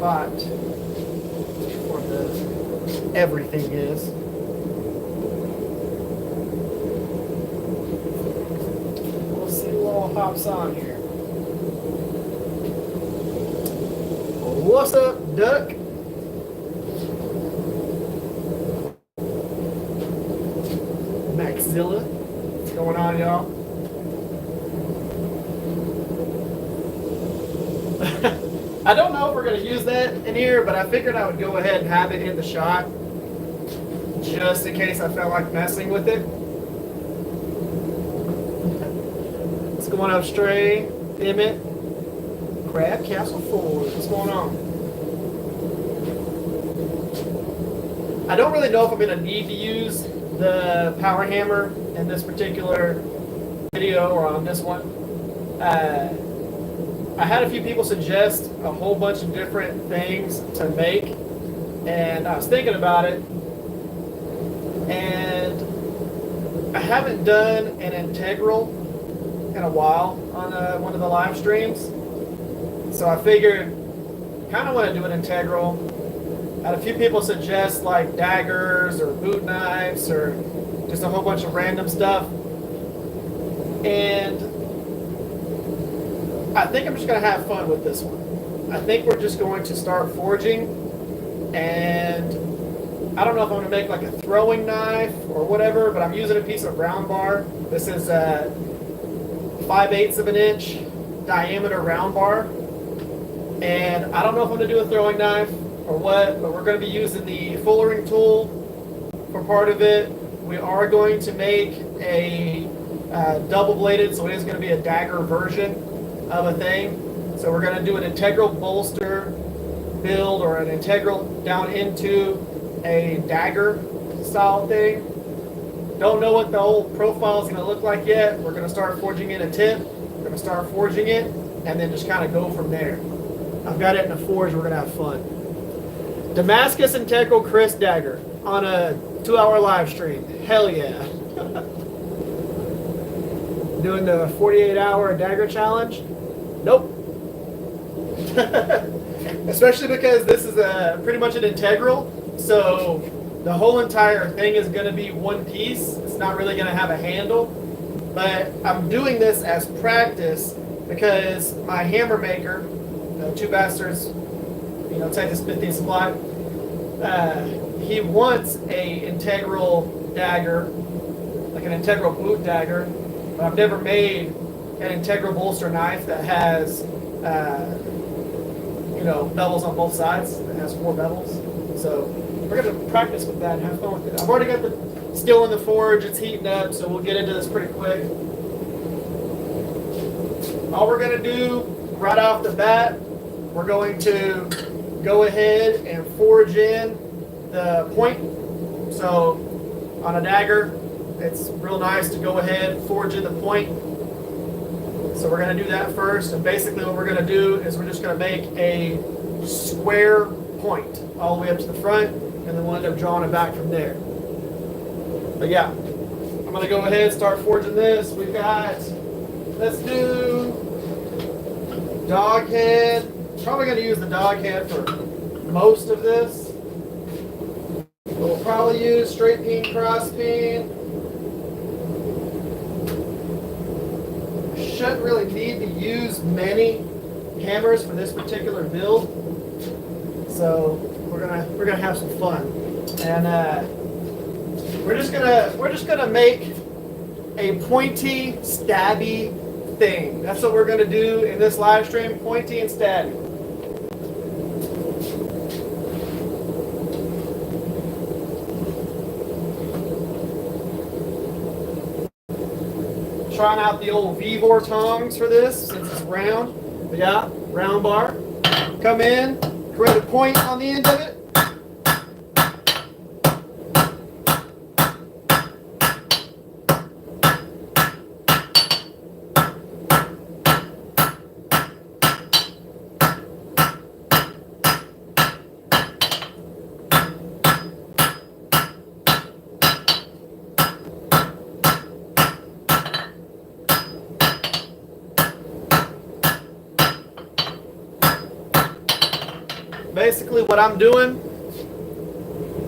spot where the everything is. We'll see who all hops on here. What's up, Duck? Maxilla. What's going on, y'all? I don't know if we're going to use that in here, but I figured I would go ahead and have it in the shot just in case I felt like messing with it. What's going up, Stray? Emmett? Crab Castle Forward. What's going on? I don't really know if I'm going to need to use the power hammer in this particular video or on this one. I had a few people suggest a whole bunch of different things to make, and I was thinking about it, and I haven't done an integral in a while on one of the live streams, so I figured kind of want to do an integral. I had a few people suggest like daggers or boot knives or just a whole bunch of random stuff, and I think I'm just going to have fun with this one. I think we're just going to start forging, and I don't know if I'm going to make like a throwing knife or whatever, but I'm using a piece of round bar. This is a 5/8 of an inch diameter round bar, and I don't know if I'm going to do a throwing knife or what, but we're going to be using the fullering tool for part of it. We are going to make a double-bladed, so it is going to be a dagger version of a thing. So we're going to do an integral bolster build or an integral down into a dagger style thing. Don't know what the whole profile is going to look like yet. We're going to start forging in a tip. We're going to start forging it and then just kind of go from there. I've got it in a forge. We're going to have fun. Damascus Integral Chris Dagger on a 2-hour live stream. Hell yeah. Doing the 48-hour dagger challenge? Nope. Especially because this is pretty much an integral, so the whole entire thing is going to be one piece. It's not really going to have a handle, but I'm doing this as practice because my hammer maker, Two Bastards, Texas Smithing Supply, he wants a integral dagger, like an integral boot dagger, but I've never made an integral bolster knife that has, bevels on both sides. It has 4 bevels. So we're going to practice with that and have fun with it. I've already got the steel in the forge. It's heating up, so we'll get into this pretty quick. All we're going to do right off the bat, we're going to go ahead and forge in the point. So on a dagger, it's real nice to go ahead and forge in the point. So we're going to do that first, and basically what we're going to do is we're just going to make a square point all the way up to the front, and then we'll end up drawing it back from there. But yeah, I'm going to go ahead and start forging this. We've got, let's do dog head. Probably going to use the dog head for most of this. We'll probably use straight peen, cross peen. Shouldn't really need to use many hammers for this particular build, so we're gonna have some fun, and we're just gonna make a pointy, stabby thing. That's what we're gonna do in this live stream: pointy and stabby. Trying out the old Vevor tongs for this since it's round. But yeah, round bar. Come in, create a point on the end of it. basically what I'm doing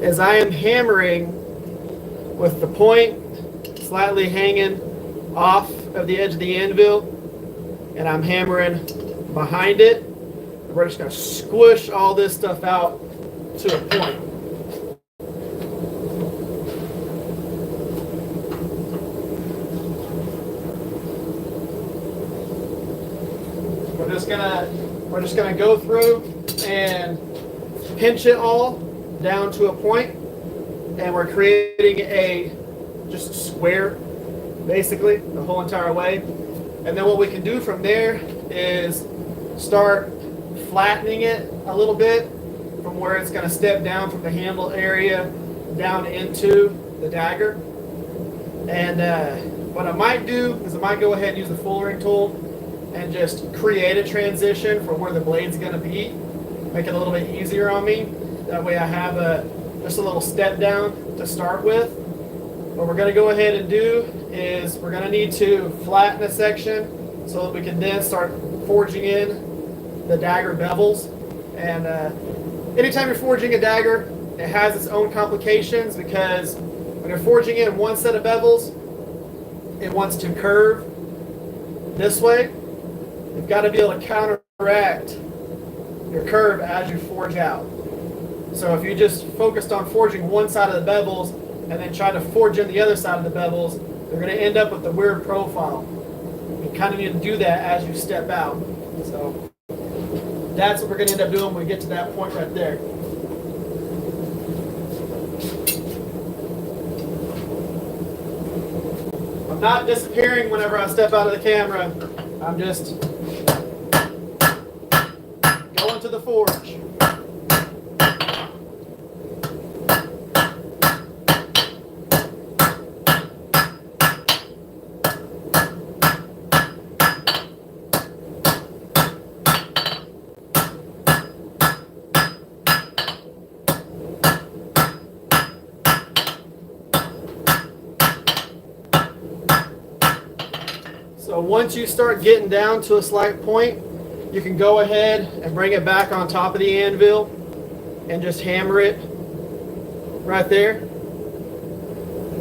is I am hammering with the point slightly hanging off of the edge of the anvil, and I'm hammering behind it. We're just going to squish all this stuff out to a point. We're just gonna go through and pinch it all down to a point, and we're creating a just a square, basically the whole entire way. And then what we can do from there is start flattening it a little bit from where it's gonna step down from the handle area down into the dagger. And what I might do is I might go ahead and use the fullering tool and just create a transition from where the blade's going to be, make it a little bit easier on me. That way I have just a little step down to start with. What we're going to go ahead and do is we're going to need to flatten a section so that we can then start forging in the dagger bevels. And anytime you're forging a dagger, it has its own complications, because when you're forging in one set of bevels, it wants to curve this way. You've got to be able to counteract your curve as you forge out. So if you just focused on forging one side of the bevels and then try to forge in the other side of the bevels, you're going to end up with a weird profile. You kind of need to do that as you step out. So that's what we're going to end up doing when we get to that point right there. I'm not disappearing whenever I step out of the camera. I'm just going to the forge. So once you start getting down to a slight point, you can go ahead and bring it back on top of the anvil and just hammer it right there.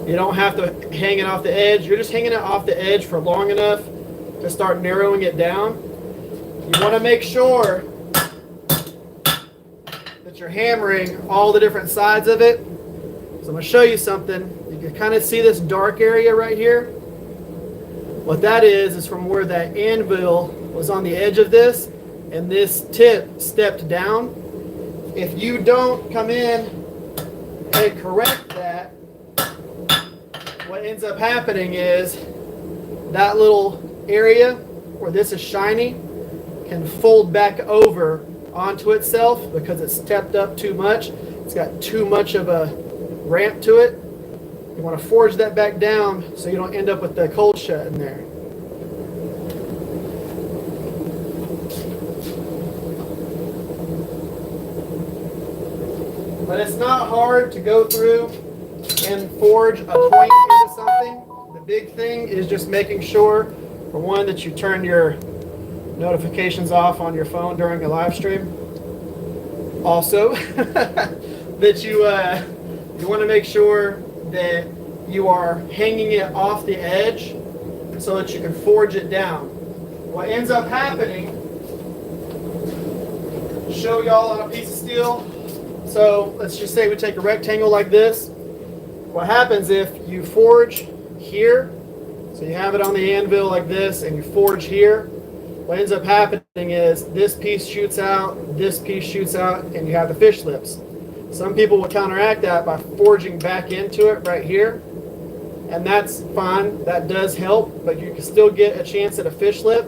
You don't have to hang it off the edge. You're just hanging it off the edge for long enough to start narrowing it down. You want to make sure that you're hammering all the different sides of it. So I'm going to show you something. You can kind of see this dark area right here. What that is from where that anvil was on the edge of this, and this tip stepped down. If you don't come in and correct that, what ends up happening is that little area where this is shiny can fold back over onto itself because it's stepped up too much. It's got too much of a ramp to it. You want to forge that back down so you don't end up with the cold shut in there. But it's not hard to go through and forge a point into something. The big thing is just making sure, for one, that you turn your notifications off on your phone during a live stream. Also, that you want to make sure that you are hanging it off the edge so that you can forge it down. What ends up happening, show y'all on a piece of steel. So let's just say we take a rectangle like this. What happens if you forge here, so you have it on the anvil like this, and you forge here, what ends up happening is this piece shoots out, this piece shoots out, and you have the fish lips. Some people will counteract that by forging back into it right here, and that's fine. That does help, but you can still get a chance at a fish lip.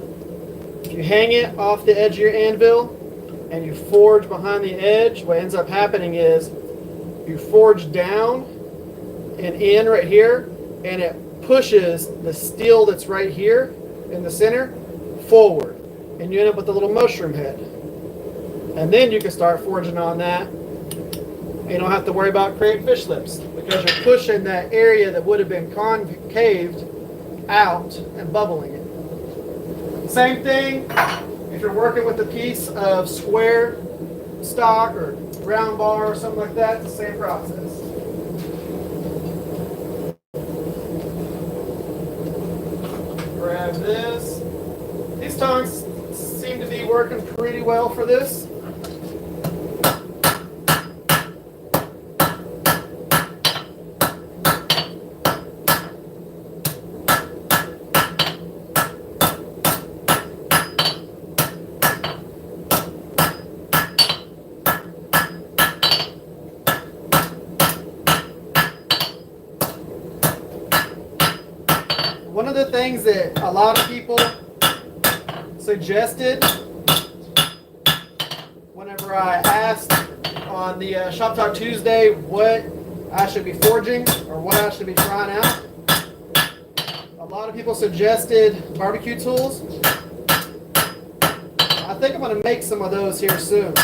If you hang it off the edge of your anvil and you forge behind the edge, what ends up happening is you forge down and in right here, and it pushes the steel that's right here in the center forward, and you end up with a little mushroom head. And then you can start forging on that. You don't have to worry about creating fish lips because you're pushing that area that would have been concaved out and bubbling it. Same thing if you're working with a piece of square stock or round bar or something like that, it's the same process. Grab this. These tongs seem to be working pretty well for this. One of the things that a lot of people suggested whenever I asked on the Shop Talk Tuesday what I should be forging or what I should be trying out, a lot of people suggested barbecue tools. I think I'm going to make some of those here soon.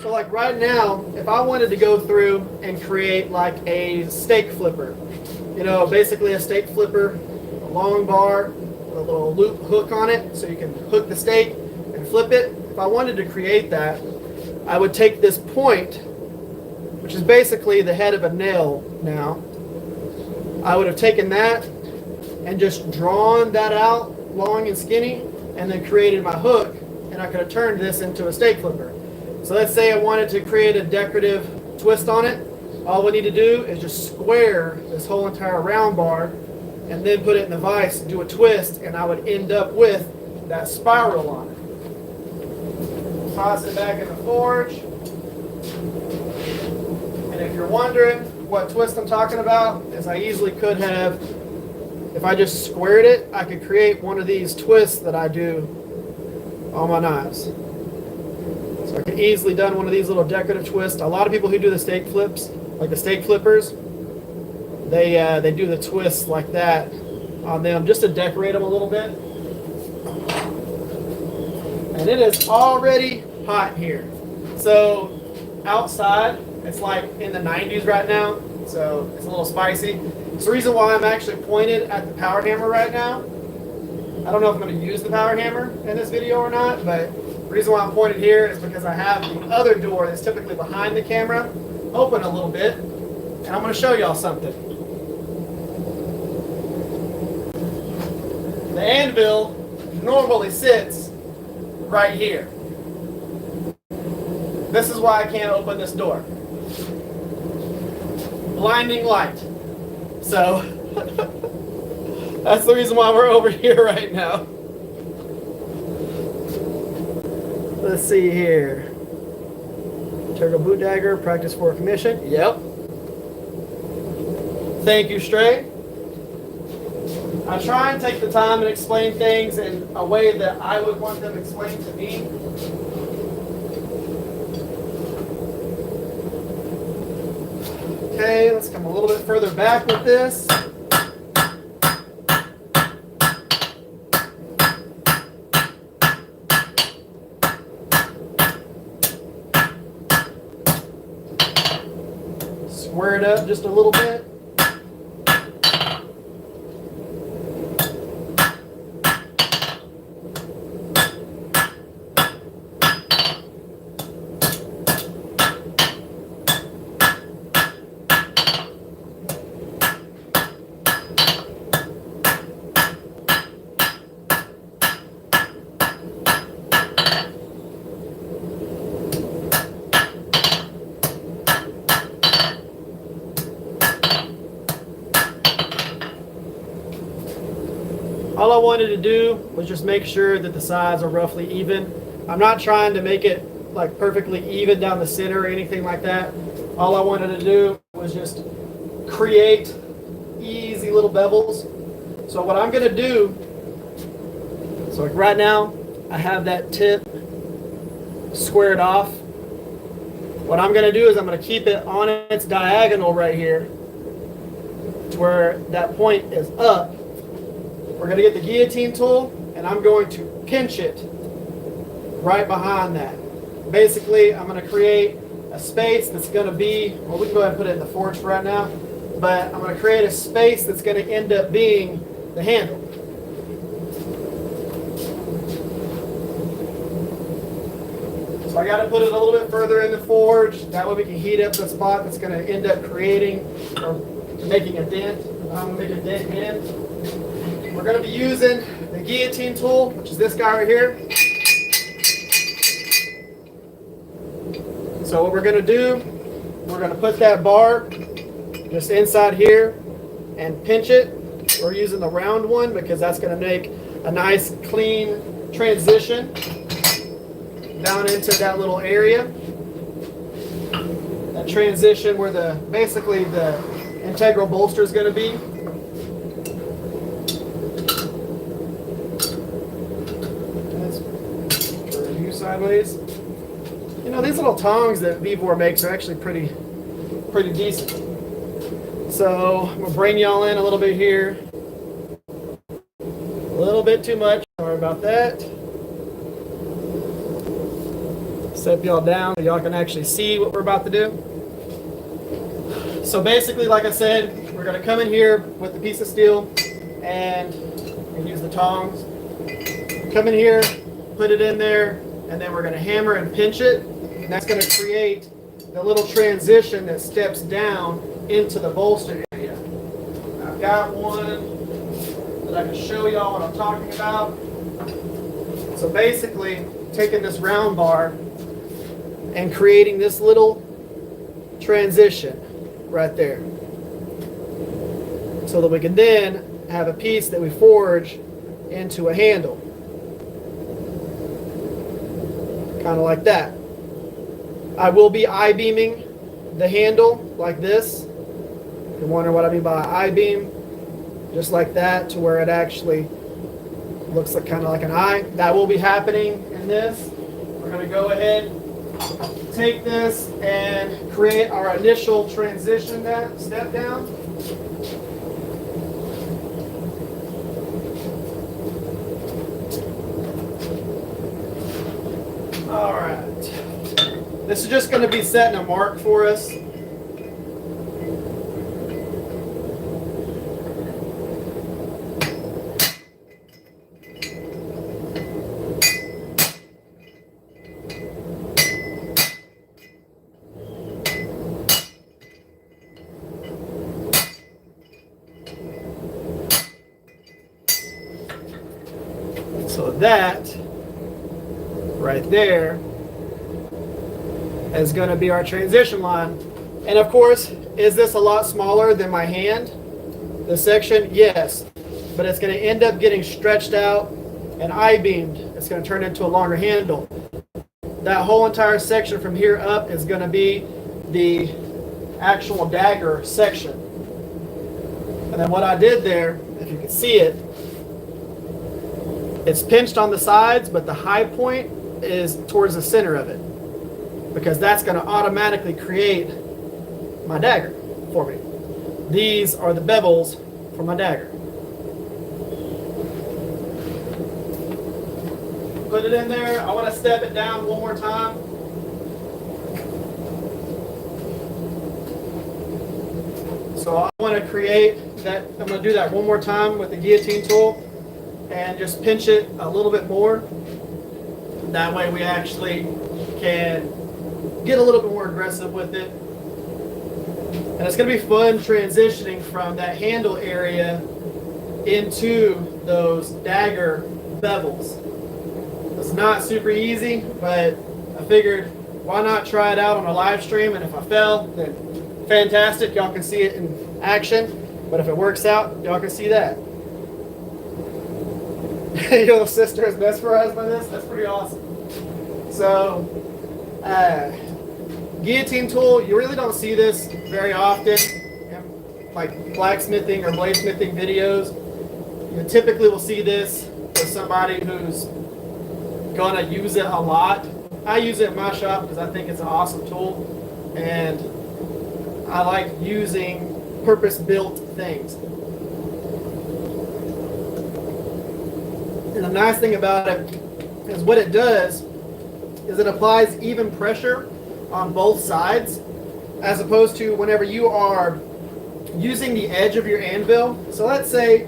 So like right now, if I wanted to go through and create like a steak flipper, you know, basically a steak flipper, a long bar, with a little loop hook on it so you can hook the steak and flip it. If I wanted to create that, I would take this point, which is basically the head of a nail now. I would have taken that and just drawn that out long and skinny and then created my hook, and I could have turned this into a steak flipper. So let's say I wanted to create a decorative twist on it. All we need to do is just square this whole entire round bar and then put it in the vise, do a twist, and I would end up with that spiral on it. Toss it back in the forge. And if you're wondering what twist I'm talking about, is I easily could have, if I just squared it, I could create one of these twists that I do on my knives. So I could easily done one of these little decorative twists. A lot of people who do the steak flips, like the steak flippers, they do the twists like that on them just to decorate them a little bit. And it is already hot here. So outside, it's like in the 90s right now, so it's a little spicy. It's the reason why I'm actually pointed at the power hammer right now. I don't know if I'm going to use the power hammer in this video or not, but the reason why I'm pointed here is because I have the other door that's typically behind the camera open a little bit, and I'm going to show y'all something. The anvil normally sits right here. This is why I can't open this door. Blinding light. So that's the reason why we're over here right now. Let's see here. Turtle boot dagger, practice for a commission. Yep. Thank you, Stray. I try and take the time and explain things in a way that I would want them explained to me. Okay, let's come a little bit further back with this. Square it up just a little bit. All I wanted to do was just make sure that the sides are roughly even. I'm not trying to make it like perfectly even down the center or anything like that. All I wanted to do was just create easy little bevels. So what I'm going to do, so like right now I have that tip squared off. What I'm going to do is I'm going to keep it on its diagonal right here to where that point is up. We're going to get the guillotine tool, and I'm going to pinch it right behind that. Basically, I'm going to create a space that's going to be, well, we can go ahead and put it in the forge for right now, but I'm going to create a space that's going to end up being the handle. So I got to put it a little bit further in the forge. That way we can heat up the spot that's going to end up creating or making a dent. I'm going to make a dent in. We're going to be using the guillotine tool, which is this guy right here. So what we're going to do, we're going to put that bar just inside here and pinch it. We're using the round one because that's going to make a nice clean transition down into that little area. That transition where basically the integral bolster is going to be. Let's turn you sideways. You know, these little tongs that Vevor makes are actually pretty decent. So I'm gonna bring y'all in a little bit here. A little bit too much. Sorry about that. Step y'all down so y'all can actually see what we're about to do. So basically, like I said, we're gonna come in here with the piece of steel and use the tongs. Come in here, put it in there, and then we're gonna hammer and pinch it. And that's gonna create the little transition that steps down into the bolster area. I've got one that I can show y'all what I'm talking about. So basically, taking this round bar and creating this little transition right there. So that we can then have a piece that we forge into a handle. Kind of like that. I will be I-beaming the handle like this. If you're wondering what I mean by I-beam, just like that, to where it actually looks like kind of like an eye. That will be happening in this. We're going to go ahead, take this, and create our initial transition step down. All right. This is just going to be setting a mark for us. So that right there is going to be our transition line. And of course, is this a lot smaller than my hand? The section, yes, but it's going to end up getting stretched out and I-beamed. It's going to turn into a longer handle. That whole entire section from here up is going to be the actual dagger section. And then what I did there, if you can see it, it's pinched on the sides, but the high point is towards the center of it, because that's going to automatically create my dagger for me. These are the bevels for my dagger. Put it in there. I want to step it down one more time. So I want to create that. I'm going to do that one more time with the guillotine tool and just pinch it a little bit more. That way we actually can get a little bit more aggressive with it. And it's going to be fun transitioning from that handle area into those dagger bevels. It's not super easy, but I figured why not try it out on a live stream, and if I fell, then fantastic, y'all can see it in action. But if it works out, y'all can see that. Your little sister is mesmerized by this? That's pretty awesome. So, guillotine tool, you really don't see this very often in like blacksmithing or bladesmithing videos. You typically will see this with somebody who's gonna use it a lot. I use it in my shop because I think it's an awesome tool, and I like using purpose-built things. And the nice thing about it is what it does is it applies even pressure on both sides, as opposed to whenever you are using the edge of your anvil. So let's say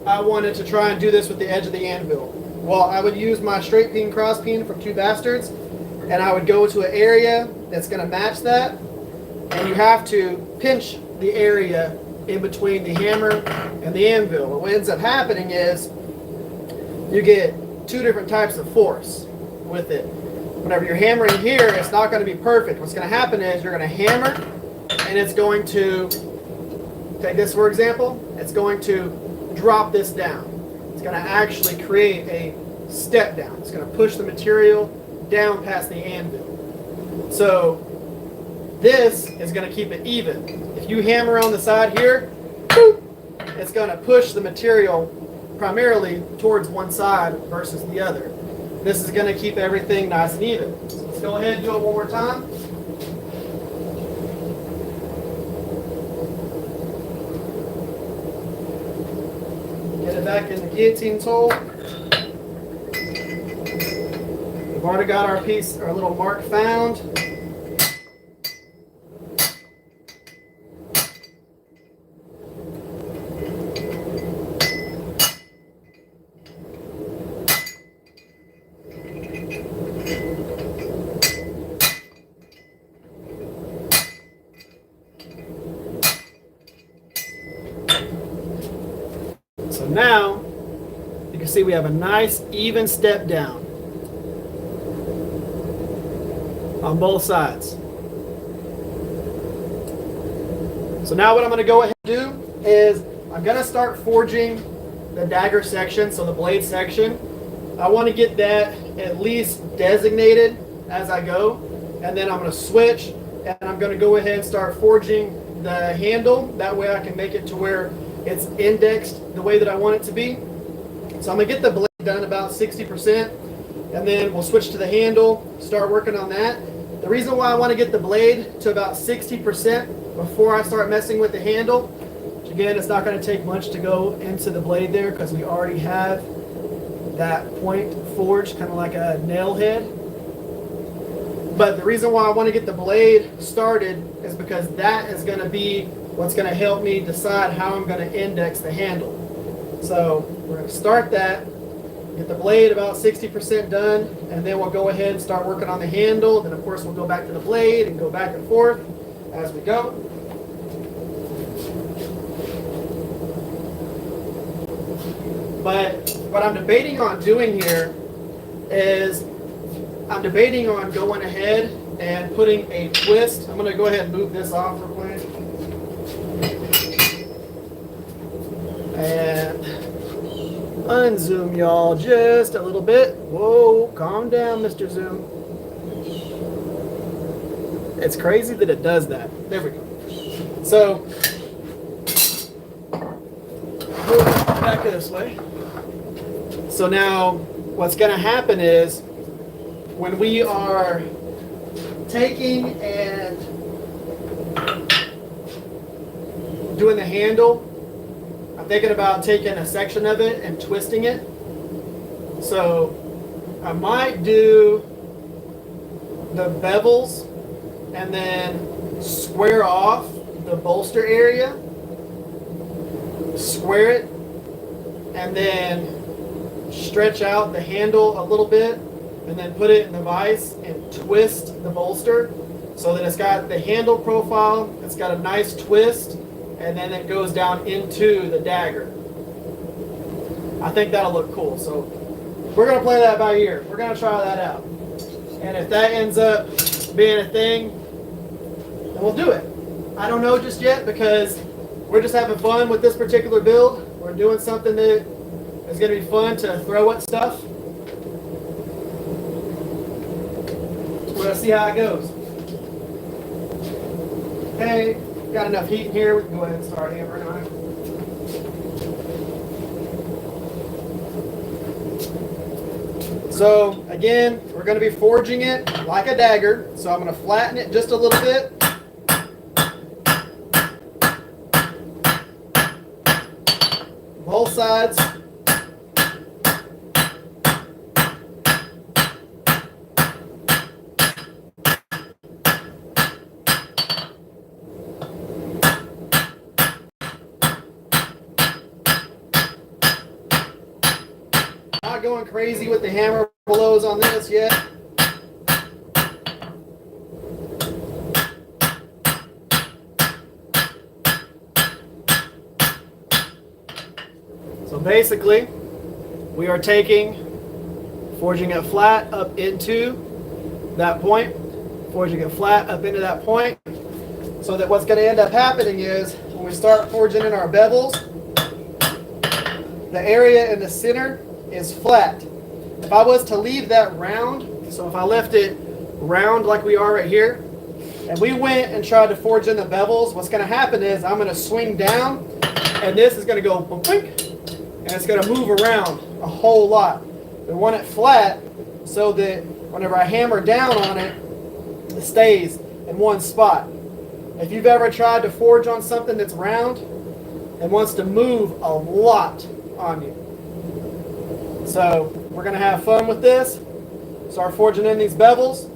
I wanted to try and do this with the edge of the anvil. Well, I would use my straight peen cross peen from Two Bastards, and I would go to an area that's going to match that, and you have to pinch the area in between the hammer and the anvil. What ends up happening is you get two different types of force with it. Whenever you're hammering here, it's not going to be perfect. What's going to happen is you're going to hammer, and it's going to, take this for example, it's going to drop this down. It's going to actually create a step down. It's going to push the material down past the anvil. So this is going to keep it even. If you hammer on the side here, boop, it's going to push the material primarily towards one side versus the other. This is going to keep everything nice and even. So let's go ahead and do it one more time. Get it back in the guillotine tool. We've already got our piece, our little mark found. So now, you can see we have a nice even step down on both sides. So now what I'm going to go ahead and do is I'm going to start forging the dagger section, so the blade section. I want to get that at least designated as I go, and then I'm going to switch and I'm going to go ahead and start forging the handle. That way I can make it to where it's indexed the way that I want it to be. So I'm going to get the blade done about 60%, and then we'll switch to the handle, start working on that. The reason why I want to get the blade to about 60% before I start messing with the handle, which again, it's not going to take much to go into the blade there because we already have that point forged, kind of like a nail head. But the reason why I want to get the blade started is because that is going to be what's going to help me decide how I'm going to index the handle. So we're going to start that, get the blade about 60% done, and then we'll go ahead and start working on the handle. Then of course we'll go back to the blade and go back and forth as we go. But what I'm debating on doing here is I'm debating on going ahead and putting a twist. I'm going to go ahead and move this off real quick. And unzoom y'all just a little bit. Whoa, calm down, Mr. Zoom. It's crazy that it does that. There we go. So, move it back this way. So now, what's going to happen is, when we are taking and doing the handle, I'm thinking about taking a section of it and twisting it. So I might do the bevels and then square off the bolster area, square it, and then stretch out the handle a little bit, and then put it in the vise and twist the bolster so that it's got the handle profile, it's got a nice twist, and then it goes down into the dagger. I think that'll look cool. So we're going to play that by ear. We're going to try that out. And if that ends up being a thing, then we'll do it. I don't know just yet because we're just having fun with this particular build. We're doing something that is going to be fun to throw at stuff. We're going to see how it goes. Okay. Got enough heat in here, we can go ahead and start hammering on it. So again, we're going to be forging it like a dagger. So I'm going to flatten it just a little bit. Both sides. Not going crazy with the hammer blows on this yet. basically, we are forging it flat up into that point, forging it flat up into that point, so that what's going to end up happening is when we start forging in our bevels, the area in the center is flat. If I was to leave that round, so if I left it round like we are right here, and we went and tried to forge in the bevels, what's going to happen is I'm going to swing down, and this is going to go boink, and it's going to move around a whole lot. We want it flat so that whenever I hammer down on it, it stays in one spot. If you've ever tried to forge on something that's round, it wants to move a lot on you. So we're going to have fun with this. Start forging in these bevels.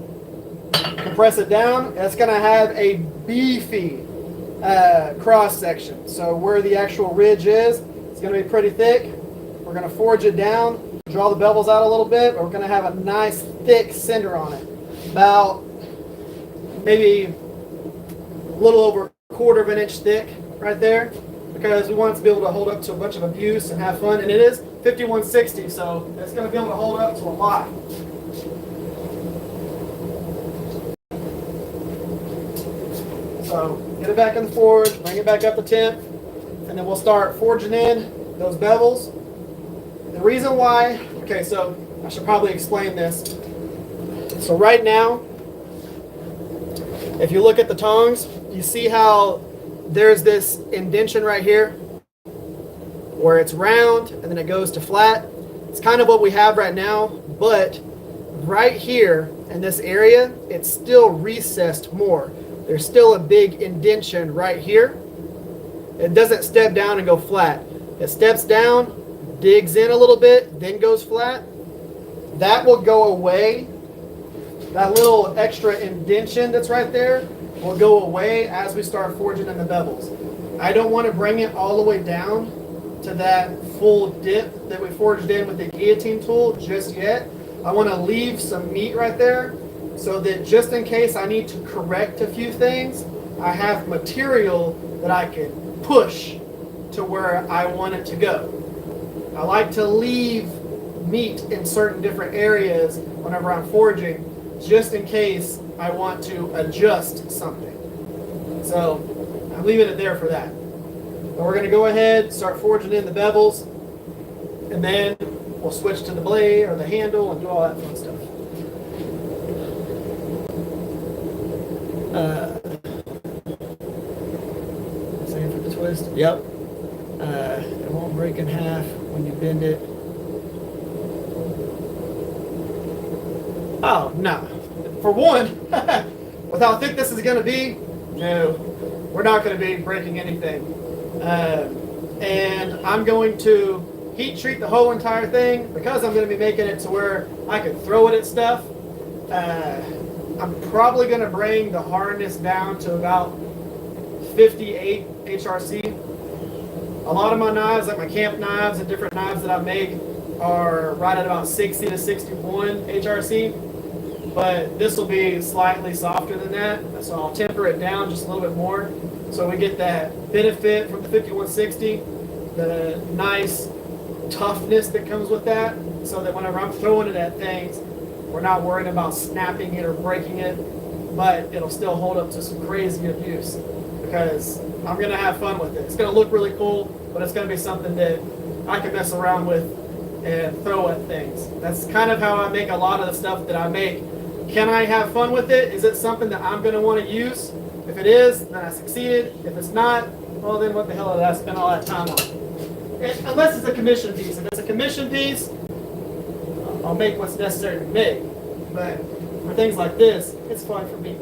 Compress it down. And it's going to have a beefy cross section. So where the actual ridge is, it's going to be pretty thick. We're going to forge it down, draw the bevels out a little bit, but we're going to have a nice thick cinder on it. About maybe a little over 1/4 of an inch thick right there, because we want it to be able to hold up to a bunch of abuse and have fun. And it is 5160, so it's going to be able to hold up to a lot. So get it back in the forge, bring it back up to temp, and then we'll start forging in those bevels. The reason why, okay, so I should probably explain this. So right now, if you look at the tongs, you see how there's this indentation right here where it's round and then it goes to flat. It's kind of what we have right now, but right here in this area, it's still recessed more. There's still a big indentation right here. It doesn't step down and go flat. It steps down, digs in a little bit, then goes flat. That will go away. That little extra indentation that's right there will go away as we start forging in the bevels. I don't want to bring it all the way down to that full dip that we forged in with the guillotine tool just yet. I want to leave some meat right there so that just in case I need to correct a few things, I have material that I can push to where I want it to go. I like to leave meat in certain different areas whenever I'm forging, just in case I want to adjust something. So I'm leaving it there for that. But we're going to go ahead, start forging in the bevels, and then we'll switch to the blade or the handle and do all that fun stuff. Same for the twist. Yep. It won't break in half when you bend it. Oh, no. For one, with how thick this is going to be, no, we're not going to be breaking anything. And I'm going to heat treat the whole entire thing because I'm going to be making it to where I can throw it at stuff. I'm probably going to bring the hardness down to about 58 HRC. A lot of my knives, like my camp knives and different knives that I make, are right at about 60 to 61 HRC. But this will be slightly softer than that, so I'll temper it down just a little bit more so we get that benefit from the 5160, the nice toughness that comes with that, so that whenever I'm throwing it at things, we're not worried about snapping it or breaking it, but it'll still hold up to some crazy abuse because I'm going to have fun with it. It's going to look really cool, but it's going to be something that I can mess around with and throw at things. That's kind of how I make a lot of the stuff that I make. Can I have fun with it? Is it something that I'm going to want to use? If it is, then I succeeded. If it's not, well, then what the hell did I spend all that time on? Unless it's a commission piece. If it's a commission piece, I'll make what's necessary to make. But for things like this, it's fun for me.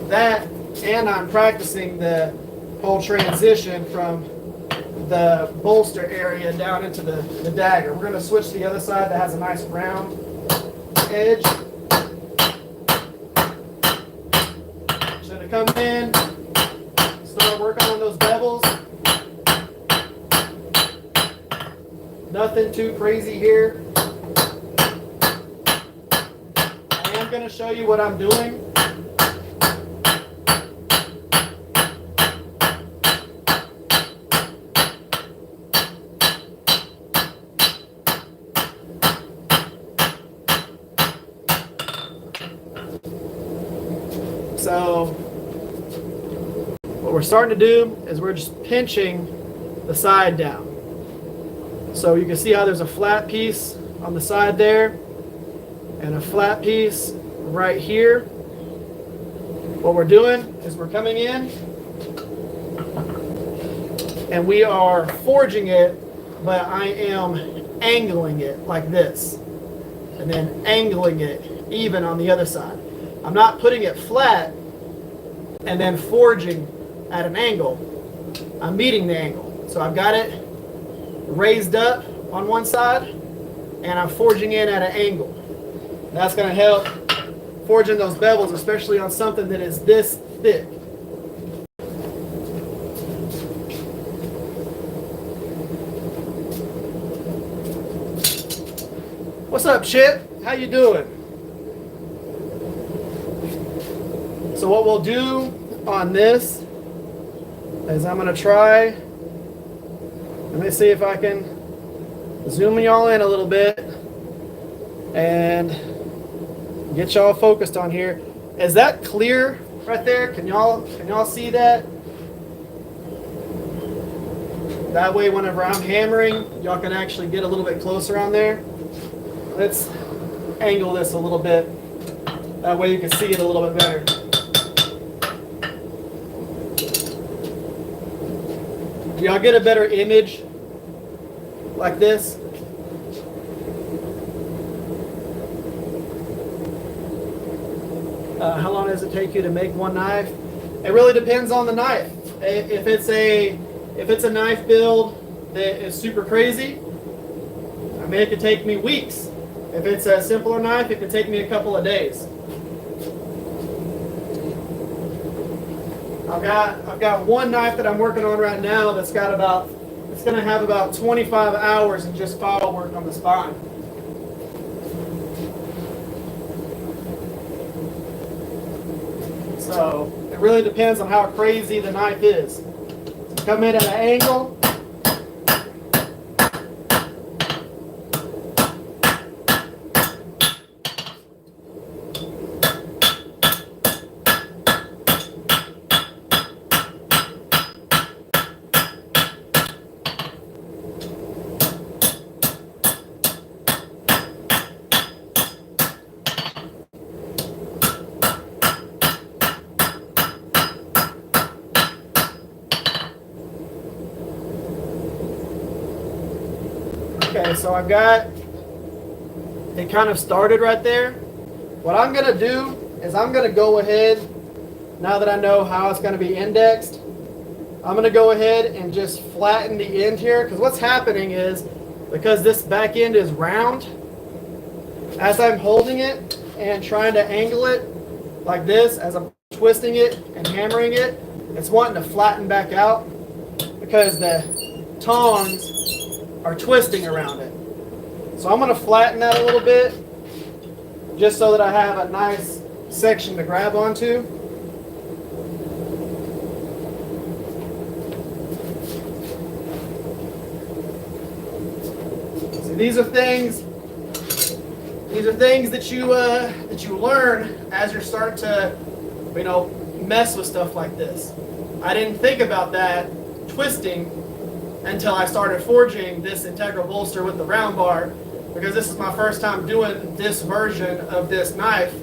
That, and I'm practicing the whole transition from the bolster area down into the dagger. We're going to switch to the other side that has a nice round edge. So to come in, start working on those bevels. Nothing too crazy here. I am going to show you what I'm doing. So what we're starting to do is we're just pinching the side down. So you can see how there's a flat piece on the side there and a flat piece right here. What we're doing is we're coming in and we are forging it, but I am angling it like this and then angling it even on the other side. I'm not putting it flat and then forging at an angle. I'm meeting the angle. So I've got it raised up on one side and I'm forging in at an angle. That's going to help forging those bevels, especially on something that is this thick. What's up, Chip? How you doing? So what we'll do on this is I'm going to try, let me see if I can zoom y'all in a little bit and get y'all focused on here. Is that clear right there? Can y'all see that? That way whenever I'm hammering, y'all can actually get a little bit closer on there. Let's angle this a little bit. That way you can see it a little bit better. Do y'all get a better image like this? How long does it take you to make one knife? It really depends on the knife. If it's a knife build that is super crazy, I mean, it could take me weeks. If it's a simpler knife, it could take me a couple of days. I've got one knife that I'm working on right now that's got it's going to have about 25 hours of just file work on the spine. So it really depends on how crazy the knife is. Come in at an angle. Okay, so I've got it kind of started right there. What I'm going to do is I'm going to go ahead, now that I know how it's going to be indexed, I'm going to go ahead and just flatten the end here, because what's happening is, because this back end is round, as I'm holding it and trying to angle it like this, as I'm twisting it and hammering it, it's wanting to flatten back out because the tongs are twisting around it. So I'm going to flatten that a little bit just so that I have a nice section to grab onto. So these are things that you learn as you're starting to, mess with stuff like this. I didn't think about that twisting until I started forging this integral bolster with the round bar, because this is my first time doing this version of this knife.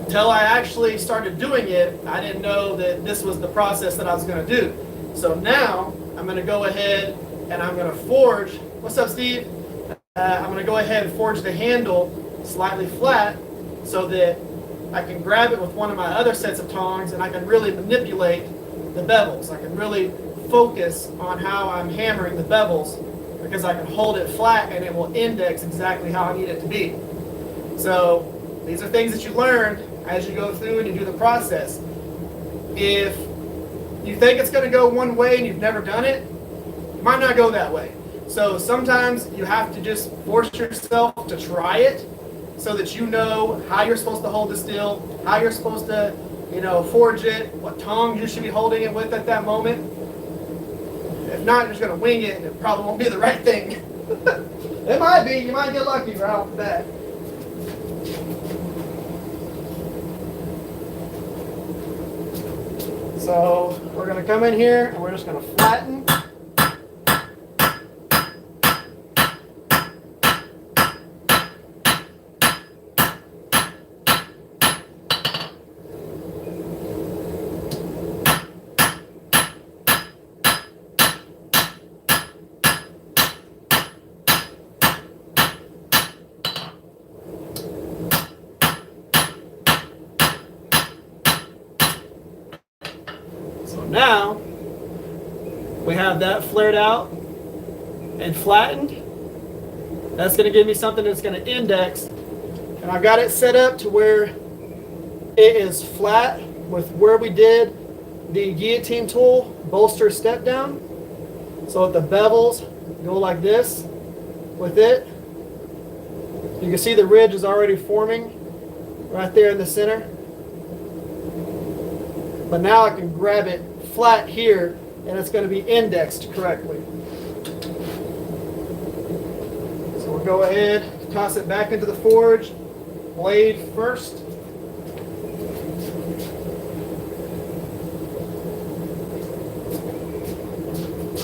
Until I actually started doing it, I didn't know that this was the process that I was going to do. So now I'm going to go ahead and I'm going to forge. What's up, Steve? I'm going to go ahead and forge the handle slightly flat so that I can grab it with one of my other sets of tongs and I can really manipulate the bevels. I can really focus on how I'm hammering the bevels, because I can hold it flat and it will index exactly how I need it to be. So these are things that you learn as you go through and you do the process. If you think it's going to go one way and you've never done it, it might not go that way. So sometimes you have to just force yourself to try it so that you know how you're supposed to hold the steel, how you're supposed to, forge it, what tongs you should be holding it with at that moment. If not, you're just going to wing it and it probably won't be the right thing. It might be. You might get lucky right off the bat. So we're going to come in here and we're just going to flatten. Now we have that flared out and flattened. That's going to give me something that's going to index, and I've got it set up to where it is flat with where we did the guillotine tool bolster step down. So the bevels go like this with it. You can see the ridge is already forming right there in the center. But now I can grab it flat here and it's going to be indexed correctly. So we'll go ahead, toss it back into the forge, blade first.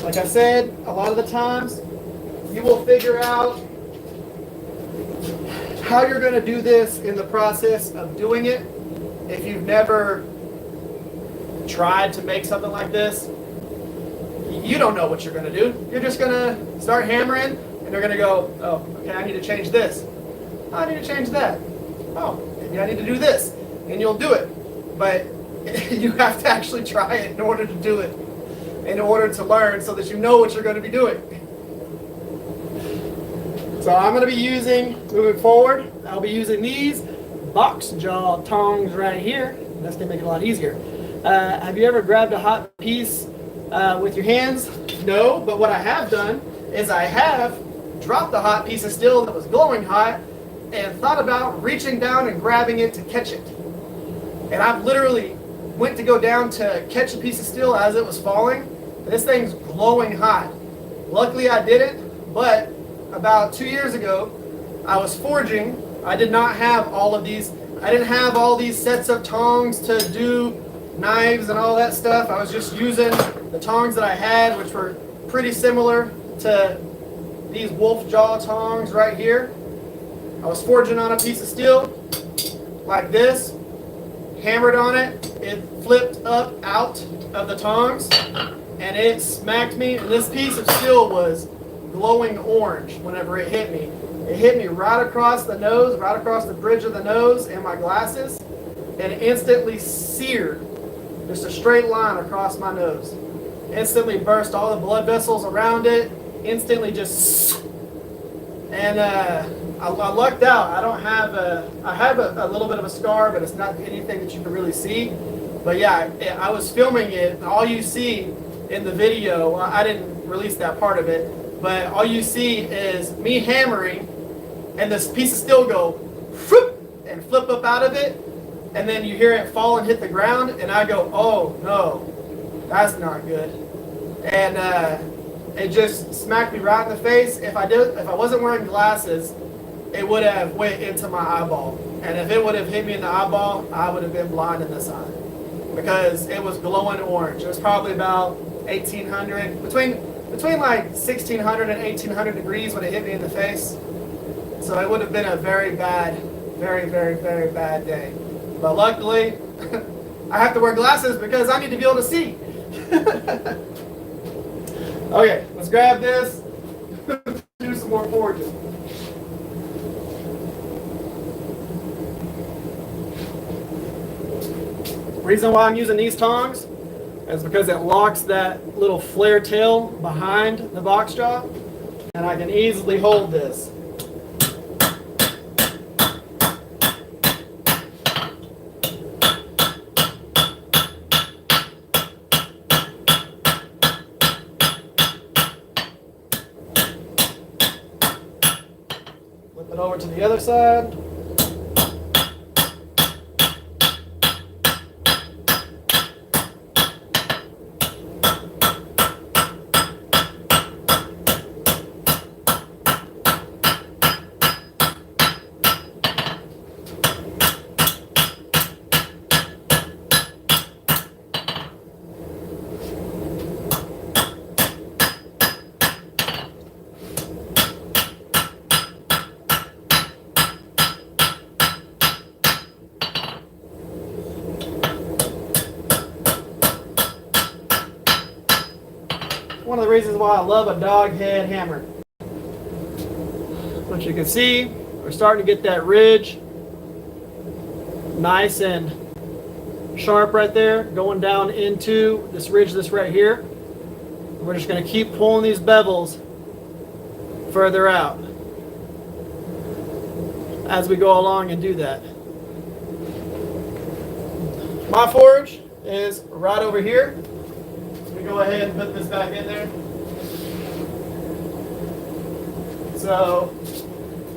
Like I said, a lot of the times you will figure out how you're going to do this in the process of doing it. If you've never tried to make something like this, you don't know what you're going to do. You're just going to start hammering and they're going to go, oh, okay, I need to change this. I need to change that. Oh, maybe I need to do this. And you'll do it. But you have to actually try it in order to do it, in order to learn so that you know what you're going to be doing. So I'm going to be using, moving forward, I'll be using these box jaw tongs right here. That's going to make it a lot easier. Have you ever grabbed a hot piece with your hands? No, but what I have done is I have dropped the hot piece of steel that was glowing hot and thought about reaching down and grabbing it to catch it. And I've literally went to go down to catch a piece of steel as it was falling. And this thing's glowing hot. Luckily I didn't, but about 2 years ago I was forging. I did not have all of these. I didn't have all these sets of tongs to do knives and all that stuff. I was just using the tongs that I had, which were pretty similar to these wolf jaw tongs right here. I was forging on a piece of steel like this, hammered on it, it flipped up out of the tongs and it smacked me, and this piece of steel was glowing orange whenever it hit me. It hit me right across the nose, right across the bridge of the nose and my glasses, and instantly seared just a straight line across my nose. Instantly burst all the blood vessels around it. Instantly just, and I lucked out. I have a little bit of a scar, but it's not anything that you can really see. But yeah, I was filming it, and all you see in the video, I didn't release that part of it, but all you see is me hammering, and this piece of steel go, whoop, and flip up out of it. And then you hear it fall and hit the ground, and I go, oh no, that's not good. And it just smacked me right in the face. If I wasn't wearing glasses, it would have went into my eyeball. And if it would have hit me in the eyeball, I would have been blind in this eye, because it was glowing orange. It was probably about 1800, between like 1600 and 1800 degrees when it hit me in the face. So it would have been a very bad, very, very, very bad day. But luckily, I have to wear glasses because I need to be able to see. Okay, let's grab this, do some more forging. Reason why I'm using these tongs is because it locks that little flare tail behind the box jaw, and I can easily hold this. Flip it over to the other side. reasons why I love a dog head hammer. But you can see, we're starting to get that ridge nice and sharp right there, going down into this ridge that's right here. We're just going to keep pulling these bevels further out as we go along and do that. My forge is right over here. So we go ahead and put this back in there. So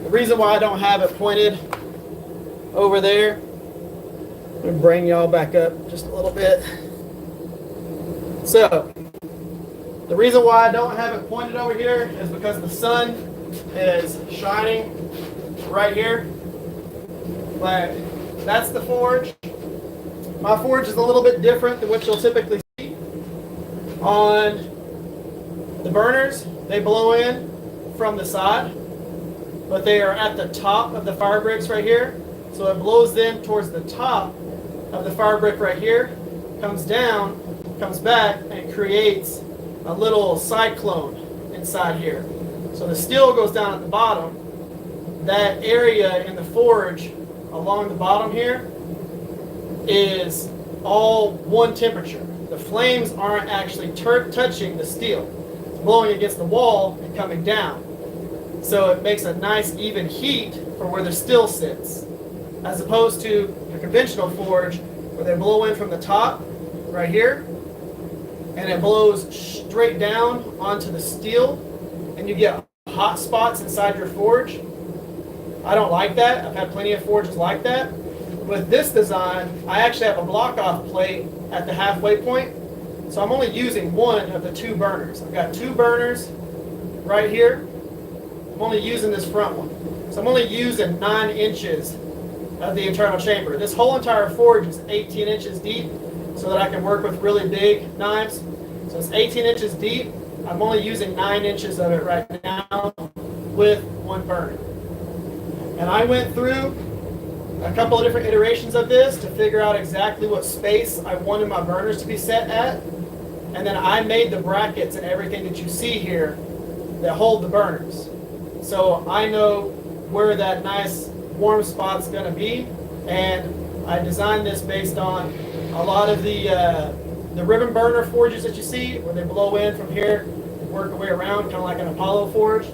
the reason why I don't have it pointed over there, I'm going to bring y'all back up just a little bit. So the reason why I don't have it pointed over here is because the sun is shining right here. But that's the forge. My forge is a little bit different than what you'll typically see. On the burners, they blow in from the side, but they are at the top of the fire bricks right here. So it blows in towards the top of the fire brick right here, comes down, comes back, and creates a little cyclone inside here. So the steel goes down at the bottom. That area in the forge along the bottom here is all one temperature. The flames aren't actually touching the steel. It's blowing against the wall and coming down. So it makes a nice even heat for where the steel sits, as opposed to a conventional forge where they blow in from the top right here and it blows straight down onto the steel and you get hot spots inside your forge. I don't like that. I've had plenty of forges like that. With this design, I actually have a block off plate at the halfway point. So I'm only using one of the two burners. I've got two burners right here. I'm only using this front one. So I'm only using 9 inches of the internal chamber. This whole entire forge is 18 inches deep so that I can work with really big knives. So it's 18 inches deep. I'm only using 9 inches of it right now with one burner. And I went through a couple of different iterations of this to figure out exactly what space I wanted my burners to be set at. And then I made the brackets and everything that you see here that hold the burners. So I know where that nice warm spot's going to be. And I designed this based on a lot of the ribbon burner forges that you see, where they blow in from here, work their way around, kind of like an Apollo forge.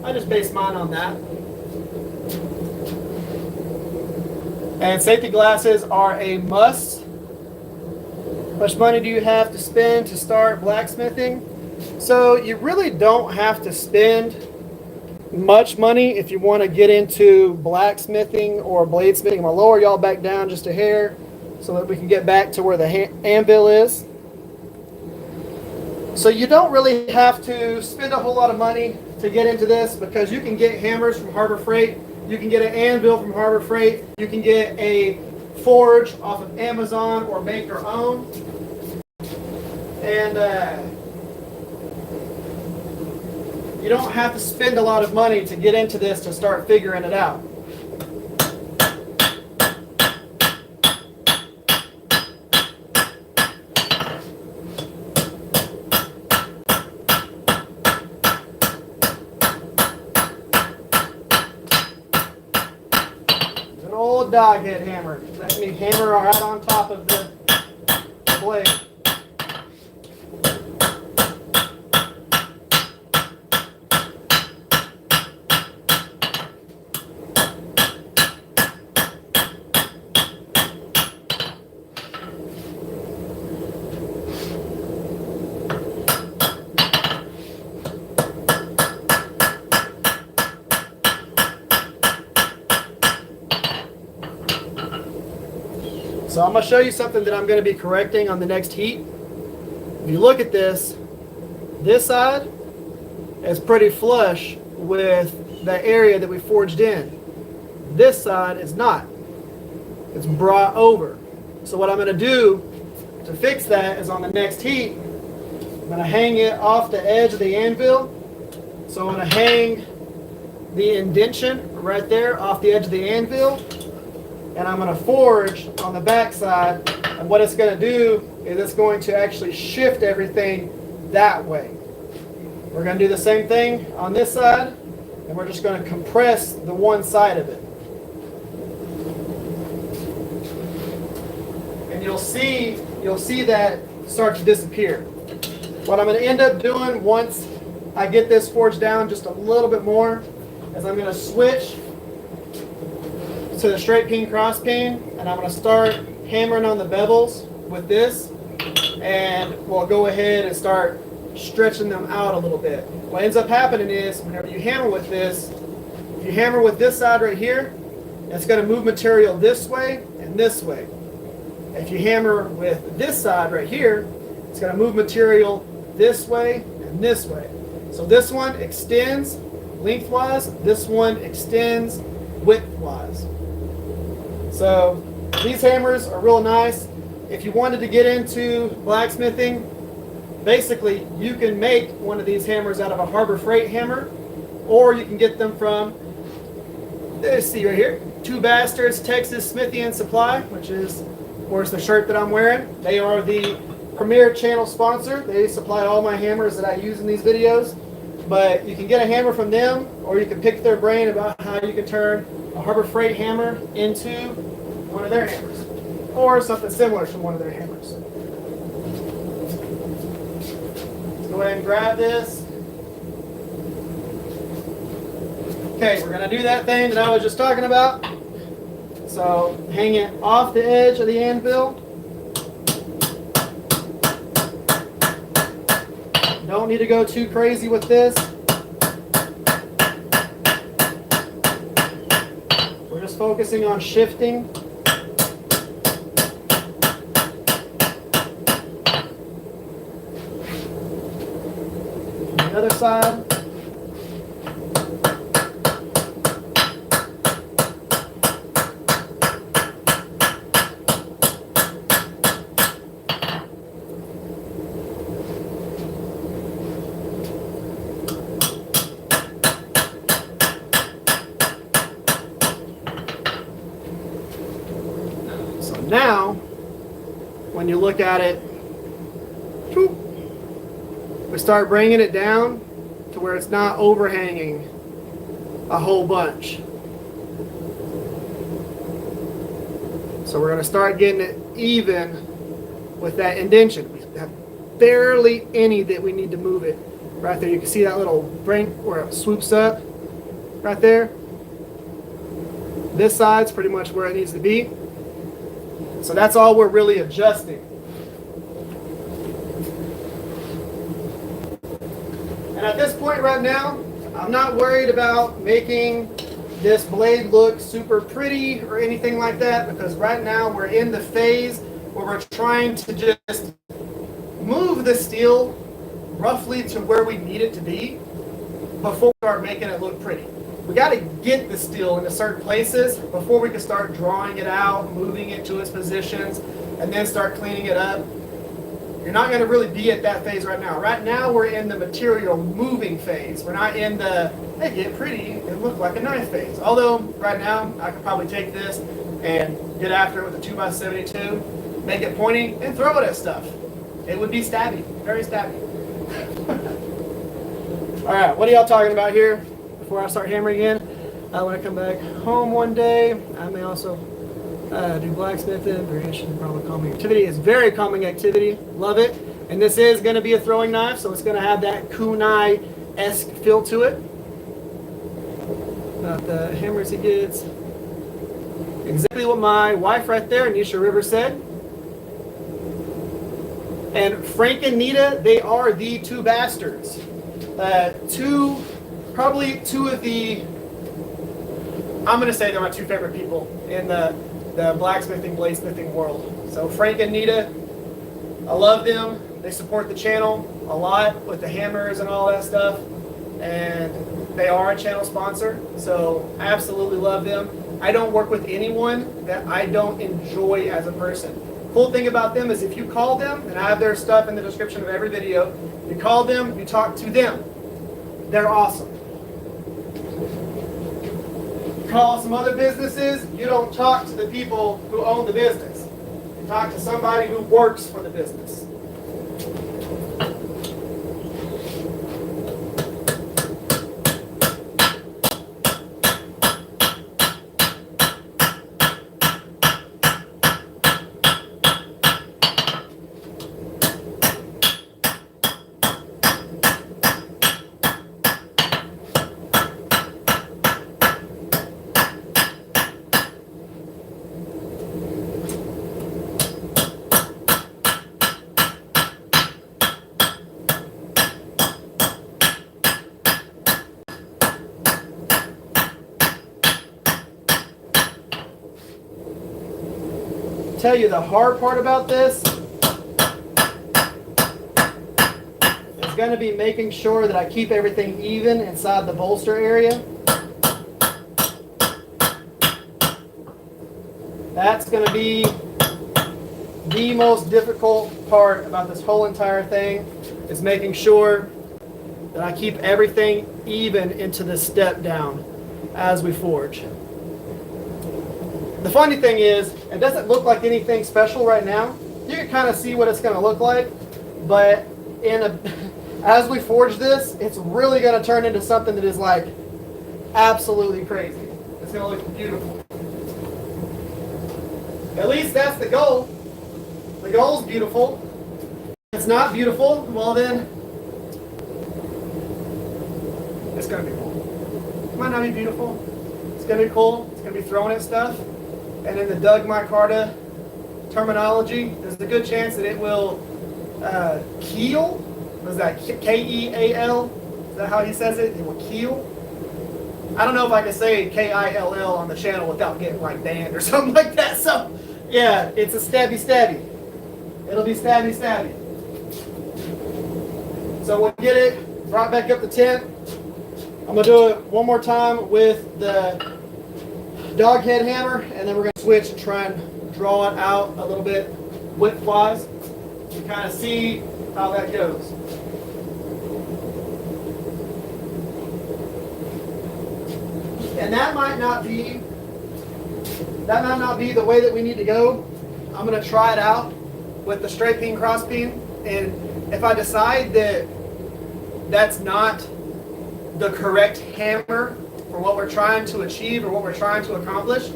I just based mine on that. And safety glasses are a must. How much money do you have to spend to start blacksmithing? So you really don't have to spend much money if you want to get into blacksmithing or bladesmithing. I'm going to lower y'all back down just a hair so that we can get back to where the anvil is. So you don't really have to spend a whole lot of money to get into this, because you can get hammers from Harbor Freight. You can get an anvil from Harbor Freight. You can get a forge off of Amazon or make your own. And you don't have to spend a lot of money to get into this to start figuring it out. Dog head hammer. Let me hammer right on top of the blade. So I'm going to show you something that I'm going to be correcting on the next heat. If you look at this side is pretty flush with the area that we forged in. This side is not. It's brought over. So what I'm going to do to fix that is on the next heat, I'm going to hang it off the edge of the anvil. So I'm going to hang the indention right there off the edge of the anvil. And I'm going to forge on the back side, and what it's going to do is it's going to actually shift everything that way. We're going to do the same thing on this side, and we're just going to compress the one side of it. And you'll see that start to disappear. What I'm going to end up doing once I get this forged down just a little bit more is I'm going to switch to the straight peen cross peen, and I'm going to start hammering on the bevels with this, and we'll go ahead and start stretching them out a little bit. What ends up happening is whenever you hammer with this, if you hammer with this side right here, it's going to move material this way and this way. If you hammer with this side right here, it's going to move material this way and this way. So this one extends lengthwise, this one extends widthwise. So these hammers are real nice. If you wanted to get into blacksmithing, basically you can make one of these hammers out of a Harbor Freight hammer, or you can get them from, let's see right here, Two Bastards Texas Smithy and Supply, which is of course the shirt that I'm wearing. They are the premier channel sponsor. They supply all my hammers that I use in these videos. But you can get a hammer from them, or you can pick their brain about how you can turn a Harbor Freight hammer into one of their hammers, or something similar from one of their hammers. Let's go ahead and grab this. Okay, we're going to do that thing that I was just talking about. So hang it off the edge of the anvil. Don't need to go too crazy with this. We're just focusing on shifting. The other side. Now, when you look at it, we start bringing it down to where it's not overhanging a whole bunch. So we're going to start getting it even with that indentation. We have barely any that we need to move it. Right there, you can see that little brink where it swoops up right there. This side's pretty much where it needs to be. So that's all we're really adjusting. And at this point right now, I'm not worried about making this blade look super pretty or anything like that, because right now we're in the phase where we're trying to just move the steel roughly to where we need it to be before we start making it look pretty. We got to get the steel into certain places before we can start drawing it out, moving it to its positions, and then start cleaning it up. You're not going to really be at that phase right now. Right now we're in the material moving phase. We're not in the, hey, get pretty and look like a knife phase. Although right now I could probably take this and get after it with a 2x72, make it pointy, and throw it at stuff. It would be stabby, very stabby. All right, what are y'all talking about here? Before I start hammering again, when I come back home one day, I may also do blacksmithing. Very interesting, probably calming activity. It's very activity. Love it. And this is going to be a throwing knife, so it's going to have that kunai-esque feel to it. About the hammers he gets. Exactly what my wife right there, Nisha River, said. And Frank and Nita, they are the two bastards. Probably two of the, I'm going to say they're my two favorite people in the blacksmithing, bladesmithing world. So Frank and Nita, I love them. They support the channel a lot with the hammers and all that stuff. And they are a channel sponsor, so I absolutely love them. I don't work with anyone that I don't enjoy as a person. Cool thing about them is if you call them, and I have their stuff in the description of every video, you call them, you talk to them. They're awesome. Call some other businesses, you don't talk to the people who own the business. You talk to somebody who works for the business. tell you the hard part about this is going to be making sure that I keep everything even inside the bolster area. That's going to be the most difficult part about this whole entire thing, is making sure that I keep everything even into this step down as we forge. The funny thing is, it doesn't look like anything special right now. You can kind of see what it's going to look like, but as we forge this, it's really going to turn into something that is like absolutely crazy. It's going to look beautiful. At least that's the goal. The goal's beautiful. If it's not beautiful, well then, it's going to be cool. It might not be beautiful. It's going to be cool. It's going to be throwing at stuff. And in the Doug Micarta terminology, there's a good chance that it will keel. Was that K-E-A-L? Is that how he says it? It will keel. I don't know if I can say K-I-L-L on the channel without getting like banned or something like that. So yeah, it's a stabby. It'll be stabby. So we'll get it brought back up the tent. I'm gonna do it one more time with the dog head hammer, and then we're gonna switch and try and draw it out a little bit width-wise to kind of see how that goes. And that might not be the way that we need to go. I'm going to try it out with the straight peen, cross peen, and if I decide that that's not the correct hammer for what we're trying to achieve or what we're trying to accomplish,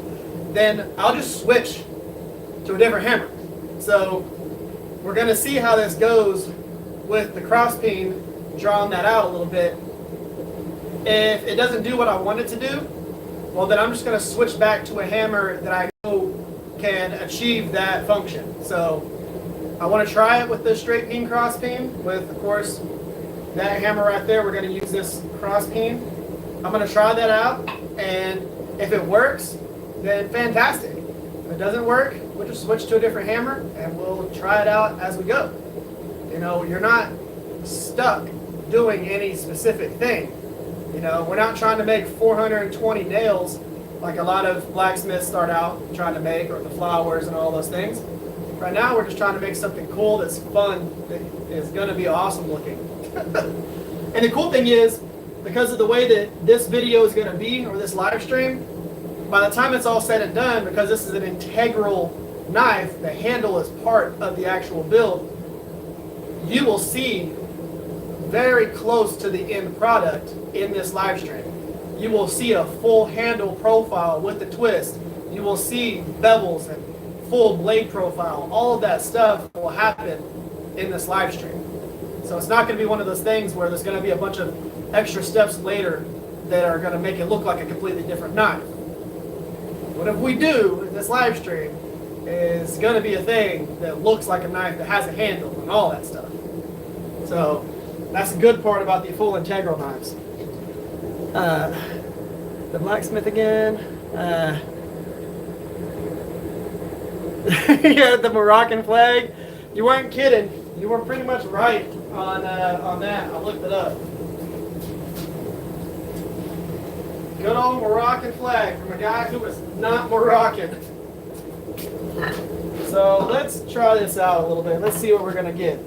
then I'll just switch to a different hammer. So we're going to see how this goes with the cross peen, drawing that out a little bit. If it doesn't do what I want it to do, well then I'm just going to switch back to a hammer that I know can achieve that function. So I want to try it with the straight peen, cross peen, with of course that hammer right there. We're going to use this cross peen. I'm going to try that out, and if it works, then fantastic. If it doesn't work, we'll just switch to a different hammer and we'll try it out as we go. You know, you're not stuck doing any specific thing. You know, we're not trying to make 420 nails like a lot of blacksmiths start out trying to make, or the flowers and all those things. Right now, we're just trying to make something cool that's fun, that is going to be awesome looking. And the cool thing is, because of the way that this video is going to be, or this live stream, by the time it's all said and done, because this is an integral knife, the handle is part of the actual build, you will see very close to the end product in this live stream. You will see a full handle profile with the twist. You will see bevels and full blade profile. All of that stuff will happen in this live stream. So it's not going to be one of those things where there's going to be a bunch of extra steps later that are going to make it look like a completely different knife. What if we do in this live stream is going to be a thing that looks like a knife that has a handle and all that stuff. So that's the good part about the full integral knives. The blacksmith again. Yeah, the Moroccan flag. You weren't kidding. You were pretty much right on that. I looked it up. Good old Moroccan flag from a guy who is not Moroccan. So let's try this out a little bit. Let's see what we're gonna get.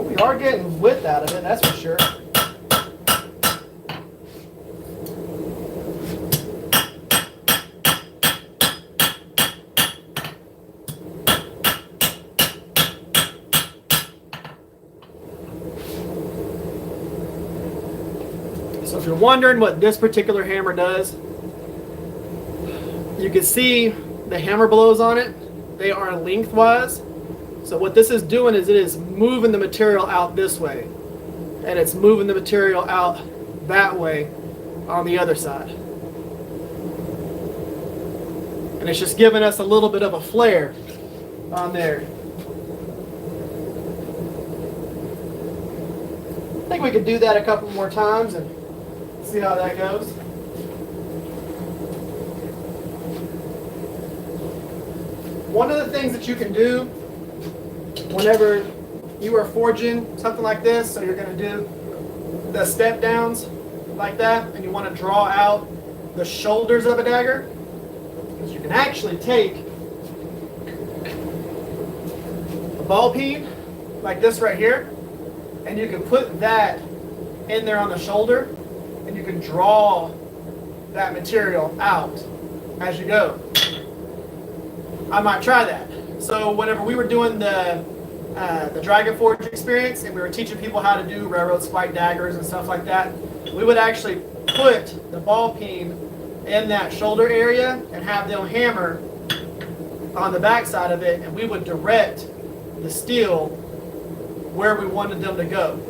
We are getting width out of it, that's for sure. you're wondering what this particular hammer does, you can see the hammer blows on it. They are lengthwise. So what this is doing is it is moving the material out this way, and it's moving the material out that way on the other side. And it's just giving us a little bit of a flare on there. I think we could do that a couple more times and see how that goes. One of the things that you can do whenever you are forging something like this, so you're going to do the step downs like that, and you want to draw out the shoulders of a dagger, is you can actually take a ball peen like this right here, and you can put that in there on the shoulder, and you can draw that material out as you go. I might try that. So whenever we were doing the Dragon Forge experience, and we were teaching people how to do railroad spike daggers and stuff like that, we would actually put the ball peen in that shoulder area and have them hammer on the back side of it, and we would direct the steel where we wanted them to go.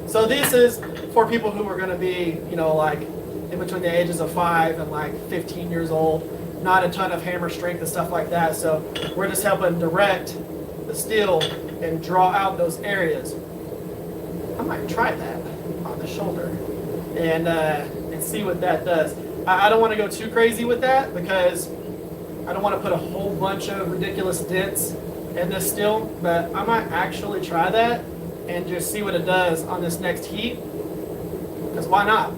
So this is for people who are going to be, like in between the ages of 5 and like 15 years old, not a ton of hammer strength and stuff like that. So we're just helping direct the steel and draw out those areas. I might try that on the shoulder and see what that does. I don't want to go too crazy with that because I don't want to put a whole bunch of ridiculous dents in this steel, but I might actually try that and just see what it does on this next heat, because why not?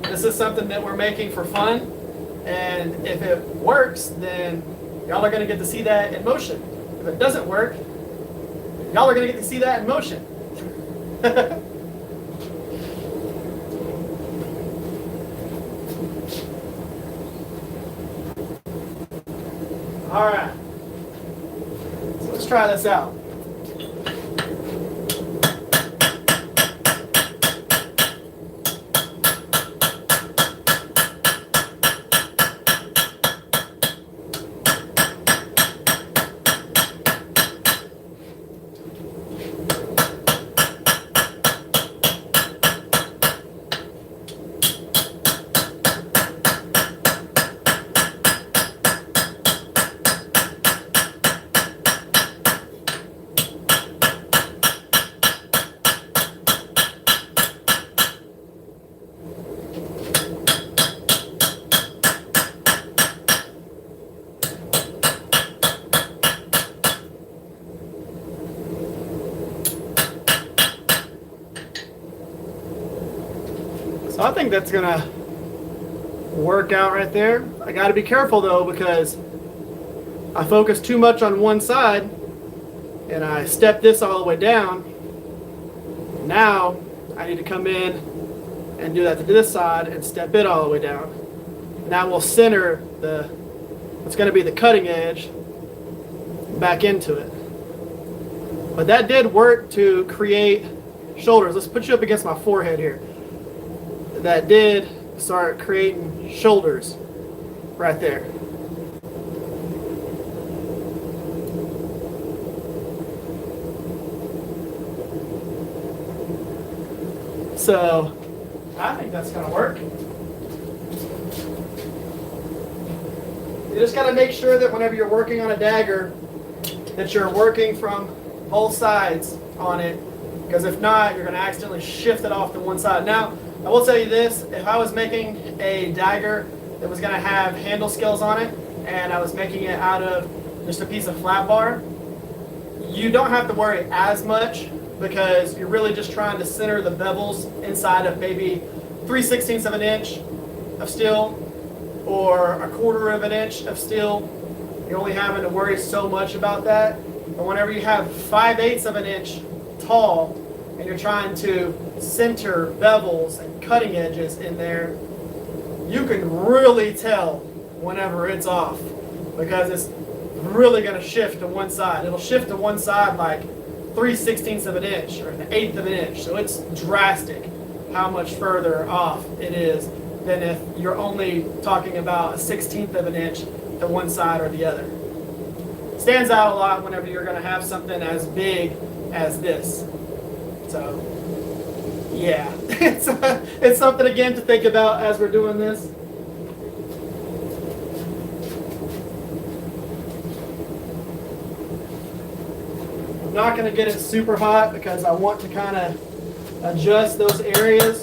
This is something that we're making for fun, and if it works, then y'all are going to get to see that in motion. If it doesn't work, y'all are going to get to see that in motion. All right, so let's try this out. So I think that's gonna work out right there. I gotta be careful though, because I focus too much on one side and I step this all the way down. Now I need to come in and do that to this side and step it all the way down. And that will center what's gonna be the cutting edge back into it. But that did work to create shoulders. Let's put you up against my forehead here. That did start creating shoulders right there. So I think that's going to work. You just got to make sure that whenever you're working on a dagger, that you're working from both sides on it, because if not, you're going to accidentally shift it off to one side. Now, I will tell you this, if I was making a dagger that was going to have handle scales on it, and I was making it out of just a piece of flat bar, you don't have to worry as much, because you're really just trying to center the bevels inside of maybe 3/16 of an inch of steel or 1/4 of an inch of steel. You're only having to worry so much about that. But whenever you have 5/8 of an inch tall and you're trying to center bevels and cutting edges in there, you can really tell whenever it's off, because it's really going to shift to one side. It'll shift to one side like 3/16 of an inch or 1/8 of an inch. So it's drastic how much further off it is than if you're only talking about a 1/16 of an inch to one side or the other. Stands out a lot whenever you're going to have something as big as this. So, yeah, it's something again to think about as we're doing this. I'm not going to get it super hot because I want to kind of adjust those areas.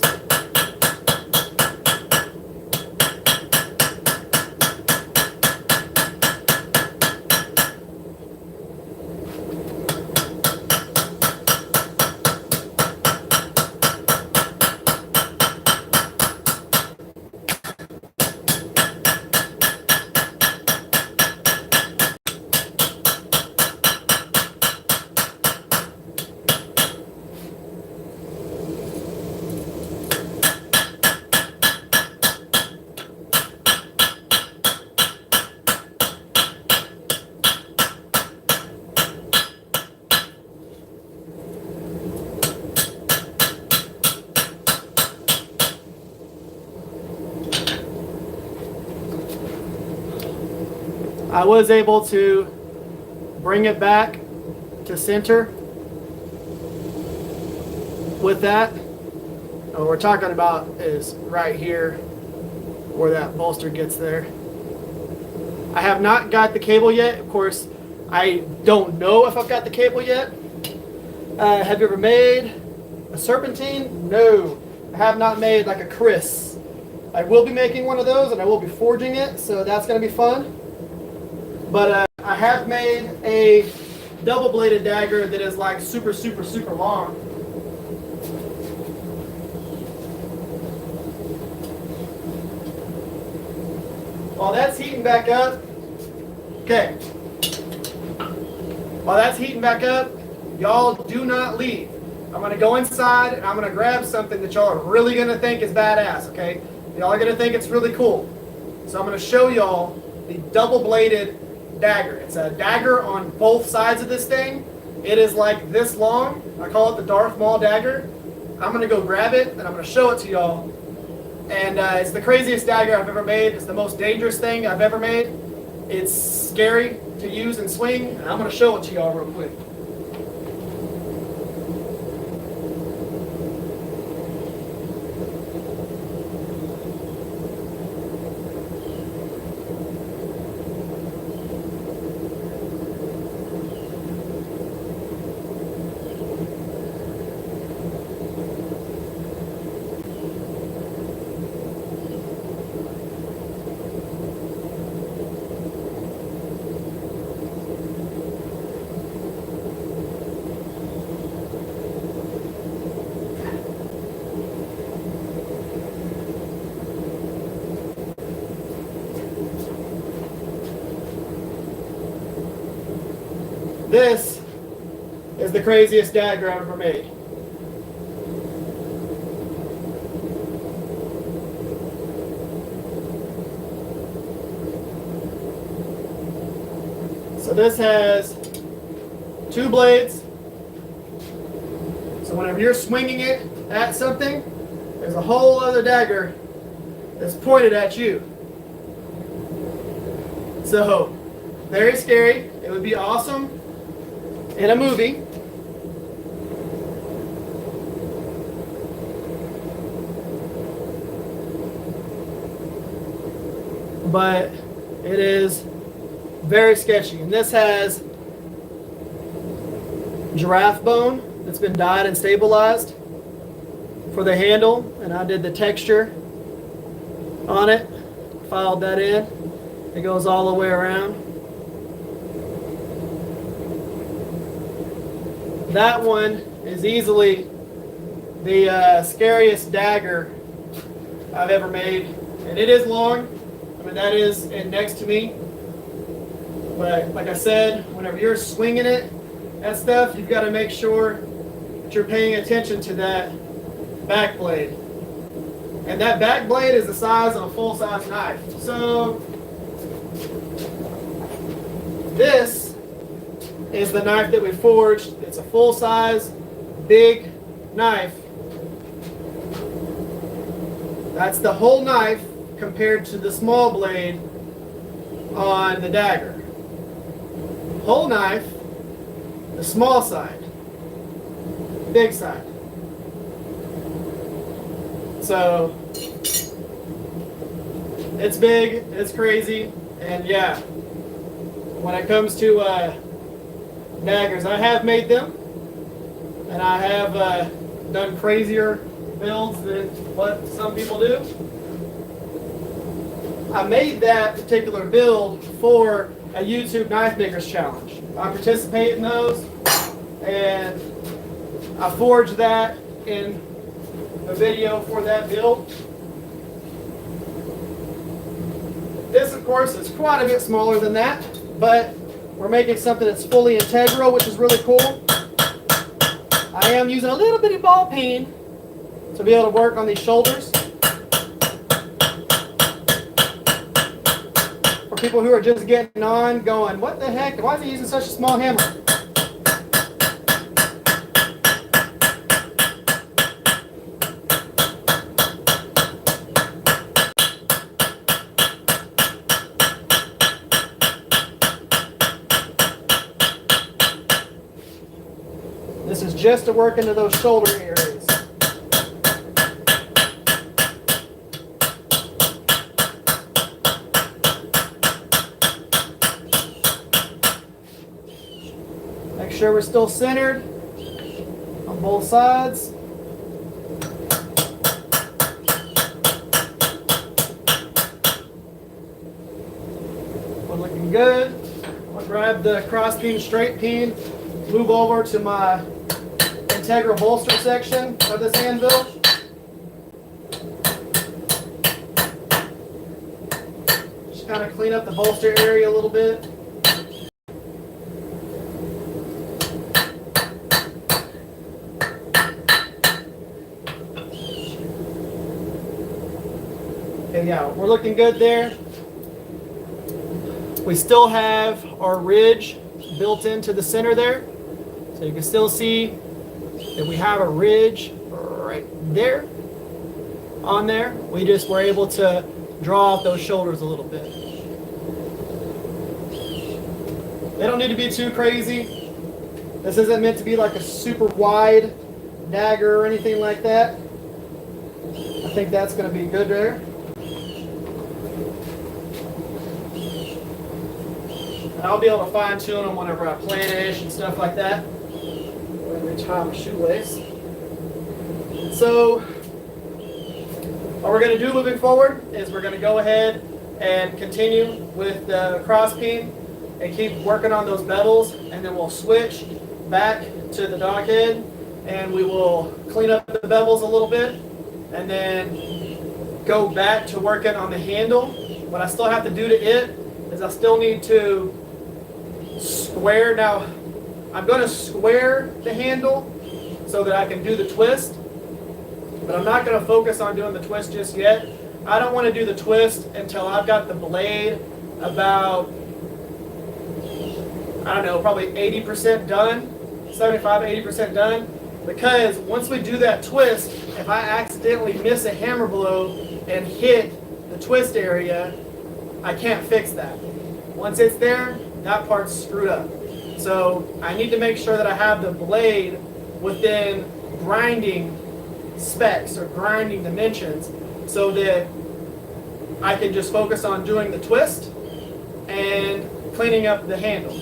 I was able to bring it back to center with that. What we're talking about is right here where that bolster gets there. I have not got the cable yet. Of course, I don't know if I've got the cable yet. Have you ever made a serpentine? No, I have not made like a Chris. I will be making one of those and I will be forging it, so that's going to be fun. But I have made a double-bladed dagger that is like super, super, super long. While that's heating back up, okay. While that's heating back up, y'all do not leave. I'm going to go inside and I'm going to grab something that y'all are really going to think is badass, okay? Y'all are going to think it's really cool. So I'm going to show y'all the double-bladed dagger. It's a dagger on both sides of this thing. It is like this long. I call it the Darth Maul dagger. I'm going to go grab it and I'm going to show it to y'all. And it's the craziest dagger I've ever made. It's the most dangerous thing I've ever made. It's scary to use and swing. And I'm going to show it to y'all real quick. This is the craziest dagger I've ever made. So this has two blades. So whenever you're swinging it at something, there's a whole other dagger that's pointed at you. So, very scary. It would be awesome in a movie. But it is very sketchy. And this has giraffe bone that's been dyed and stabilized for the handle. And I did the texture on it. Filed that in. It goes all the way around. That one is easily the scariest dagger I've ever made. And it is long. I mean, that is it next to me. But like I said, whenever you're swinging it at stuff, you've got to make sure that you're paying attention to that back blade. And that back blade is the size of a full-size knife. So this is the knife that we forged. It's a full-size, big knife. That's the whole knife compared to the small blade on the dagger. Whole knife, the small side, big side. So it's big, it's crazy, and yeah, when it comes to daggers, I have made them, and I have done crazier builds than what some people do. I made that particular build for a YouTube Knife Makers Challenge. I participate in those, and I forged that in a video for that build. This, of course, is quite a bit smaller than that, but we're making something that's fully integral, which is really cool. I am using a little bitty ball peen to be able to work on these shoulders. For people who are just getting on, going, what the heck? Why is he using such a small hammer? This is just to work into those shoulder areas. Make sure we're still centered on both sides. We're looking good. I'll grab the cross peen, straight peen, move over to my integral bolster section of this anvil. Just kind of clean up the bolster area a little bit. Okay, yeah, we're looking good there. We still have our ridge built into the center there. So you can still see that we have a ridge right there on there. We just were able to draw off those shoulders a little bit. They don't need to be too crazy. This isn't meant to be like a super wide dagger or anything like that. I think that's going to be good there. And I'll be able to fine tune them whenever I planish and stuff like that. Let me tie my shoelace. So, what we're going to do moving forward is we're going to go ahead and continue with the cross peen and keep working on those bevels, and then we'll switch back to the dog head and we will clean up the bevels a little bit and then go back to working on the handle. What I still have to do to it is I still need to square. Now I'm going to square the handle so that I can do the twist, but I'm not going to focus on doing the twist just yet. I don't want to do the twist until I've got the blade about, I don't know, probably 80% done, 75, 80% done, because once we do that twist, if I accidentally miss a hammer blow and hit the twist area, I can't fix that. Once it's there, that part's screwed up. So I need to make sure that I have the blade within grinding specs or grinding dimensions so that I can just focus on doing the twist and cleaning up the handle.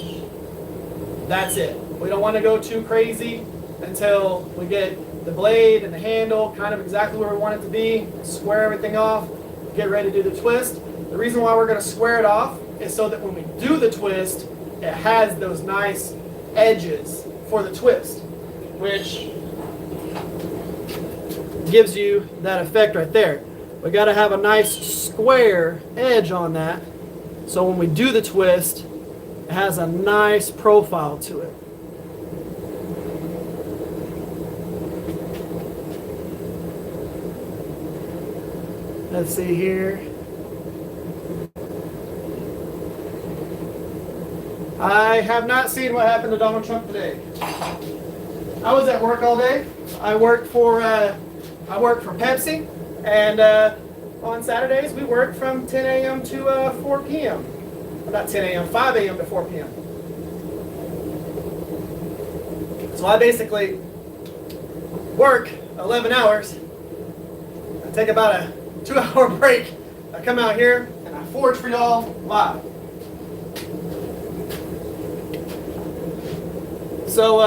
That's it. We don't want to go too crazy until we get the blade and the handle kind of exactly where we want it to be, square everything off, get ready to do the twist. The reason why we're going to square it off is so that when we do the twist, it has those nice edges for the twist, which gives you that effect right there. We got to have a nice square edge on that, so when we do the twist, it has a nice profile to it. Let's see here. I have not seen what happened to Donald Trump today. I was at work all day. I worked for Pepsi, and on Saturdays, we work from 10 a.m. to 4 p.m. Well, not 10 a.m., 5 a.m. to 4 p.m. So I basically work 11 hours. I take about a 2-hour break. I come out here and I forge for y'all live. So,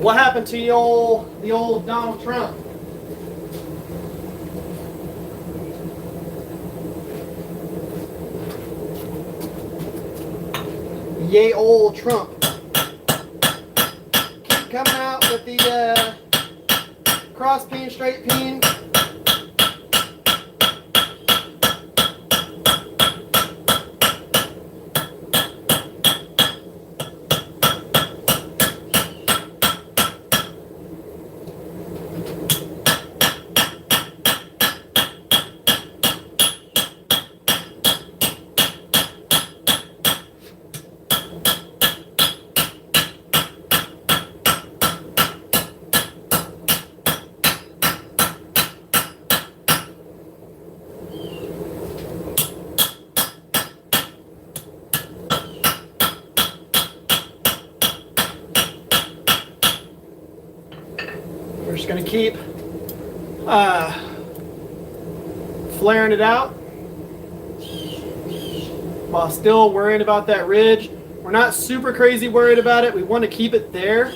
what happened to the old Donald Trump? Yay, old Trump. Keep coming out with the cross peen, straight peen. We're just going to keep flaring it out while still worrying about that ridge. We're not super crazy worried about it. We want to keep it there,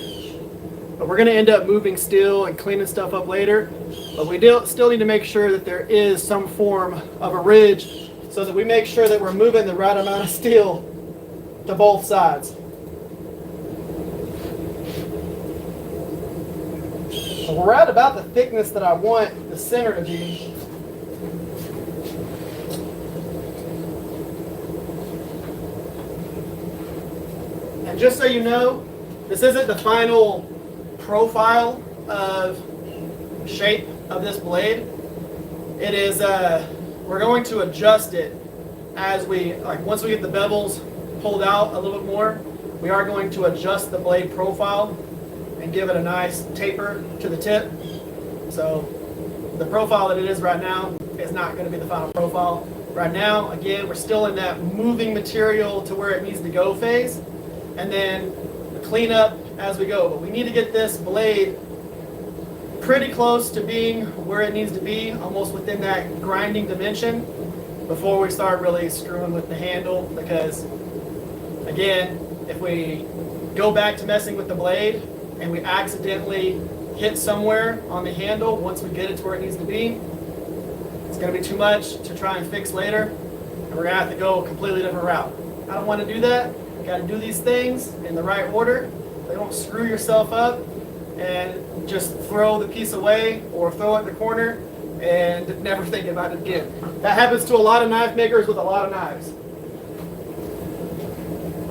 but we're going to end up moving steel and cleaning stuff up later. But we still need to make sure that there is some form of a ridge so that we make sure that we're moving the right amount of steel to both sides. So we're at about the thickness that I want the center to be. And just so you know, this isn't the final profile of shape of this blade. It is, we're going to adjust it as once we get the bevels pulled out a little bit more, we are going to adjust the blade profile and give it a nice taper to the tip. So the profile that it is right now is not going to be the final profile. Right now, again, we're still in that moving material to where it needs to go phase, and then clean up as we go. But we need to get this blade pretty close to being where it needs to be, almost within that grinding dimension, before we start really screwing with the handle. Because again, if we go back to messing with the blade and we accidentally hit somewhere on the handle once we get it to where it needs to be, it's going to be too much to try and fix later, and we're going to have to go a completely different route. I don't want to do that. You got to do these things in the right order. They don't screw yourself up and just throw the piece away or throw it in the corner and never think about it again. That happens to a lot of knife makers with a lot of knives.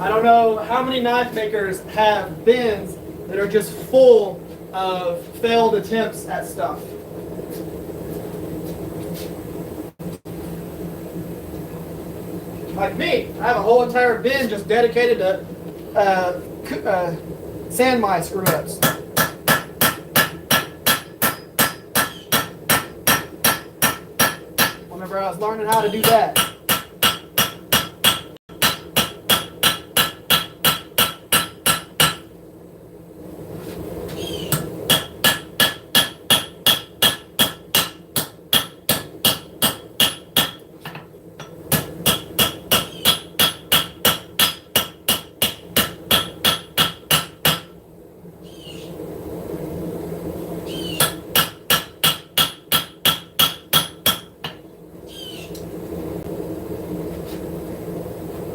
I don't know how many knife makers have bins that are just full of failed attempts at stuff. Like me, I have a whole entire bin just dedicated to sand mine screw-ups. Whenever I was learning how to do that.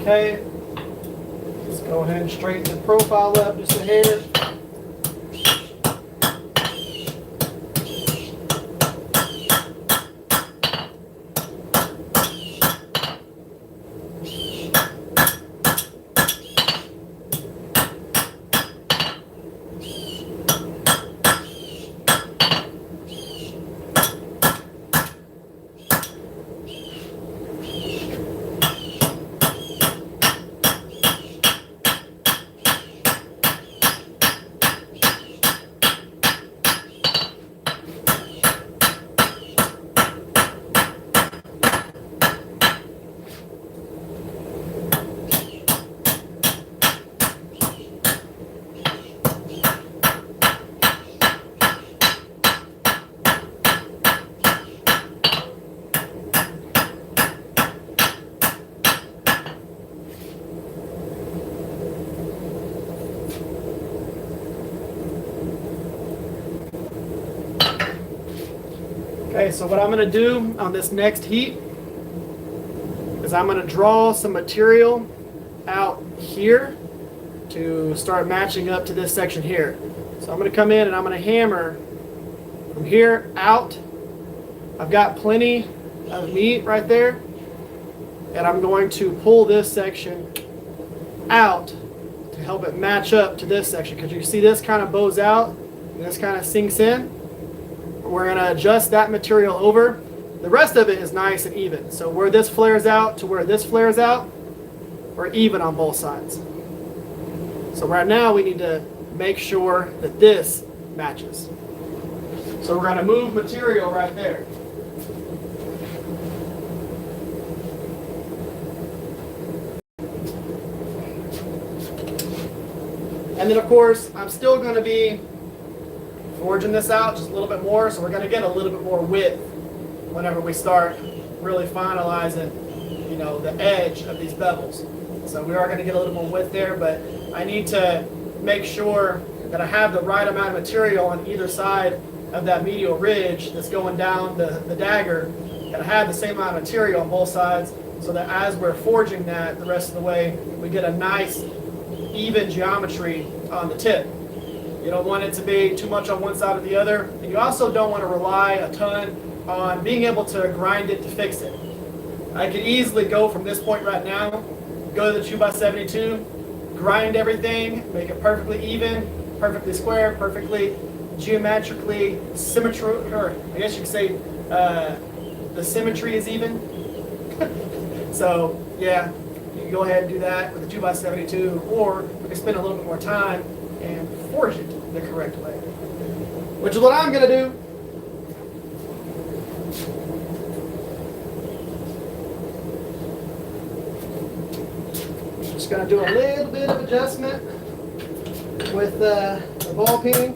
Okay, let's go ahead and straighten the profile up just a hair. Okay, so what I'm going to do on this next heat is I'm going to draw some material out here to start matching up to this section here. So I'm going to come in and I'm going to hammer from here out. I've got plenty of meat right there, and I'm going to pull this section out to help it match up to this section, because you see this kind of bows out and this kind of sinks in. We're going to adjust that material over. The rest of it is nice and even. So where this flares out to where this flares out, we're even on both sides. So right now we need to make sure that this matches. So we're going to move material right there. And then of course, I'm still going to be forging this out just a little bit more, so we're going to get a little bit more width whenever we start really finalizing, you know, the edge of these bevels. So we are going to get a little more width there, but I need to make sure that I have the right amount of material on either side of that medial ridge that's going down the dagger, that I have the same amount of material on both sides, so that as we're forging that the rest of the way, we get a nice even geometry on the tip. You don't want it to be too much on one side or the other, and you also don't want to rely a ton on being able to grind it to fix it. I could easily go from this point right now, go to the 2x72, grind everything, make it perfectly even, perfectly square, perfectly geometrically symmetry, or I guess you could say the symmetry is even. So yeah, you can go ahead and do that with the 2x72, or we can spend a little bit more time and forge it the correct way, which is what I'm going to do. Just going to do a little bit of adjustment with the ball peen.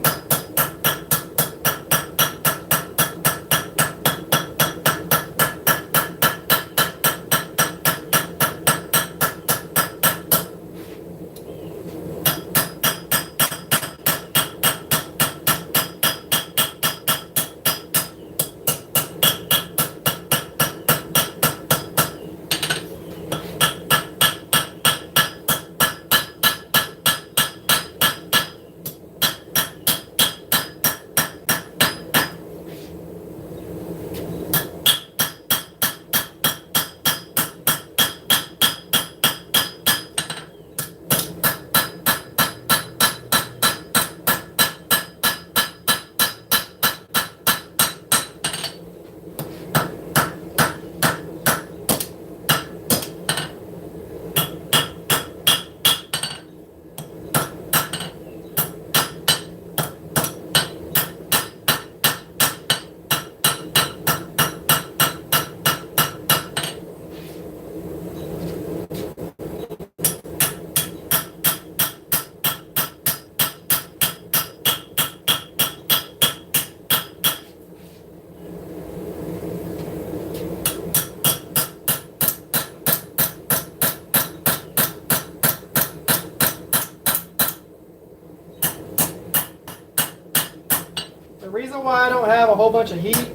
The reason why I don't have a whole bunch of heat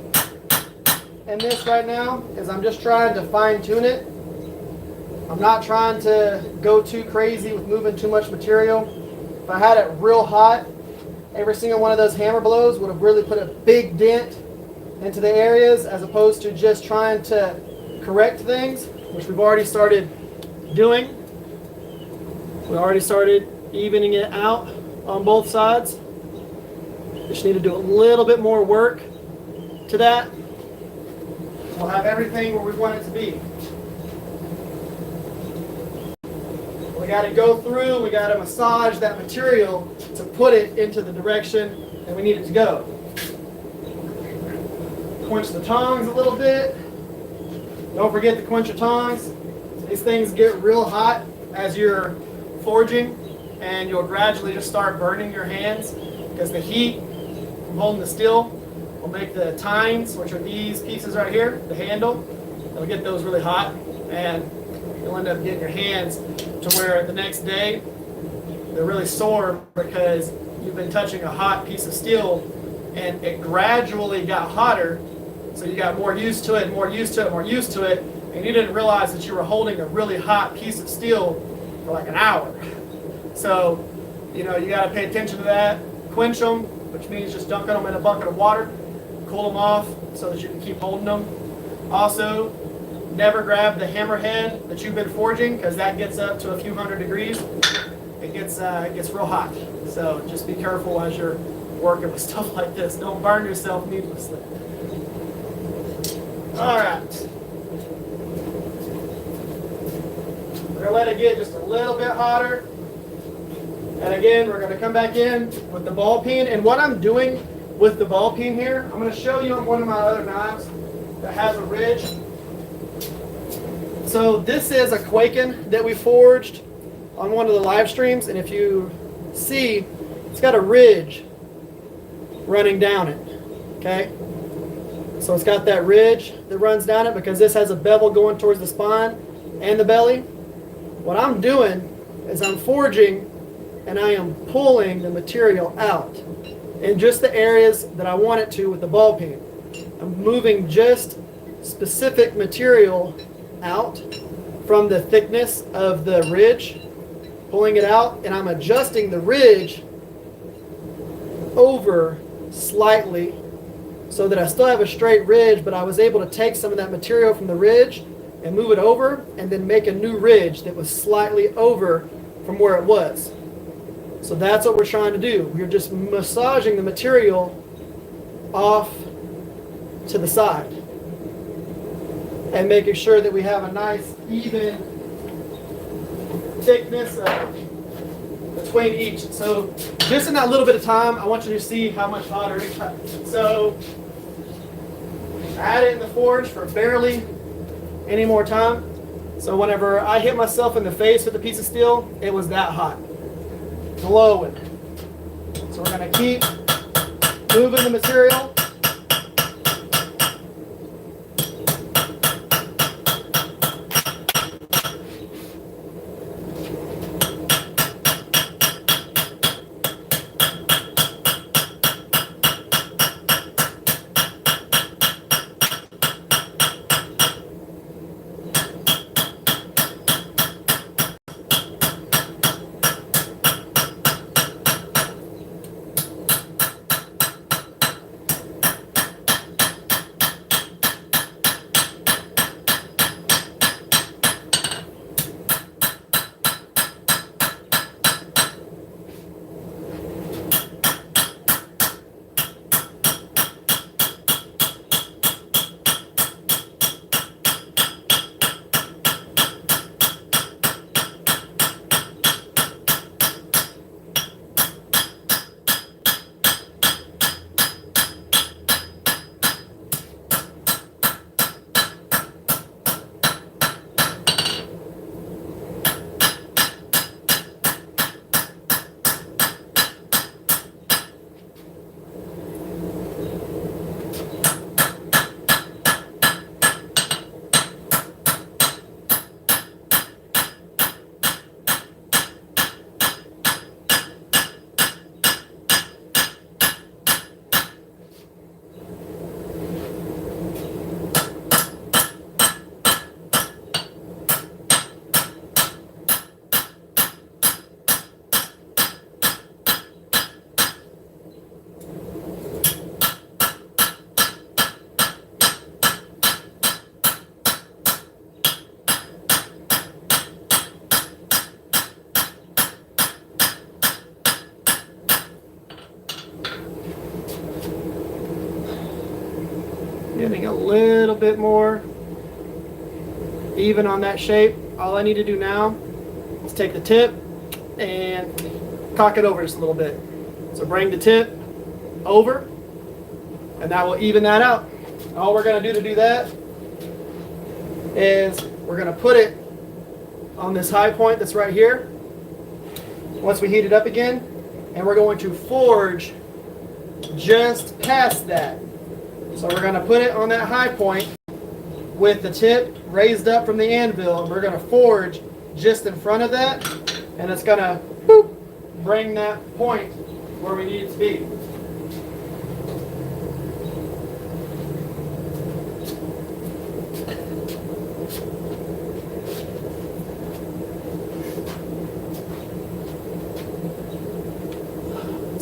in this right now is I'm just trying to fine tune it. I'm not trying to go too crazy with moving too much material. If I had it real hot, every single one of those hammer blows would have really put a big dent into the areas, as opposed to just trying to correct things, which we've already started doing. We already started evening it out on both sides. Just need to do a little bit more work to that. We'll have everything where we want it to be. We got to go through, we got to massage that material to put it into the direction that we need it to go. Quench the tongs a little bit. Don't forget to quench your tongs. These things get real hot as you're forging, and you'll gradually just start burning your hands, because the heat from holding the steel will make the tines, which are these pieces right here, the handle, it'll get those really hot, and you'll end up getting your hands to where the next day they're really sore because you've been touching a hot piece of steel and it gradually got hotter So you got more used to it, more used to it, more used to it, and you didn't realize that you were holding a really hot piece of steel for like an hour. So, you know, you got to pay attention to that. Quench them, which means just dunking them in a bucket of water. Cool them off so that you can keep holding them. Also, never grab the hammerhead that you've been forging, because that gets up to a few hundred degrees. It gets real hot. So just be careful as you're working with stuff like this. Don't burn yourself needlessly. All right. We're going to let it get just a little bit hotter. And again, we're going to come back in with the ball peen. And what I'm doing with the ball peen here, I'm going to show you on one of my other knives that has a ridge. So this is a Quaken that we forged on one of the live streams. And if you see, it's got a ridge running down it. Okay? So it's got that ridge that runs down it because this has a bevel going towards the spine and the belly. What I'm doing is I'm forging and I am pulling the material out in just the areas that I want it to with the ball peen. I'm moving just specific material out from the thickness of the ridge, pulling it out, and I'm adjusting the ridge over slightly so that I still have a straight ridge, but I was able to take some of that material from the ridge and move it over and then make a new ridge that was slightly over from where it was. So that's what we're trying to do. We're just massaging the material off to the side and making sure that we have a nice even thickness between each. So just in that little bit of time, I want you to see how much hotter it got. So add it in the forge for barely any more time. So whenever I hit myself in the face with a piece of steel, it was that hot. Glowing. So we're going to keep moving the material. Getting a little bit more even on that shape. All I need to do now is take the tip and cock it over just a little bit. So bring the tip over and that will even that out. All we're going to do that is we're going to put it on this high point that's right here once we heat it up again, and we're going to forge just past that. So we're going to put it on that high point with the tip raised up from the anvil, and we're going to forge just in front of that, and it's going to bring that point where we need it to be.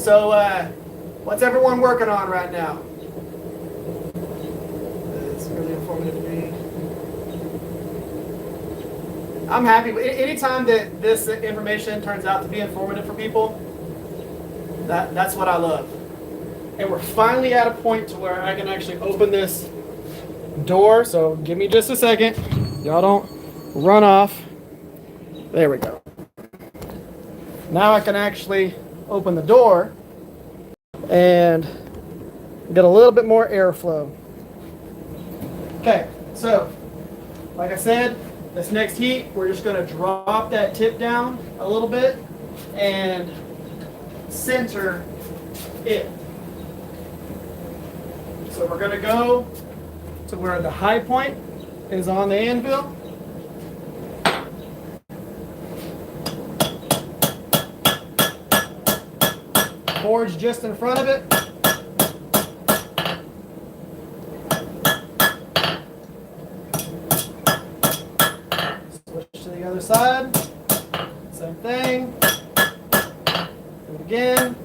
So, what's everyone working on right now? It's really informative to me. I'm happy. Anytime that this information turns out to be informative for people, that's what I love. And we're finally at a point to where I can actually open this door. So give me just a second. Y'all don't run off. There we go. Now I can actually open the door and get a little bit more airflow. Okay, so like I said, this next heat, we're just going to drop that tip down a little bit and center it. So we're going to go to where the high point is on the anvil. Forge just in front of it. Switch to the other side. Same thing. Do it again.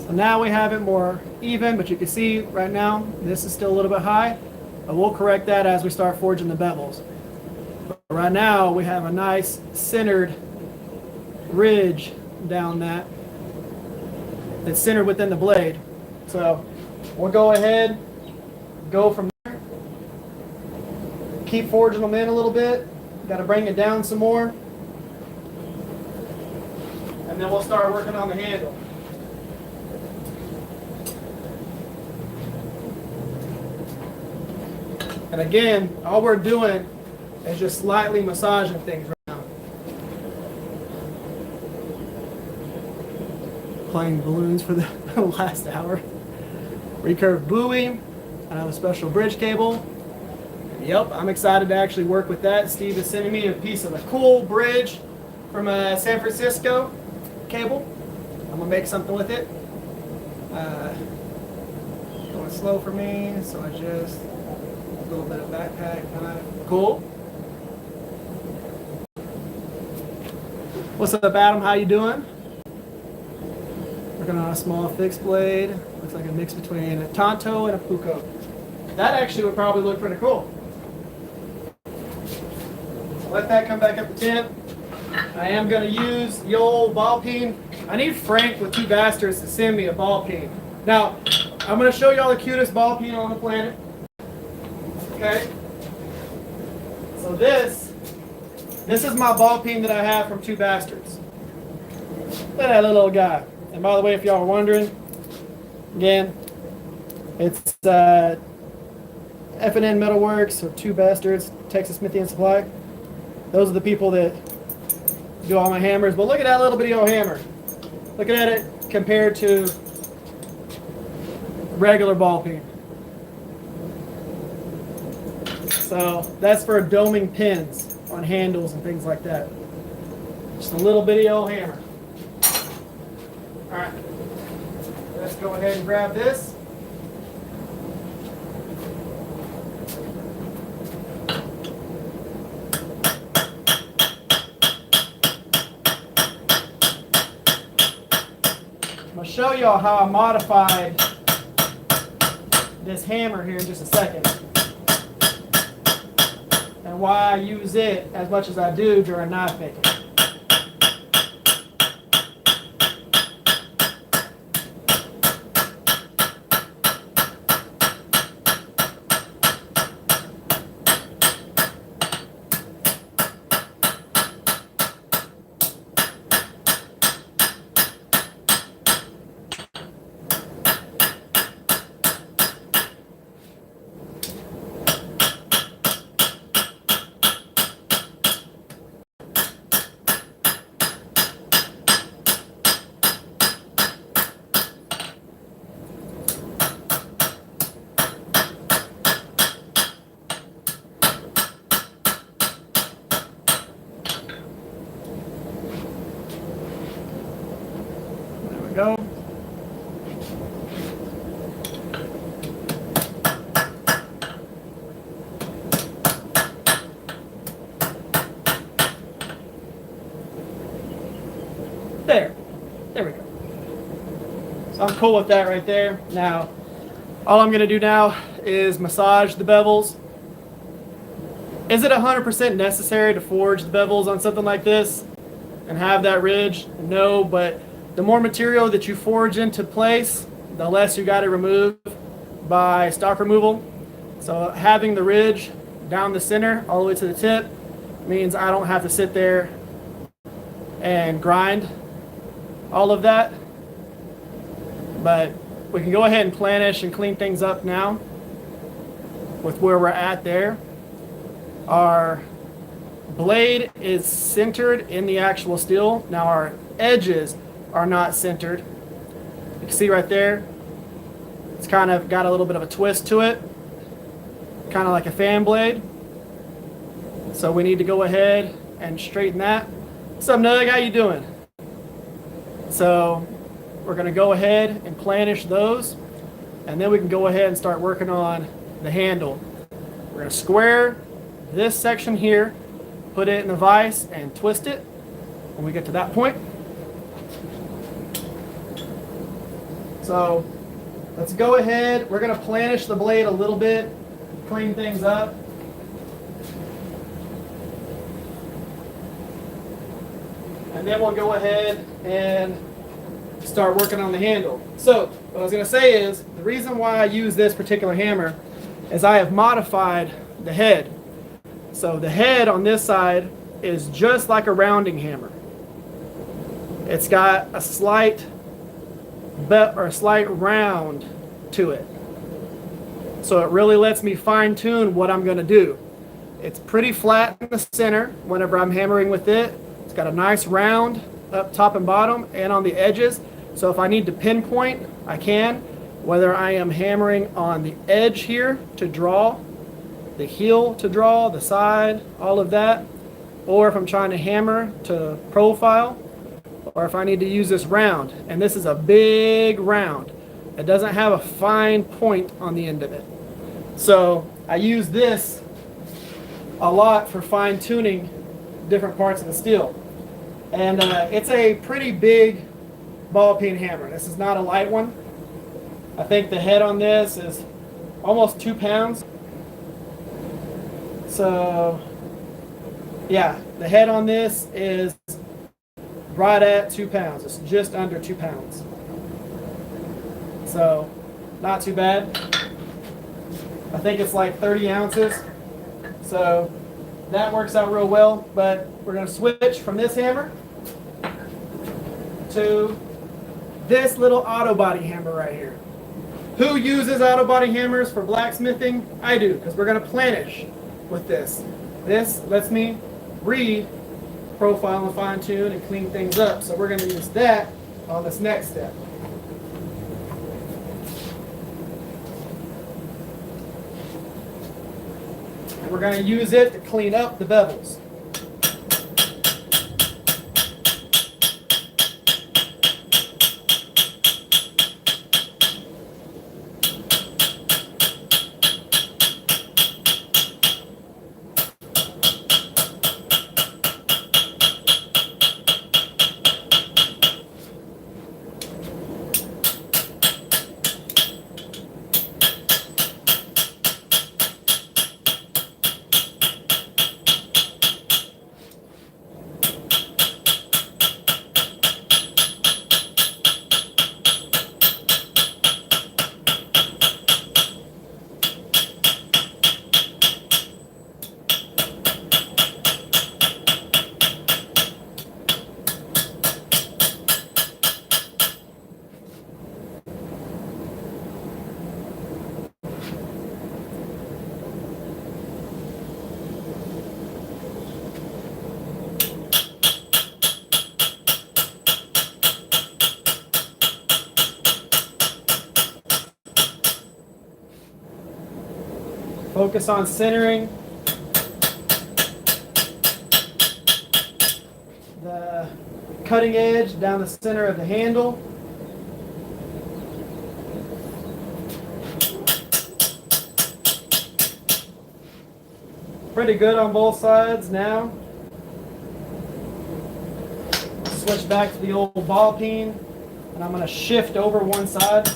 So now we have it more even, but you can see right now this is still a little bit high. But we'll correct that as we start forging the bevels. But right now we have a nice centered ridge down that that's centered within the blade. So we'll go ahead, go from there, keep forging them in a little bit. Got to bring it down some more, and then we'll start working on the handle. And again, all we're doing is just slightly massaging things right now. Playing balloons for the last hour. Recurve buoy. I have a special bridge cable. Yep, I'm excited to actually work with that. Steve is sending me a piece of a cool bridge from a San Francisco cable. I'm gonna make something with it. Going slow for me, so I just a little bit of backpack kind of cool. What's up, Adam? How you doing? Working on a small fixed blade. Looks like a mix between a Tonto and a Puko. That actually would probably look pretty cool. So let that come back up the tip. I am going to use the old ball peen. I need Frank with Two Bastards to send me a ball peen. Now, I'm going to show y'all the cutest ball peen on the planet. Okay, so this is my ball peen that I have from Two Bastards. Look at that little guy. And by the way, if y'all are wondering, again, it's F&N Metalworks or Two Bastards, Texas Smithy & Supply. Those are the people that do all my hammers. But look at that little bitty old hammer. Looking at it compared to regular ball peen. So that's for doming pins on handles and things like that. Just a little bitty old hammer. All right, let's go ahead and grab this. I'm going to show y'all how I modified this hammer here in just a second. And why I use it as much as I do during knife making. cool with that right there. Now, all I'm gonna do now is massage the bevels. Is it 100% necessary to forge the bevels on something like this and have that ridge? No, but the more material that you forge into place, the less you got to remove by stock removal. So having the ridge down the center all the way to the tip means I don't have to sit there and grind all of that. But we can go ahead and planish and clean things up now with where we're at there. Our blade is centered in the actual steel. Now our edges are not centered. You can see right there, it's kind of got a little bit of a twist to it, kind of like a fan blade. So we need to go ahead and straighten that. What's up, Nug? How you doing? So we're going to go ahead and planish those, and then we can go ahead and start working on the handle. We're going to square this section here, put it in the vise, and twist it when we get to that point. So let's go ahead. We're going to planish the blade a little bit, clean things up. And then we'll go ahead and start working on the handle. So what I was going to say is, the reason why I use this particular hammer is I have modified the head. So the head on this side is just like a rounding hammer. It's got a slight round to it. So it really lets me fine tune what I'm going to do. It's pretty flat in the center whenever I'm hammering with it. It's got a nice round up top and bottom and on the edges. So if I need to pinpoint, I can, whether I am hammering on the edge here to draw, the heel to draw, the side, all of that, or if I'm trying to hammer to profile, or if I need to use this round. And this is a big round. It doesn't have a fine point on the end of it. So I use this a lot for fine tuning different parts of the steel. And it's a pretty big ball peen hammer. This is not a light one. I think the head on this is almost 2 pounds. So yeah, the head on this is right at 2 pounds. It's just under 2 pounds. So not too bad. I think it's like 30 ounces. So that works out real well. But we're going to switch from this hammer to this little auto body hammer right here. Who uses auto body hammers for blacksmithing? I do, because we're going to planish with this. This lets me read, profile, and fine tune and clean things up. So we're going to use that on this next step. And we're going to use it to clean up the bevels. Focus on centering the cutting edge down the center of the handle. Pretty good on both sides now. Switch back to the old ball peen. And I'm going to shift over one side.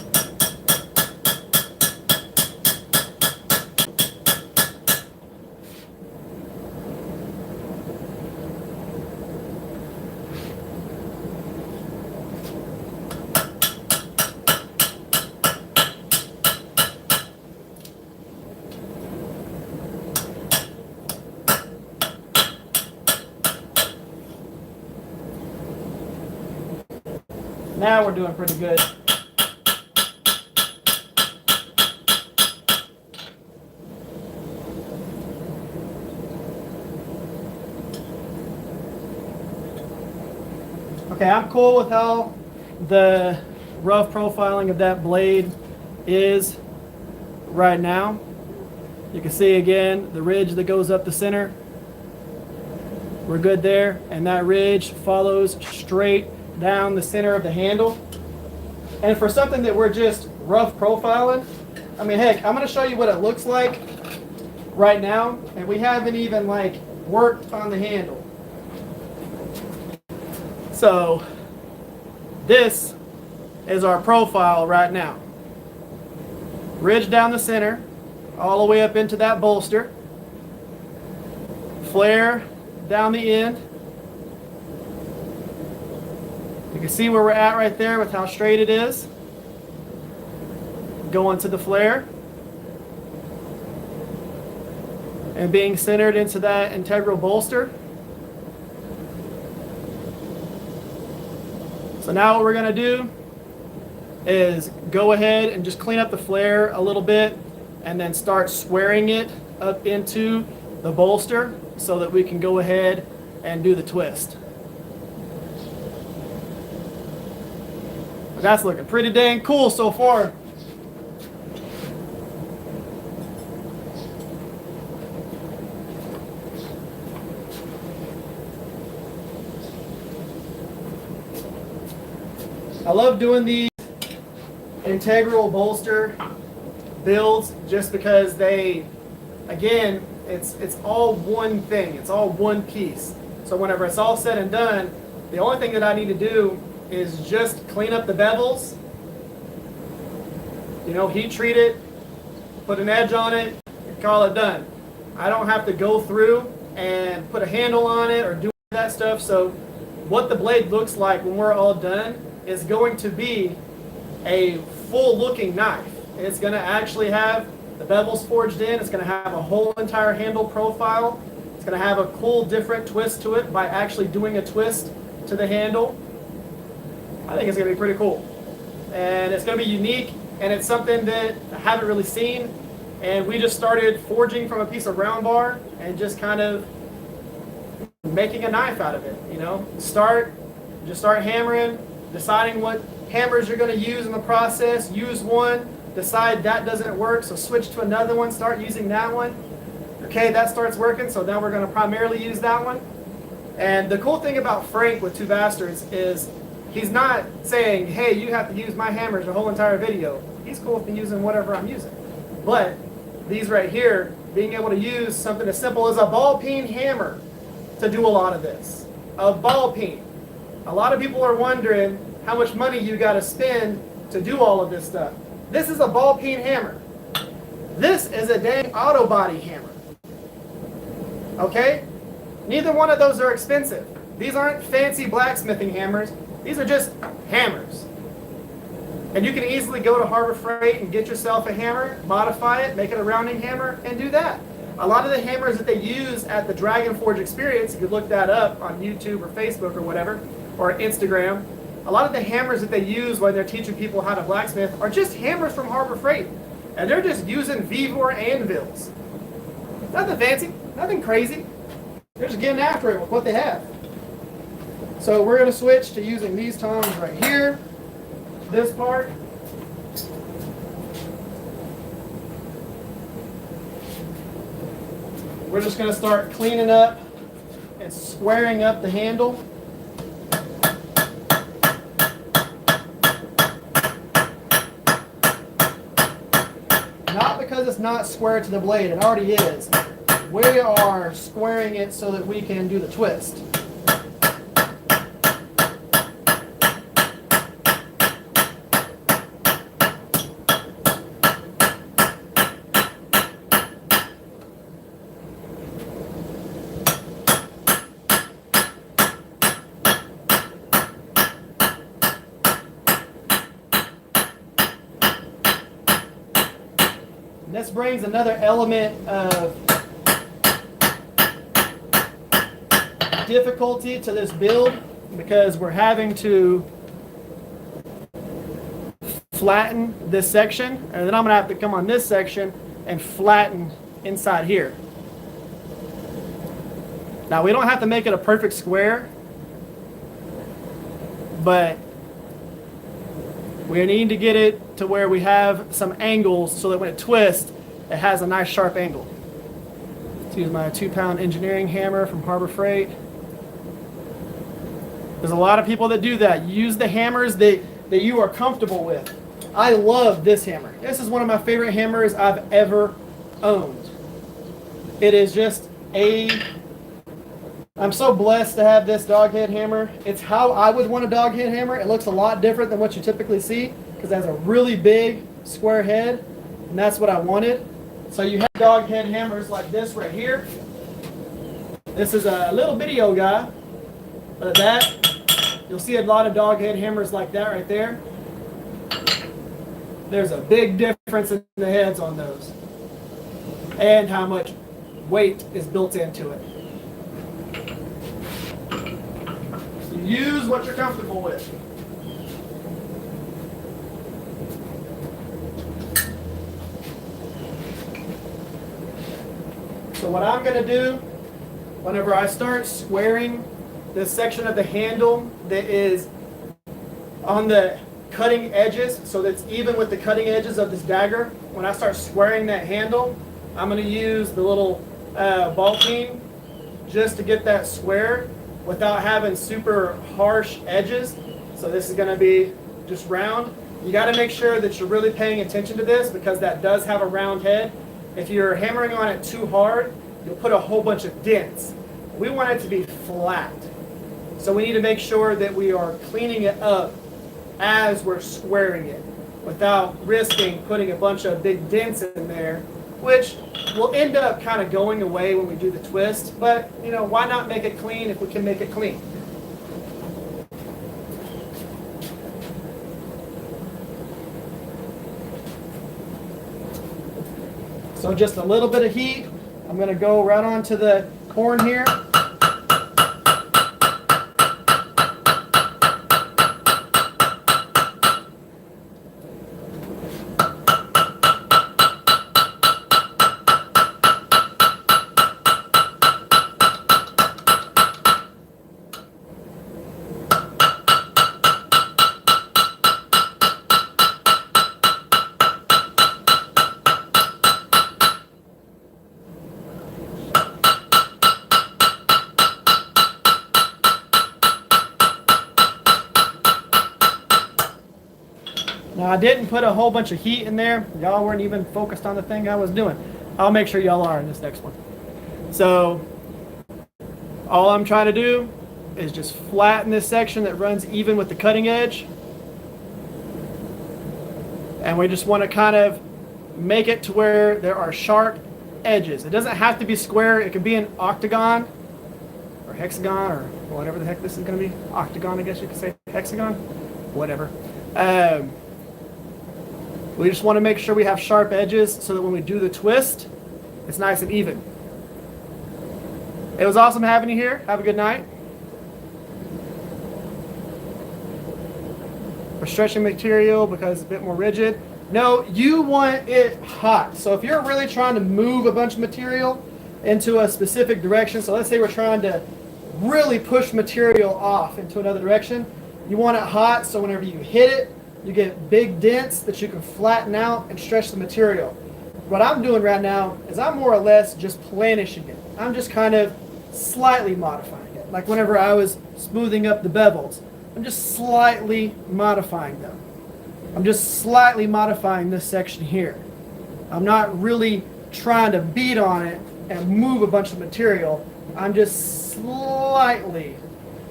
Now we're doing pretty good. Okay, I'm cool with how the rough profiling of that blade is right now. You can see again the ridge that goes up the center. We're good there, and that ridge follows straight down the center of the handle. And for something that we're just rough profiling, I mean, heck, I'm going to show you what it looks like right now, and we haven't even like worked on the handle. So this is our profile right now. Ridge down the center, all the way up into that bolster. Flare down the end. You can see where we're at right there with how straight it is. Going to the flare. And being centered into that integral bolster. So now what we're going to do is go ahead and just clean up the flare a little bit and then start squaring it up into the bolster so that we can go ahead and do the twist. That's looking pretty dang cool so far. I love doing these integral bolster builds just because they, again, it's all one thing. It's all one piece. So whenever it's all said and done, the only thing that I need to do is just clean up the bevels, you know, heat treat it, put an edge on it, and call it done. I don't have to go through and put a handle on it or do that stuff. So what the blade looks like when we're all done is going to be a full looking knife. It's going to actually have the bevels forged in. It's going to have a whole entire handle profile. It's going to have a cool different twist to it by actually doing a twist to the handle. I think it's going to be pretty cool. And it's going to be unique, and it's something that I haven't really seen. And we just started forging from a piece of round bar and just kind of making a knife out of it, you know. Start hammering, deciding what hammers you're going to use in the process. Use one, decide that doesn't work, so switch to another one, start using that one. Okay, that starts working, so now we're going to primarily use that one. And the cool thing about Frank with Two Bastards is he's not saying, hey, you have to use my hammers the whole entire video. He's cool with me using whatever I'm using. But these right here, being able to use something as simple as a ball peen hammer to do a lot of this. A ball peen. A lot of people are wondering how much money you got to spend to do all of this stuff. This is a ball peen hammer. This is a dang auto body hammer. Okay? Neither one of those are expensive. These aren't fancy blacksmithing hammers. These are just hammers. And you can easily go to Harbor Freight and get yourself a hammer, modify it, make it a rounding hammer, and do that. A lot of the hammers that they use at the Dragon Forge Experience, you could look that up on YouTube or Facebook or whatever, or Instagram. A lot of the hammers that they use when they're teaching people how to blacksmith are just hammers from Harbor Freight. And they're just using Vevor anvils. Nothing fancy, nothing crazy. They're just getting after it with what they have. So we're going to switch to using these tongs right here. This part. We're just going to start cleaning up and squaring up the handle. Not because it's not square to the blade, it already is. We are squaring it so that we can do the twist. And this brings another element of difficulty to this build because we're having to flatten this section, and then I'm going to have to come on this section and flatten inside here. Now we don't have to make it a perfect square, but we need to get it to where we have some angles so that when it twists, it has a nice sharp angle. Let's use my 2-pound engineering hammer from Harbor Freight. There's a lot of people that do that. Use the hammers that you are comfortable with. I love this hammer. This is one of my favorite hammers I've ever owned. It is just I'm so blessed to have this dog head hammer. It's how I would want a dog head hammer. It looks a lot different than what you typically see because it has a really big square head, and that's what I wanted. So you have dog head hammers like this right here. This is a little bitty old guy, but you'll see a lot of dog head hammers like that right there. There's a big difference in the heads on those and how much weight is built into it. Use what you're comfortable with. So what I'm going to do, whenever I start squaring this section of the handle that is on the cutting edges, so that's even with the cutting edges of this dagger, when I start squaring that handle, I'm going to use the little ball peen just to get that square without having super harsh edges. So this is going to be just round. You got to make sure that you're really paying attention to this because that does have a round head. If you're hammering on it too hard, you'll put a whole bunch of dents. We want it to be flat. So we need to make sure that we are cleaning it up as we're squaring it without risking putting a bunch of big dents in there, which will end up kind of going away when we do the twist. But, you know, why not make it clean if we can make it clean? So just a little bit of heat. I'm going to go right onto the corn here. Now I didn't put a whole bunch of heat in there. Y'all weren't even focused on the thing I was doing. I'll make sure y'all are in this next one. So all I'm trying to do is just flatten this section that runs even with the cutting edge. And we just want to kind of make it to where there are sharp edges. It doesn't have to be square. It can be an octagon or hexagon or whatever the heck this is going to be. Octagon, I guess you could say. Hexagon? Whatever. We just want to make sure we have sharp edges so that when we do the twist, it's nice and even. It was awesome having you here. Have a good night. For stretching material because it's a bit more rigid. No, you want it hot. So if you're really trying to move a bunch of material into a specific direction, so let's say we're trying to really push material off into another direction, you want it hot so whenever you hit it, you get big dents that you can flatten out and stretch the material. What I'm doing right now is I'm more or less just planishing it. I'm just kind of slightly modifying it. Like whenever I was smoothing up the bevels, I'm just slightly modifying them. I'm just slightly modifying this section here. I'm not really trying to beat on it and move a bunch of material. I'm just slightly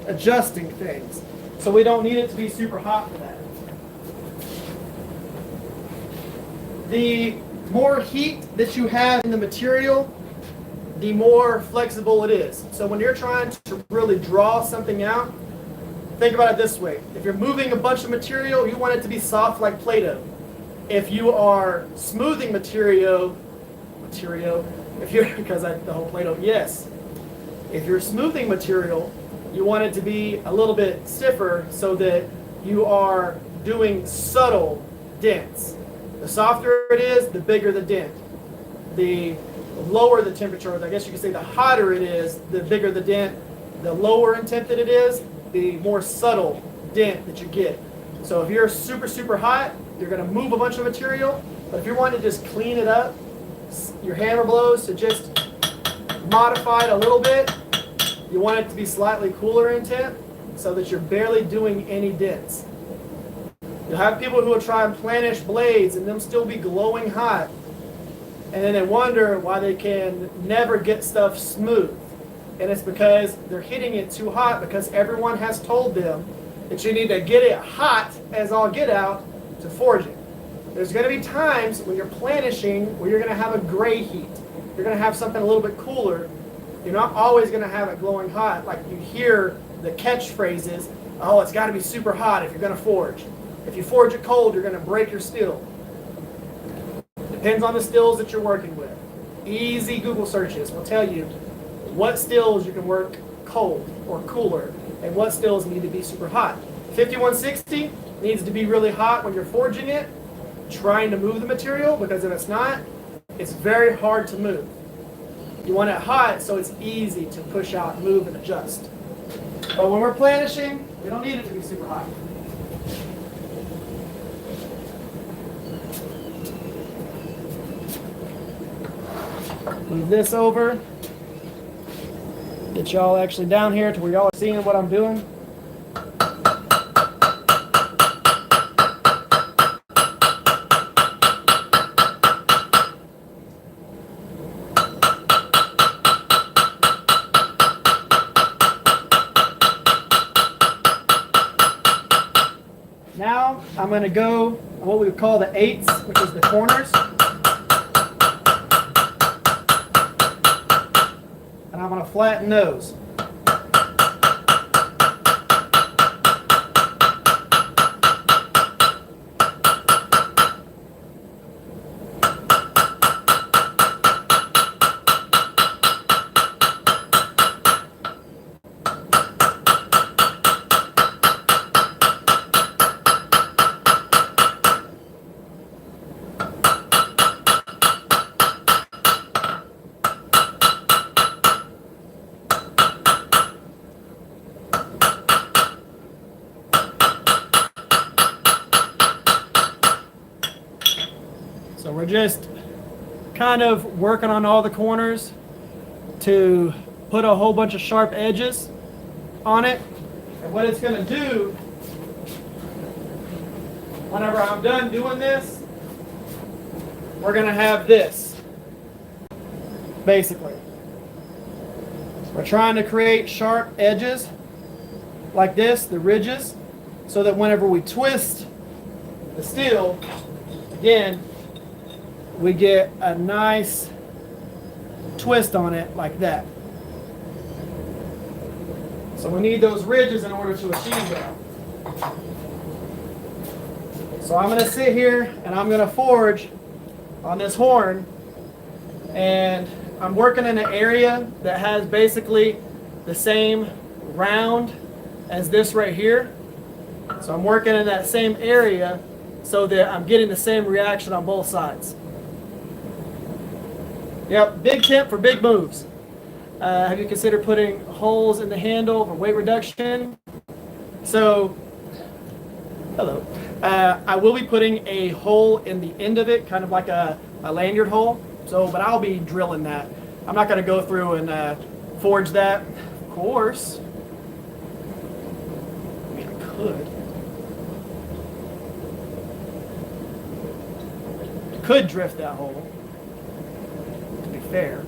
adjusting things. So we don't need it to be super hot for that. The more heat that you have in the material, the more flexible it is. So when you're trying to really draw something out, think about it this way. If you're moving a bunch of material, you want it to be soft like Play-Doh. If you are smoothing material, if you're, because the whole Play-Doh, yes. If you're smoothing material, you want it to be a little bit stiffer so that you are doing subtle dents. The softer it is, the bigger the dent. The lower the temperature, I guess you could say the hotter it is, the bigger the dent. The lower in temp that it is, the more subtle dent that you get. So if you're super, super hot, you're going to move a bunch of material. But if you're wanting to just clean it up, your hammer blows to just modify it a little bit, you want it to be slightly cooler in temp so that you're barely doing any dents. You'll have people who will try and planish blades and them still be glowing hot. And then they wonder why they can never get stuff smooth. And it's because they're hitting it too hot, because everyone has told them that you need to get it hot as all get out to forging. There's going to be times when you're planishing where you're going to have a gray heat. You're going to have something a little bit cooler. You're not always going to have it glowing hot. Like you hear the catchphrases, oh, it's got to be super hot if you're going to forge. If you forge it cold, you're going to break your steel. Depends on the stills that you're working with. Easy Google searches will tell you what stills you can work cold or cooler and what stills need to be super hot. 5160 needs to be really hot when you're forging it, trying to move the material, because if it's not, it's very hard to move. You want it hot so it's easy to push out, move, and adjust. But when we're planishing, we don't need it to be super hot. Move this over. Get y'all actually down here to where y'all are seeing what I'm doing. Now I'm going to go on what we would call the eighths, which is the corners. And I'm going to flatten those. So we're just kind of working on all the corners to put a whole bunch of sharp edges on it. And what it's going to do, whenever I'm done doing this, we're going to have this, basically. We're trying to create sharp edges like this, the ridges, so that whenever we twist the steel, again, we get a nice twist on it like that. So we need those ridges in order to achieve that. So I'm going to sit here and I'm going to forge on this horn, and I'm working in an area that has basically the same round as this right here. So I'm working in that same area so that I'm getting the same reaction on both sides. Yep, big tip for big moves. Have you considered putting holes in the handle for weight reduction? So, hello. I will be putting a hole in the end of it, kind of like a lanyard hole. So, but I'll be drilling that. I'm not going to go through and forge that. Of course. I mean, I could drift that hole. Fair.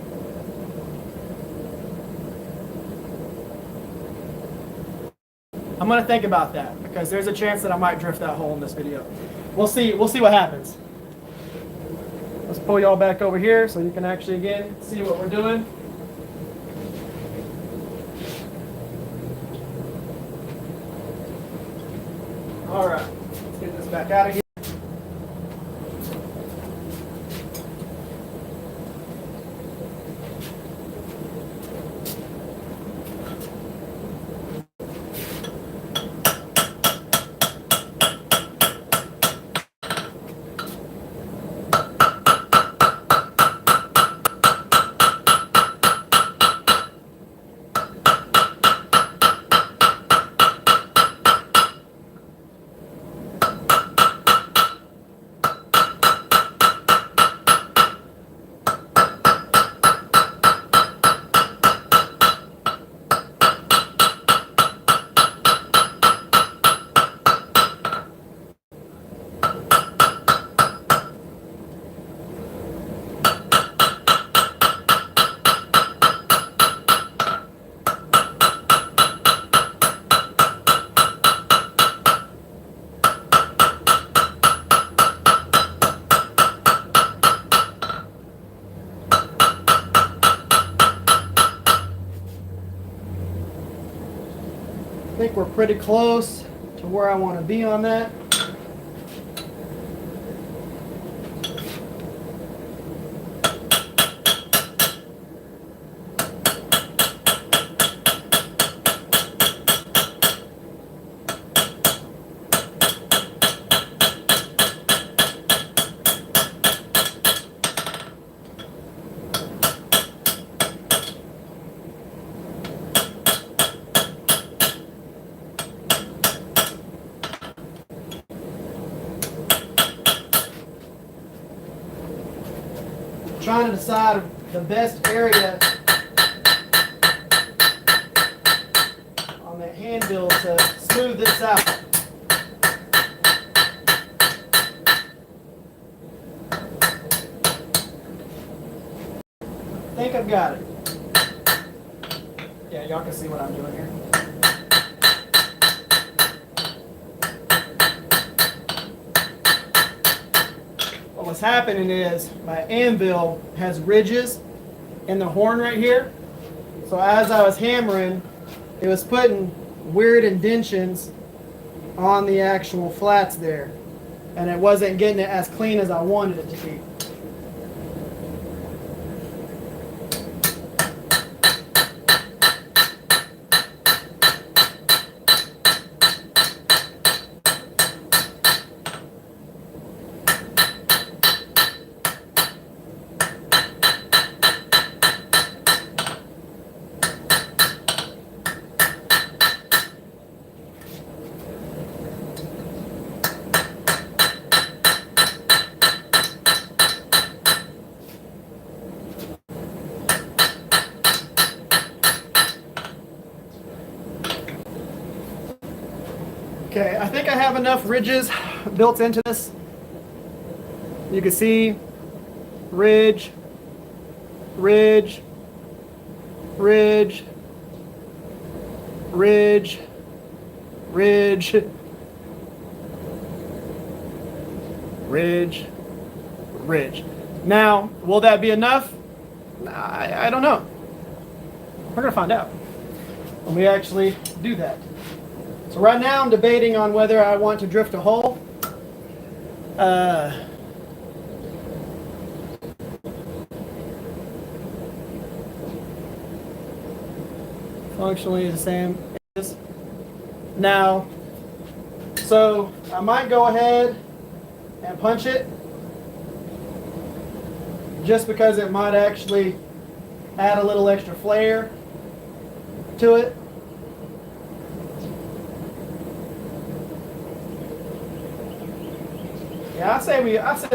I'm going to think about that because there's a chance that I might drift that hole in this video. We'll see what happens. Let's pull y'all back over here so you can actually again see what we're doing. All right, let's get this back out of here. think we're pretty close to where I want to be on that. Trying to decide the best area on that handle to smooth this out. I think I've got it. Yeah, y'all can see what I'm doing here. What's happening is my anvil has ridges in the horn right here. So as I was hammering, it was putting weird indentions on the actual flats there. And it wasn't getting it as clean as I wanted it to be. Okay, I think I have enough ridges built into this. You can see ridge, ridge, ridge, ridge, ridge, ridge, ridge. Now, will that be enough? I don't know. We're gonna find out when we actually do that. So right now I'm debating on whether I want to drift a hole. Functionally the same as now. So I might go ahead and punch it, just because it might actually add a little extra flair to it. Yeah, I say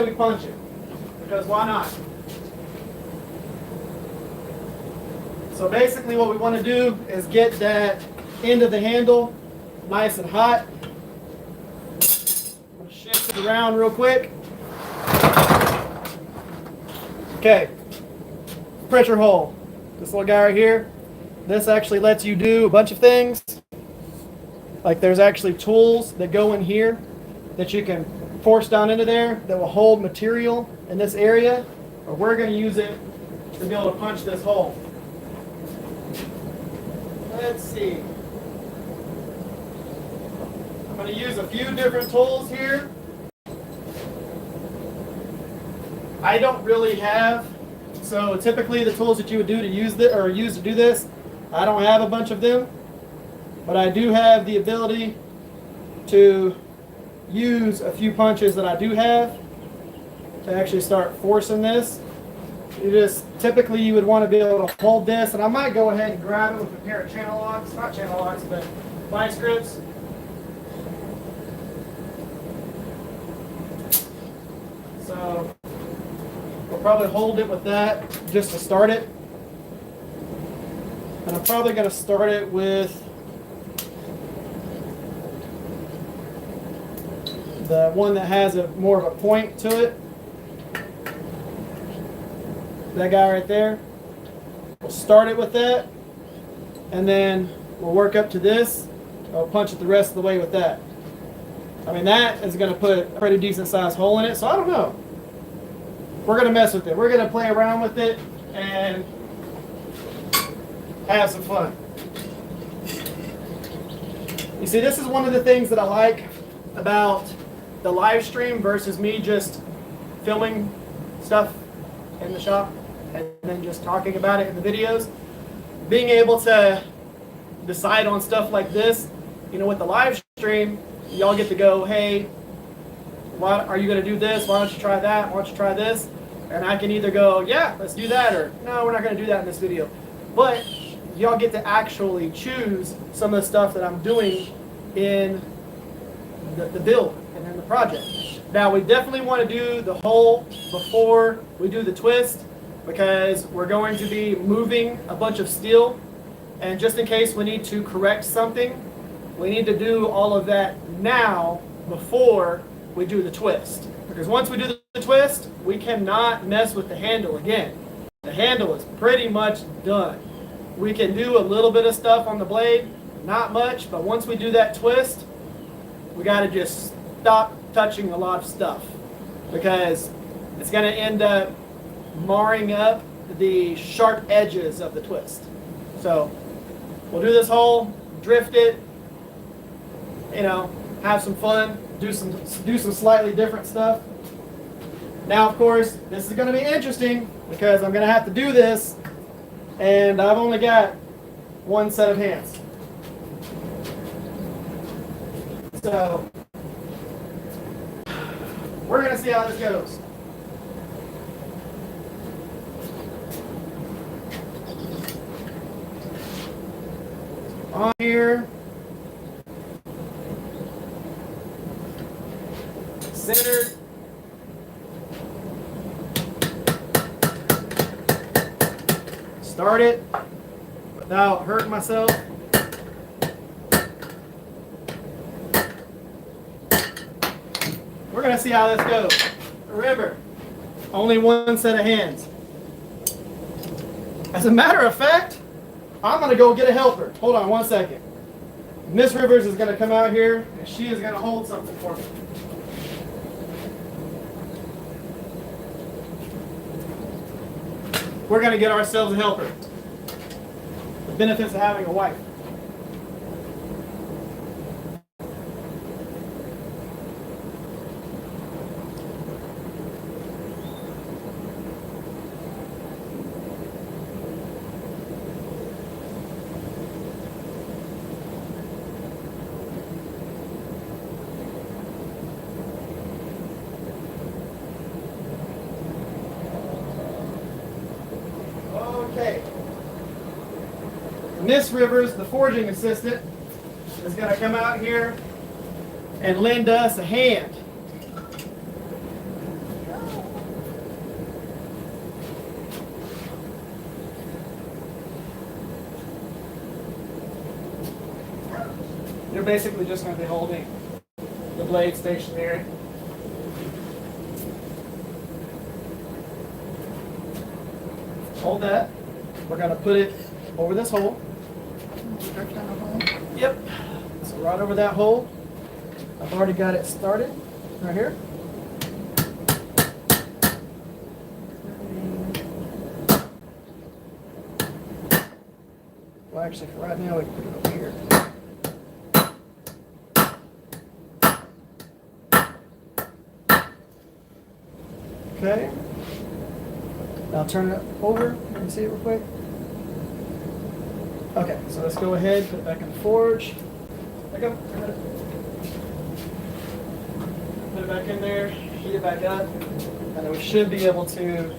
we punch it, because why not? So basically what we want to do is get that end of the handle nice and hot. I'm going to shift it around real quick. Okay, pressure hole. This little guy right here. This actually lets you do a bunch of things. Like there's actually tools that go in here that you can force down into there that will hold material in this area, or we're going to use it to be able to punch this hole. Let's see. I'm going to use a few different tools here. I don't really have, so typically the tools that you would do to use this, or use to do this, I don't have a bunch of them, but I do have the ability to use a few punches that I do have to actually start forcing this. Typically you would want to be able to hold this, and I might go ahead and grab it with a pair of channel locks, not channel locks, but vice grips. So we'll probably hold it with that just to start it. And I'm probably going to start it with the one that has more of a point to it. That guy right there. We'll start it with that, and then we'll work up to this. I'll punch it the rest of the way with that. I mean, that is going to put a pretty decent sized hole in it, so I don't know. We're going to mess with it. We're going to play around with it and have some fun. You see, this is one of the things that I like about the live stream versus me just filming stuff in the shop and then just talking about it in the videos. Being able to decide on stuff like this, you know, with the live stream, y'all get to go, hey, why are you going to do this? Why don't you try that? Why don't you try this? And I can either go, yeah, let's do that, or no, we're not going to do that in this video. But y'all get to actually choose some of the stuff that I'm doing in the build and in the project. Now, we definitely want to do the hole before we do the twist, because we're going to be moving a bunch of steel, and just in case we need to correct something, we need to do all of that now before we do the twist. Because once we do the twist, we cannot mess with the handle again. The handle is pretty much done. We can do a little bit of stuff on the blade, not much, but once we do that twist, we got to just stop touching a lot of stuff, because it's going to end up marring up the sharp edges of the twist. So we'll do this hole, drift it, you know, have some fun, do some slightly different stuff. Now, of course, this is going to be interesting because I'm going to have to do this, and I've only got one set of hands. So we're going to see how this goes. On here, centered. Start it without hurting myself. We're going to see how this goes. Remember, only one set of hands. As a matter of fact, I'm going to go get a helper. Hold on one second. Miss Rivers is going to come out here, and she is going to hold something for me. We're going to get ourselves a helper. The benefits of having a wife. Okay. Miss Rivers, the forging assistant, is going to come out here and lend us a hand. You're basically just going to be holding the blade stationary. Hold that. We're going to put it over this hole. Yep. So right over that hole. I've already got it started right here. Well, actually, for right now, we can put it over here. Okay. Now turn it over. You can see it real quick. Okay, so let's go ahead, put it back in the forge. Back up. Put it back in there, heat it back up, and then we should be able to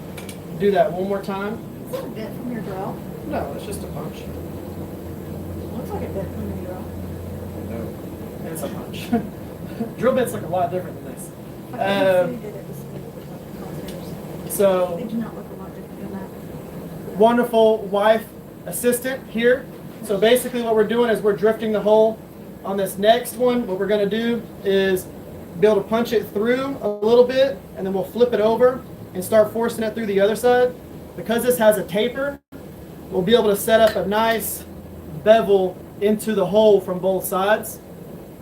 do that one more time. Is that a bit from your drill? No, it's just a punch. Looks like a bit from your drill. No, it's a punch. Drill bits look a lot different than this. So, they do not look a lot different than that. Wonderful wife assistant here. So basically what we're doing is we're drifting the hole. On this next one, what we're going to do is be able to punch it through a little bit, and then we'll flip it over and start forcing it through the other side. Because this has a taper, we'll be able to set up a nice bevel into the hole from both sides.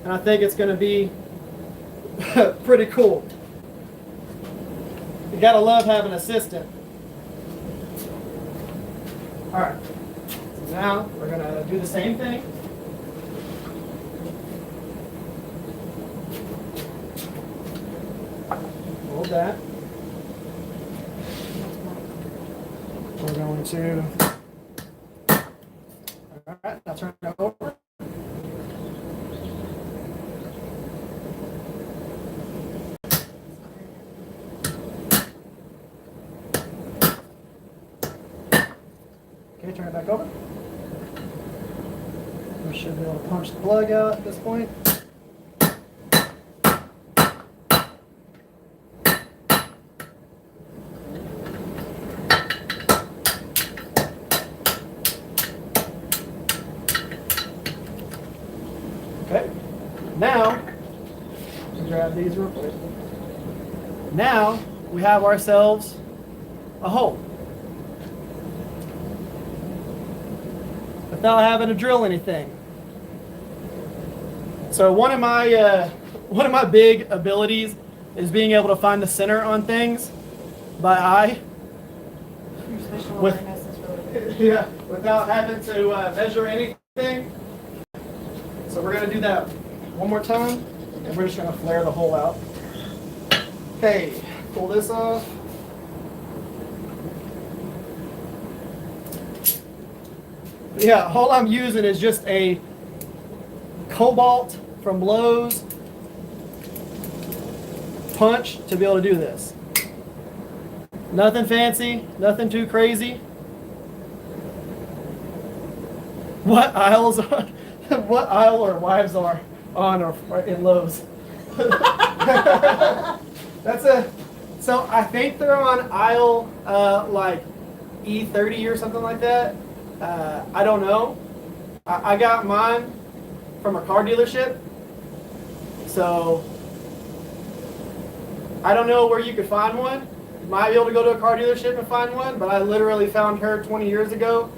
And I think it's going to be pretty cool. You gotta love having an assistant. All right, so now we're gonna do the same thing. hold that. We're going to, all right, now turn it over. Okay, turn it back over. We should be able to punch the plug out at this point. Okay, now, grab these real quick. Now, we have ourselves a hole. Without having to drill anything. So one of my big abilities is being able to find the center on things by eye. Your spatial awareness is really good. Yeah, without having to measure anything. So we're going to do that one more time, and we're just going to flare the hole out. Okay, pull this off. Yeah, all I'm using is just a cobalt from Lowe's punch to be able to do this. Nothing fancy, nothing too crazy. What aisles are, what aisle our wives are on or in Lowe's? So I think they're on aisle like E30 or something like that. I don't know. I got mine from a car dealership. So I don't know where you could find one. You might be able to go to a car dealership and find one, but I literally found her 20 years ago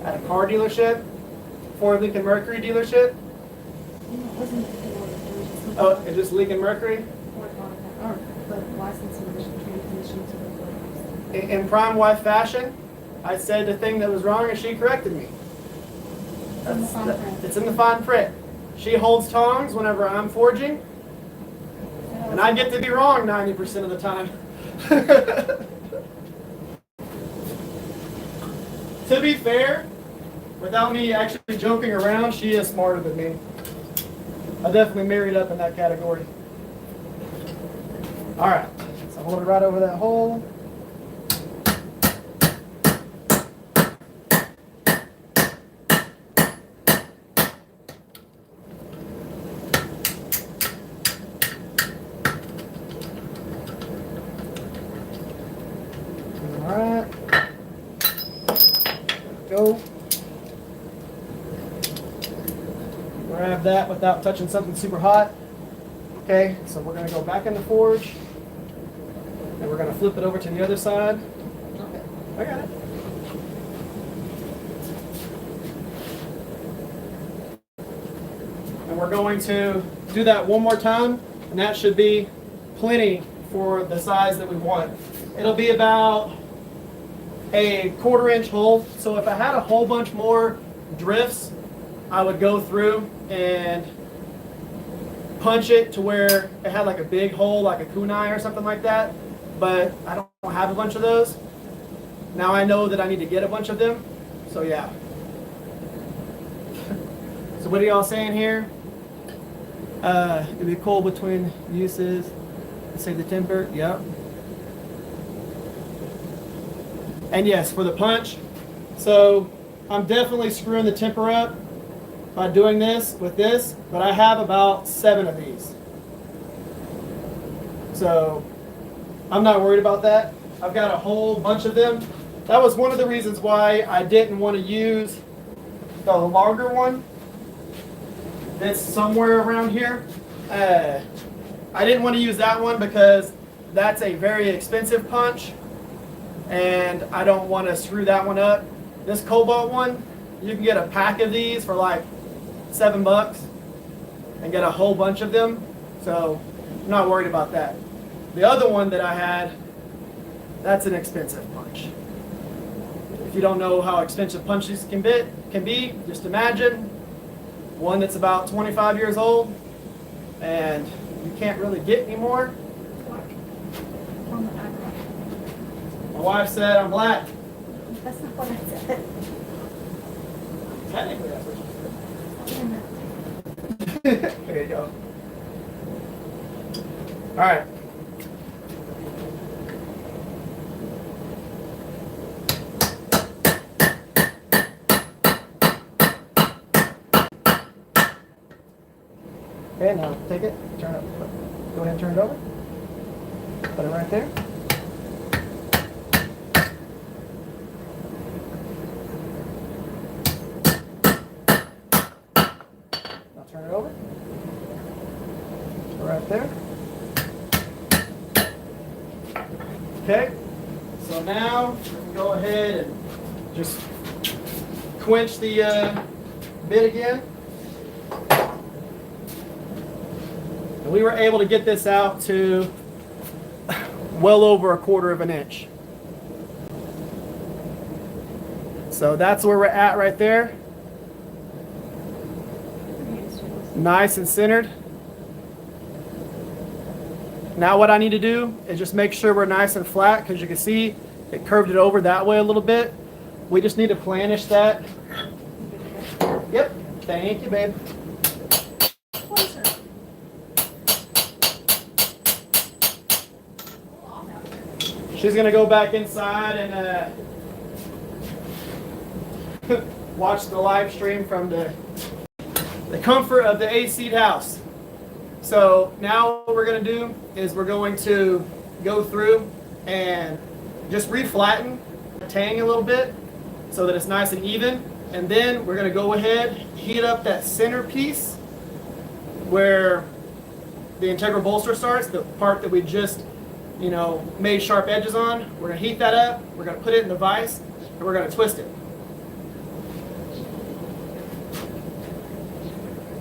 at a car dealership, Ford Lincoln Mercury dealership. Oh, it's just Lincoln Mercury? Or the licensing conditions of the In prime wife fashion, I said the thing that was wrong and she corrected me. It's in the fine print. She holds tongs whenever I'm forging, and I get to be wrong 90% of the time. To be fair, without me actually joking around, she is smarter than me. I definitely married up in that category. All right, so hold it right over that hole. Alright. Go. Grab that without touching something super hot. Okay, so we're going to go back in the forge. And we're going to flip it over to the other side. Okay, I got it. And we're going to do that one more time. And that should be plenty for the size that we want. It'll be about a 1/4 inch hole. So if I had a whole bunch more drifts, I would go through and punch it to where it had like a big hole, like a kunai or something like that. But I don't have a bunch of those. Now I know that I need to get a bunch of them. So yeah. So what are y'all saying here? It'd be cool between uses to save the temper. Yep. And yes, for the punch, so I'm definitely screwing the temper up by doing this with this, but I have about 7 of these. So I'm not worried about that. I've got a whole bunch of them. That was one of the reasons why I didn't want to use the longer one that's somewhere around here. I didn't want to use that one because that's a very expensive punch. And I don't want to screw that one up. This cobalt one, you can get a pack of these for like $7 and get a whole bunch of them. So I'm not worried about that. The other one that I had, that's an expensive punch. If you don't know how expensive punches can be, just imagine one that's about 25 years old and you can't really get anymore. wife said I'm black. That's not what I said. Technically, that's what she said. There you go. All right. Okay, now take it, turn it, go ahead and turn it over. Put it right there. Now turn it over. Right there. Okay, so now we can go ahead and just quench the bit again. And we were able to get this out to well over 1/4 of an inch. So that's where we're at right there. Nice and centered. Now what I need to do is just make sure we're nice and flat, because you can see it curved it over that way a little bit. We just need to planish that. Yep, thank you, babe. She's gonna go back inside and watch the live stream from the comfort of the AC'd house. So now what we're going to do is we're going to go through and just reflatten the tang a little bit so that it's nice and even. And then we're going to go ahead, heat up that center piece where the integral bolster starts, the part that we just, made sharp edges on. We're going to heat that up, we're going to put it in the vise, and we're going to twist it.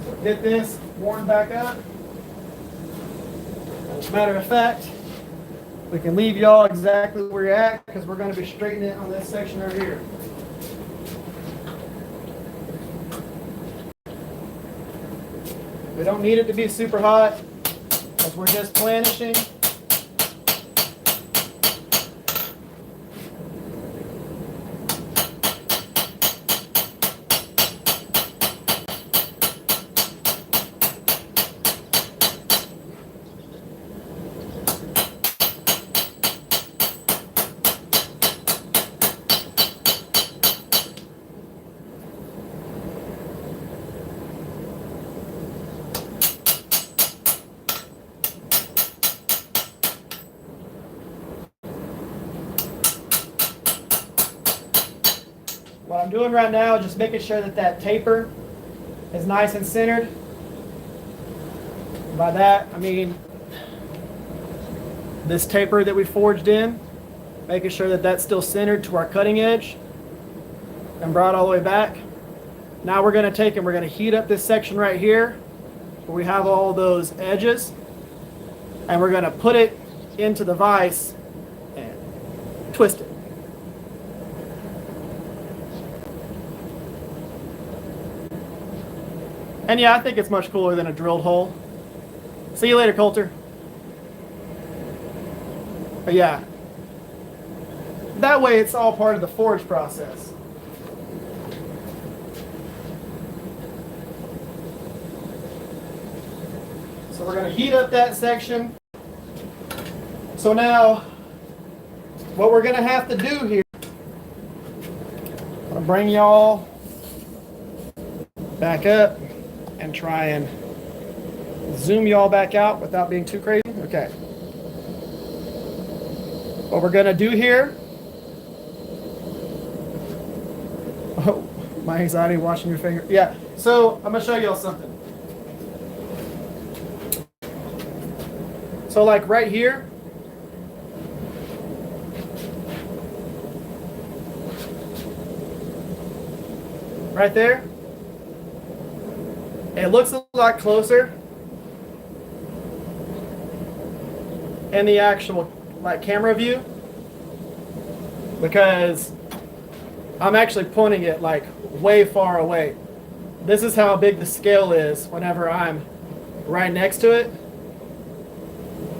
So get this worn back up. As a matter of fact, we can leave y'all exactly where you're at, because we're going to be straightening it on this section right here. We don't need it to be super hot, because we're just planishing. What I'm doing right now is just making sure that that taper is nice and centered. By that, I mean this taper that we forged in, making sure that that's still centered to our cutting edge and brought all the way back. Now we're going to take and we're going to heat up this section right here where we have all those edges, and we're going to put it into the vise and twist it. And yeah, I think it's much cooler than a drilled hole. See you later, Coulter. But yeah, that way it's all part of the forge process. So we're going to heat up that section. So now, what we're going to have to do here, I'm going to bring y'all back up and try and zoom y'all back out without being too crazy. Okay. What we're going to do here, oh, my anxiety watching your finger. Yeah, so I'm going to show y'all something. So like right here, right there, it looks a lot closer in the actual camera view, because I'm actually pointing it way far away. This is how big the scale is whenever I'm right next to it.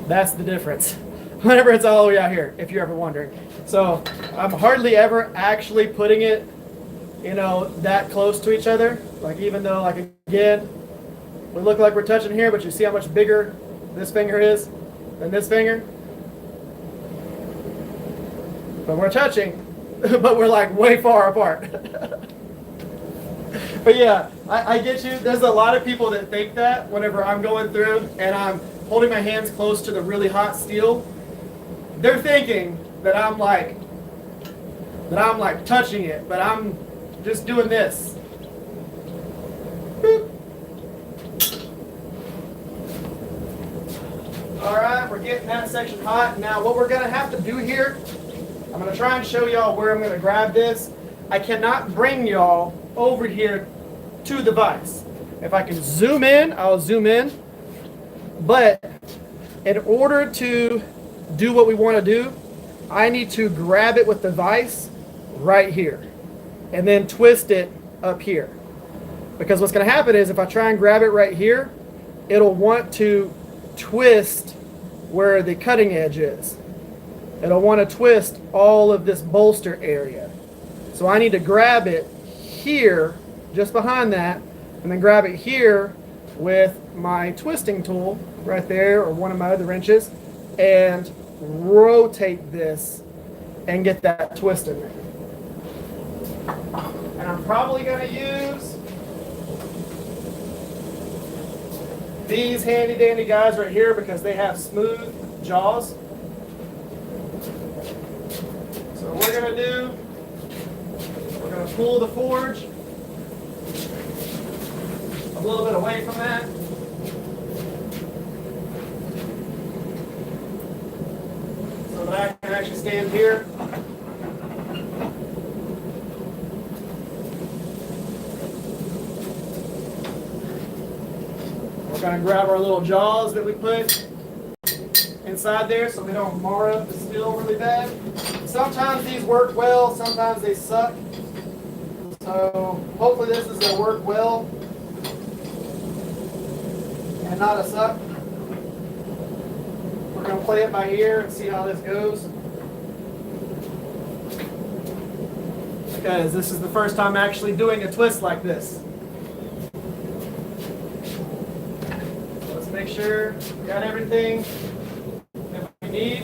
That's the difference. Whenever it's all the way out here, if you're ever wondering. So I'm hardly ever actually putting it, you know, that close to each other. Like even though, like again, we look like we're touching here, but you see how much bigger this finger is than this finger. But we're touching, but we're like way far apart. But yeah, I get you. There's a lot of people that think that whenever I'm going through and I'm holding my hands close to the really hot steel, they're thinking that I'm like touching it, but I'm just doing this. Boop. All right, we're getting that section hot. Now what we're gonna have to do here, I'm gonna try and show y'all where I'm gonna grab this. I cannot bring y'all over here to the vise. If I can zoom in, I'll zoom in. But in order to do what we want to do, I need to grab it with the vise right here and then twist it up here. Because what's going to happen is if I try and grab it right here, it'll want to twist where the cutting edge is. It'll want to twist all of this bolster area. So I need to grab it here, just behind that, and then grab it here with my twisting tool right there, or one of my other wrenches, and rotate this and get that twist in there. And I'm probably going to use these handy dandy guys right here because they have smooth jaws. So what we're going to do, we're going to pull the forge a little bit away from that. So that I can actually stand here. We're going to grab our little jaws that we put inside there so we don't mar up the steel really bad. Sometimes these work well, sometimes they suck. So hopefully this is going to work well and not a suck. We're going to play it by ear and see how this goes. Because this is the first time actually doing a twist like this. Let's make sure we got everything that we need.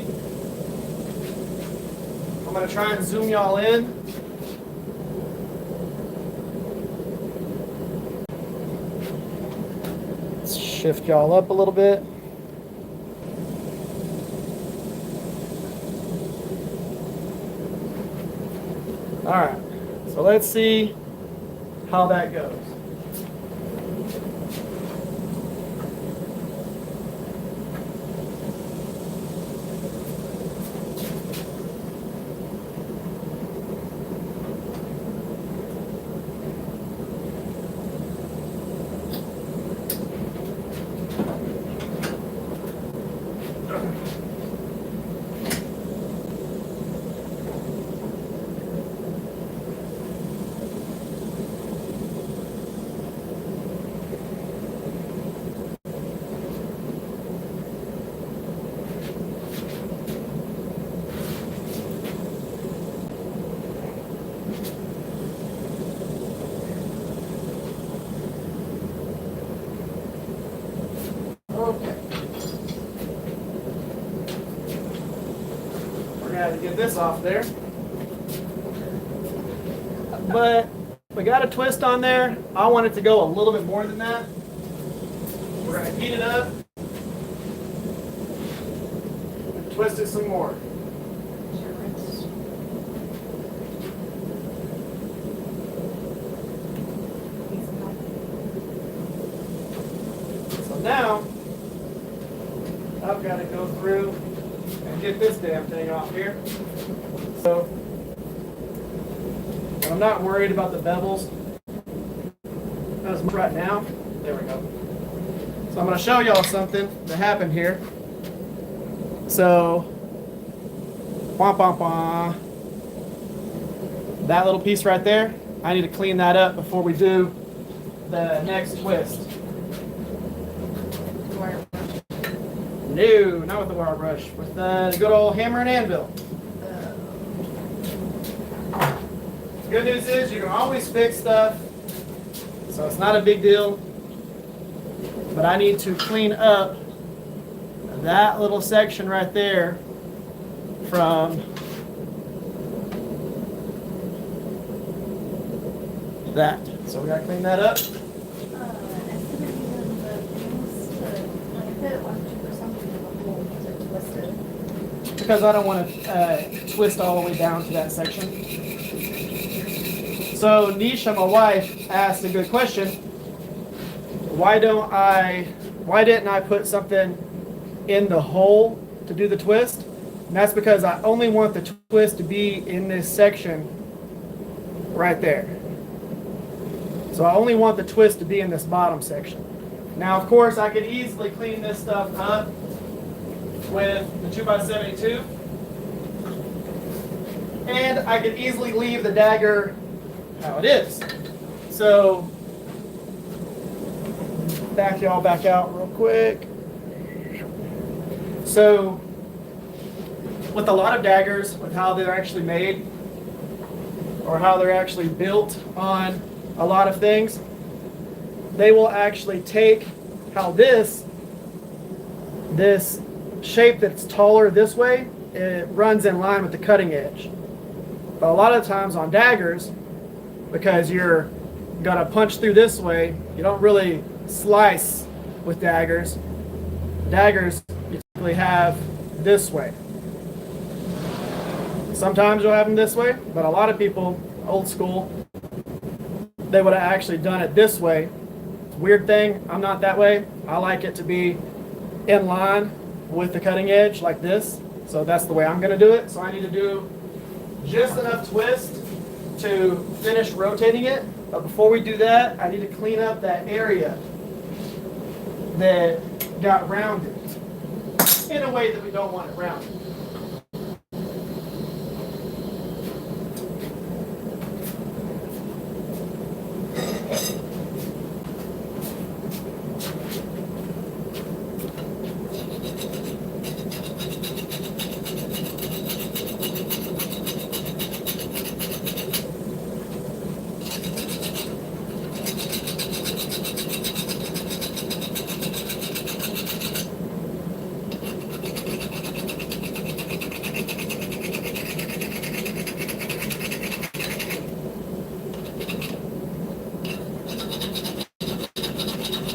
I'm going to try and zoom y'all in. Let's shift y'all up a little bit. All right, so let's see how that goes. Okay. We're going to have to get this off there. But we got a twist on there. I want it to go a little bit more than that. We're going to heat it up and twist it some more. So now, I've got to go through and get this damn thing off here. So, I'm not worried about the bevels as much right now. There we go. So I'm going to show y'all something that happened here. So, that little piece right there, I need to clean that up before we do the next twist. No, not with the wire brush. With the good old hammer and anvil. Good news is you can always fix stuff, so it's not a big deal. But I need to clean up that little section right there from that. So we gotta clean that up. Because I don't want to twist all the way down to that section. So Nisha, my wife, asked a good question. Why didn't I put something in the hole to do the twist? And that's because I only want the twist to be in this section right there. So I only want the twist to be in this bottom section. Now, of course, I could easily clean this stuff up with the 2x72. And I could easily leave the dagger how it is. So, back y'all back out real quick. So, with a lot of daggers, with how they're actually made, or how they're actually built on a lot of things, they will actually take how this shape that's taller this way, it runs in line with the cutting edge. But a lot of times on daggers, because you're gonna punch through this way, you don't really slice with daggers. Daggers you typically have this way. Sometimes you'll have them this way, but a lot of people, old school, they would have actually done it this way. Weird thing, I'm not that way. I like it to be in line with the cutting edge like this. So that's the way I'm gonna do it. So I need to do just enough twist to finish rotating it. But before we do that, I need to clean up that area that got rounded in a way that we don't want it rounded.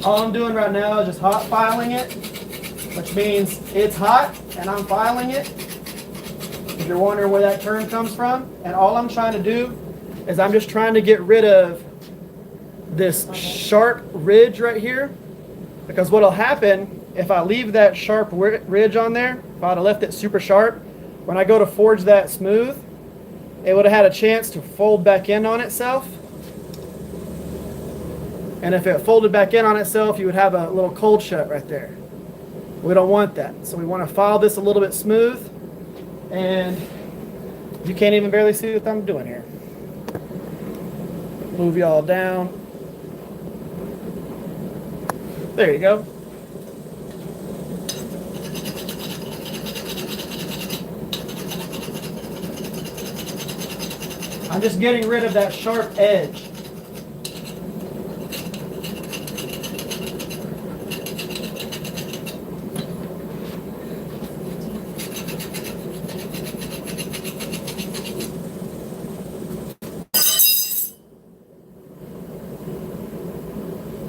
All I'm doing right now is just hot filing it, which means it's hot and I'm filing it. If you're wondering where that term comes from, and all I'm trying to do is I'm just trying to get rid of this sharp ridge right here, because what'll happen if I leave that sharp ridge on there, if I'd have left it super sharp, when I go to forge that smooth, it would have had a chance to fold back in on itself. And if it folded back in on itself, you would have a little cold shut right there. We don't want that. So we want to file this a little bit smooth. And you can't even barely see what I'm doing here. Move y'all down. There you go. I'm just getting rid of that sharp edge.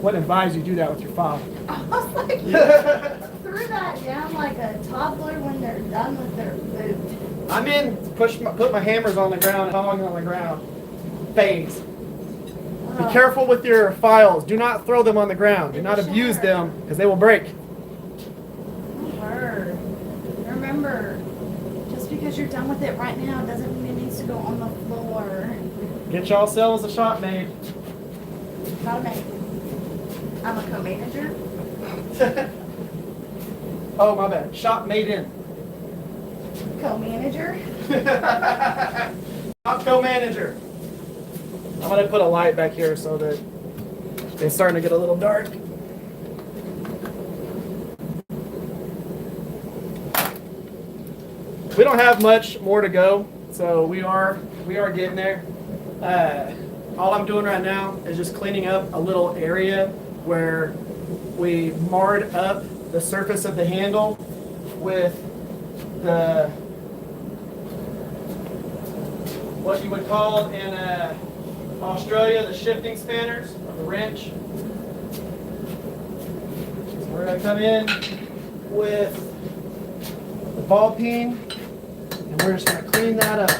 What advise you do that with your file? I was like, you threw that down like a toddler when they're done with their food. I'm in, put my hammers on the ground, hauling on the ground. Phase. Be careful with your files. Do not throw them on the ground. Do not abuse them, because they will break. Word. Remember, just because you're done with it right now doesn't mean it needs to go on the floor. Get y'all selves a shop made. Not a maid. I'm a co-manager. Oh, my bad. Shop made in. Co-manager. Shop co-manager. I'm going to put a light back here so that it's starting to get a little dark. We don't have much more to go, so we are getting there. All I'm doing right now is just cleaning up a little area where we marred up the surface of the handle with the, what you would call in Australia, the shifting spanners, or the wrench. So we're going to come in with the ball peen, and we're just going to clean that up.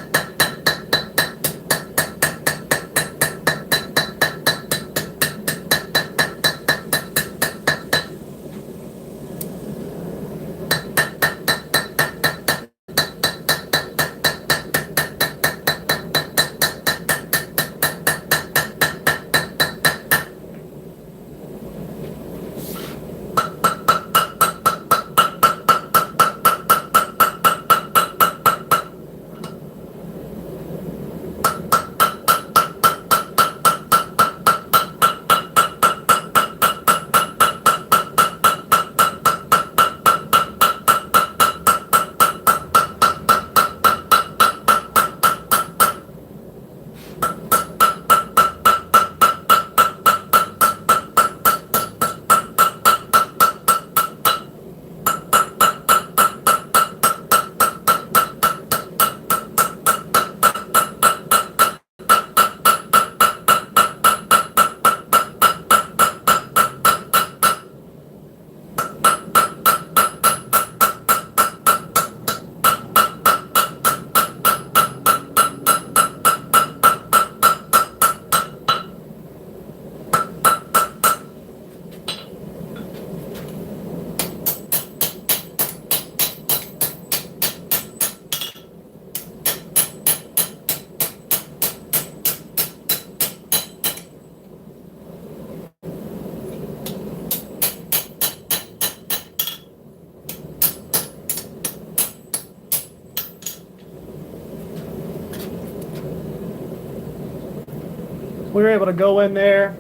We were able to go in there.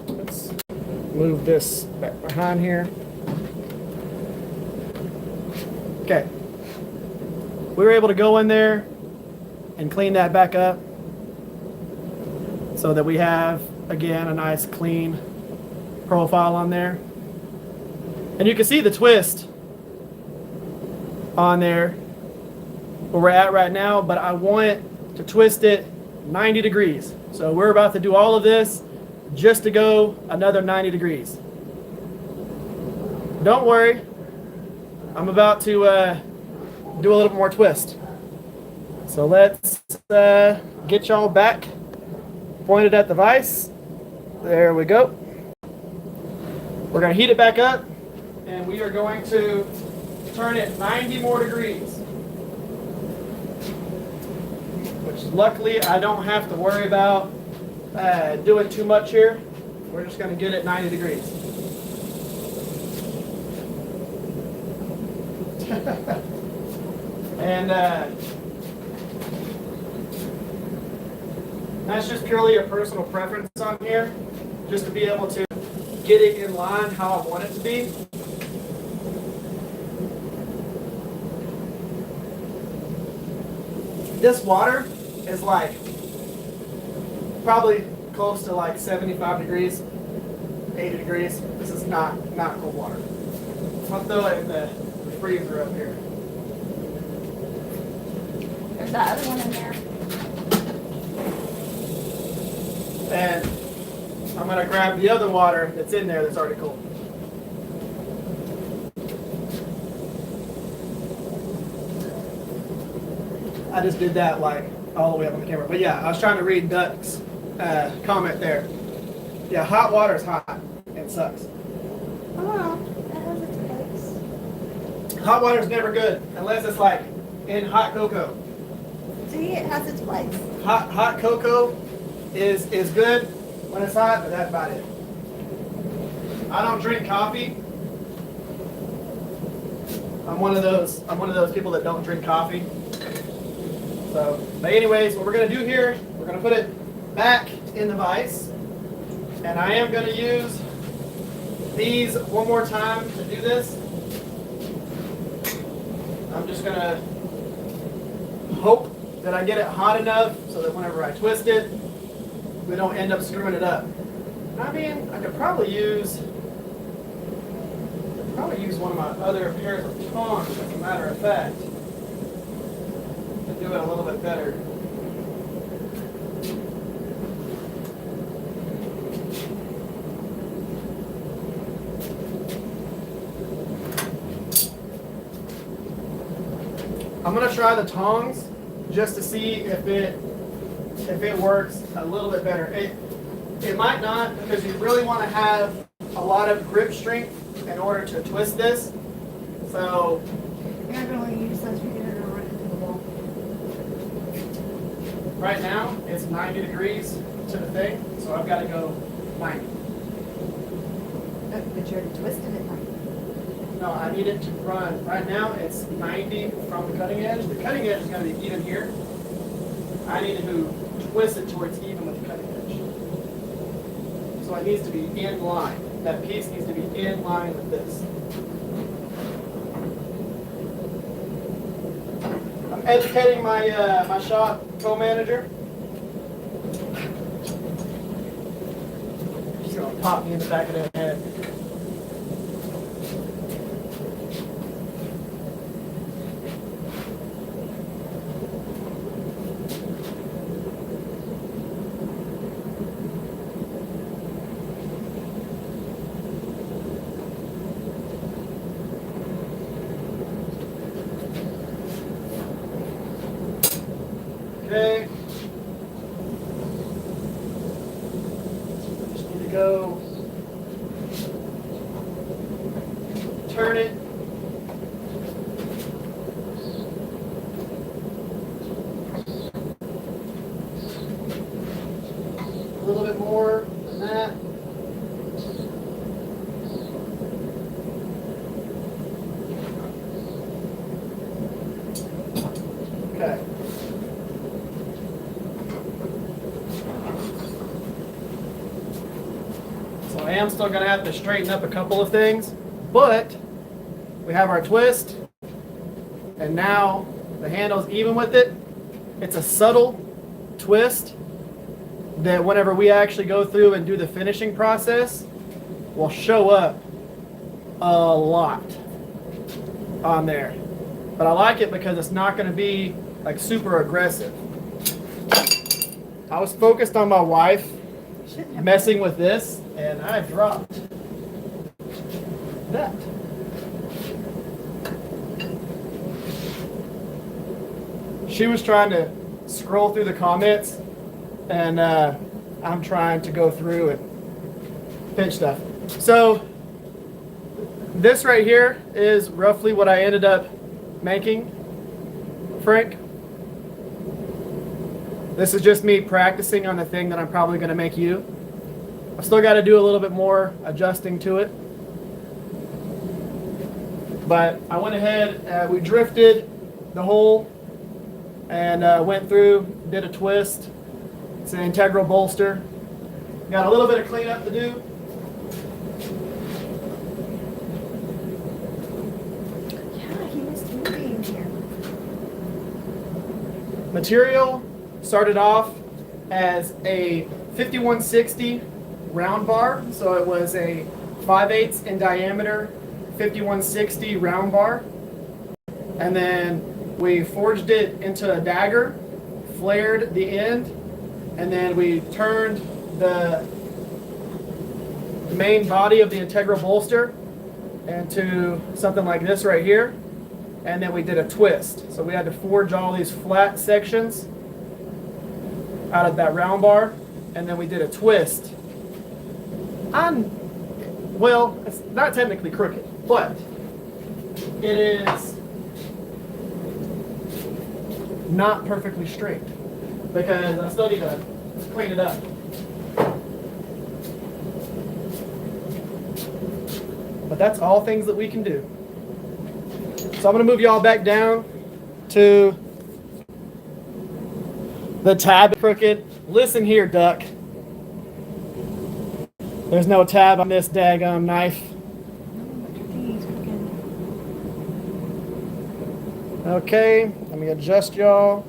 Let's move this back behind here. Okay. We were able to go in there and clean that back up so that we have, again, a nice clean profile on there. And you can see the twist on there where we're at right now, but I want to twist it 90 degrees. So we're about to do all of this just to go another 90 degrees. Don't worry, I'm about to do a little more twist. So let's get y'all back pointed at the vise. There we go. We're going to heat it back up, and we are going to turn it 90 more degrees. Which luckily I don't have to worry about doing too much here. We're just going to get it 90 degrees. And that's just purely a personal preference on here, just to be able to get it in line how I want it to be. This water is like probably close to like 75 degrees, 80 degrees. This is not cold water. I'll throw it in the freezer up here. There's that other one in there. And I'm going to grab the other water that's in there that's already cold. I just did that like all the way up on the camera. But yeah, I was trying to read Duck's comment there. Yeah, hot water is hot. It sucks. Oh, that has its place. Hot water is never good unless it's like in hot cocoa. See, it has its place. Hot cocoa is good when it's hot, but that's about it. I don't drink coffee. I'm one of those people that don't drink coffee. So, but anyways, what we're going to do here, we're going to put it back in the vise, and I am going to use these one more time to do this. I'm just going to hope that I get it hot enough so that whenever I twist it, we don't end up screwing it up. I mean, I could probably use one of my other pairs of tongs, as a matter of fact, to do it a little bit better. I'm gonna try the tongs just to see if it works a little bit better. It might not, because you really want to have a lot of grip strength in order to twist this. So you're not gonna use those to get it right into the wall. Right now it's 90 degrees to the thing, so I've got to go 90. But you already twisted it 90. No, I need it to run. Right now it's 90 from the cutting edge. The cutting edge is going to be even here. I need to twist it towards even with the cutting edge. So it needs to be in line. That piece needs to be in line with this. I'm educating my my shop co-manager. She's going to pop me in the back of the head. Okay. Just need to go turn it. A little bit more than that. Okay. So I am still going to have to straighten up a couple of things, but we have our twist, and now the handle's even with it. It's a subtle twist that whenever we actually go through and do the finishing process will show up a lot on there. But I like it because it's not going to be like super aggressive. I was focused on my wife messing with this, and I dropped that. She was trying to scroll through the comments, and I'm trying to go through and pinch stuff. So this right here is roughly what I ended up making, Frank. This is just me practicing on the thing that I'm probably going to make you. I've still got to do a little bit more adjusting to it. But I went ahead, we drifted the hole and went through, did a twist. It's an integral bolster. Got a little bit of cleanup to do. Yeah, he missed movie in here. Material started off as a 5160 round bar, so it was a 5/8 in diameter 5160 round bar, and then we forged it into a dagger, flared the end, and then we turned the main body of the integral bolster into something like this right here, and then we did a twist. So we had to forge all these flat sections out of that round bar, and then we did a twist. Well, it's not technically crooked, but it is not perfectly straight because I still need to clean it up. But that's all things that we can do. So I'm going to move y'all back down to the tab crooked. Listen here, duck. There's no tab on this daggum knife. Okay, let me adjust y'all.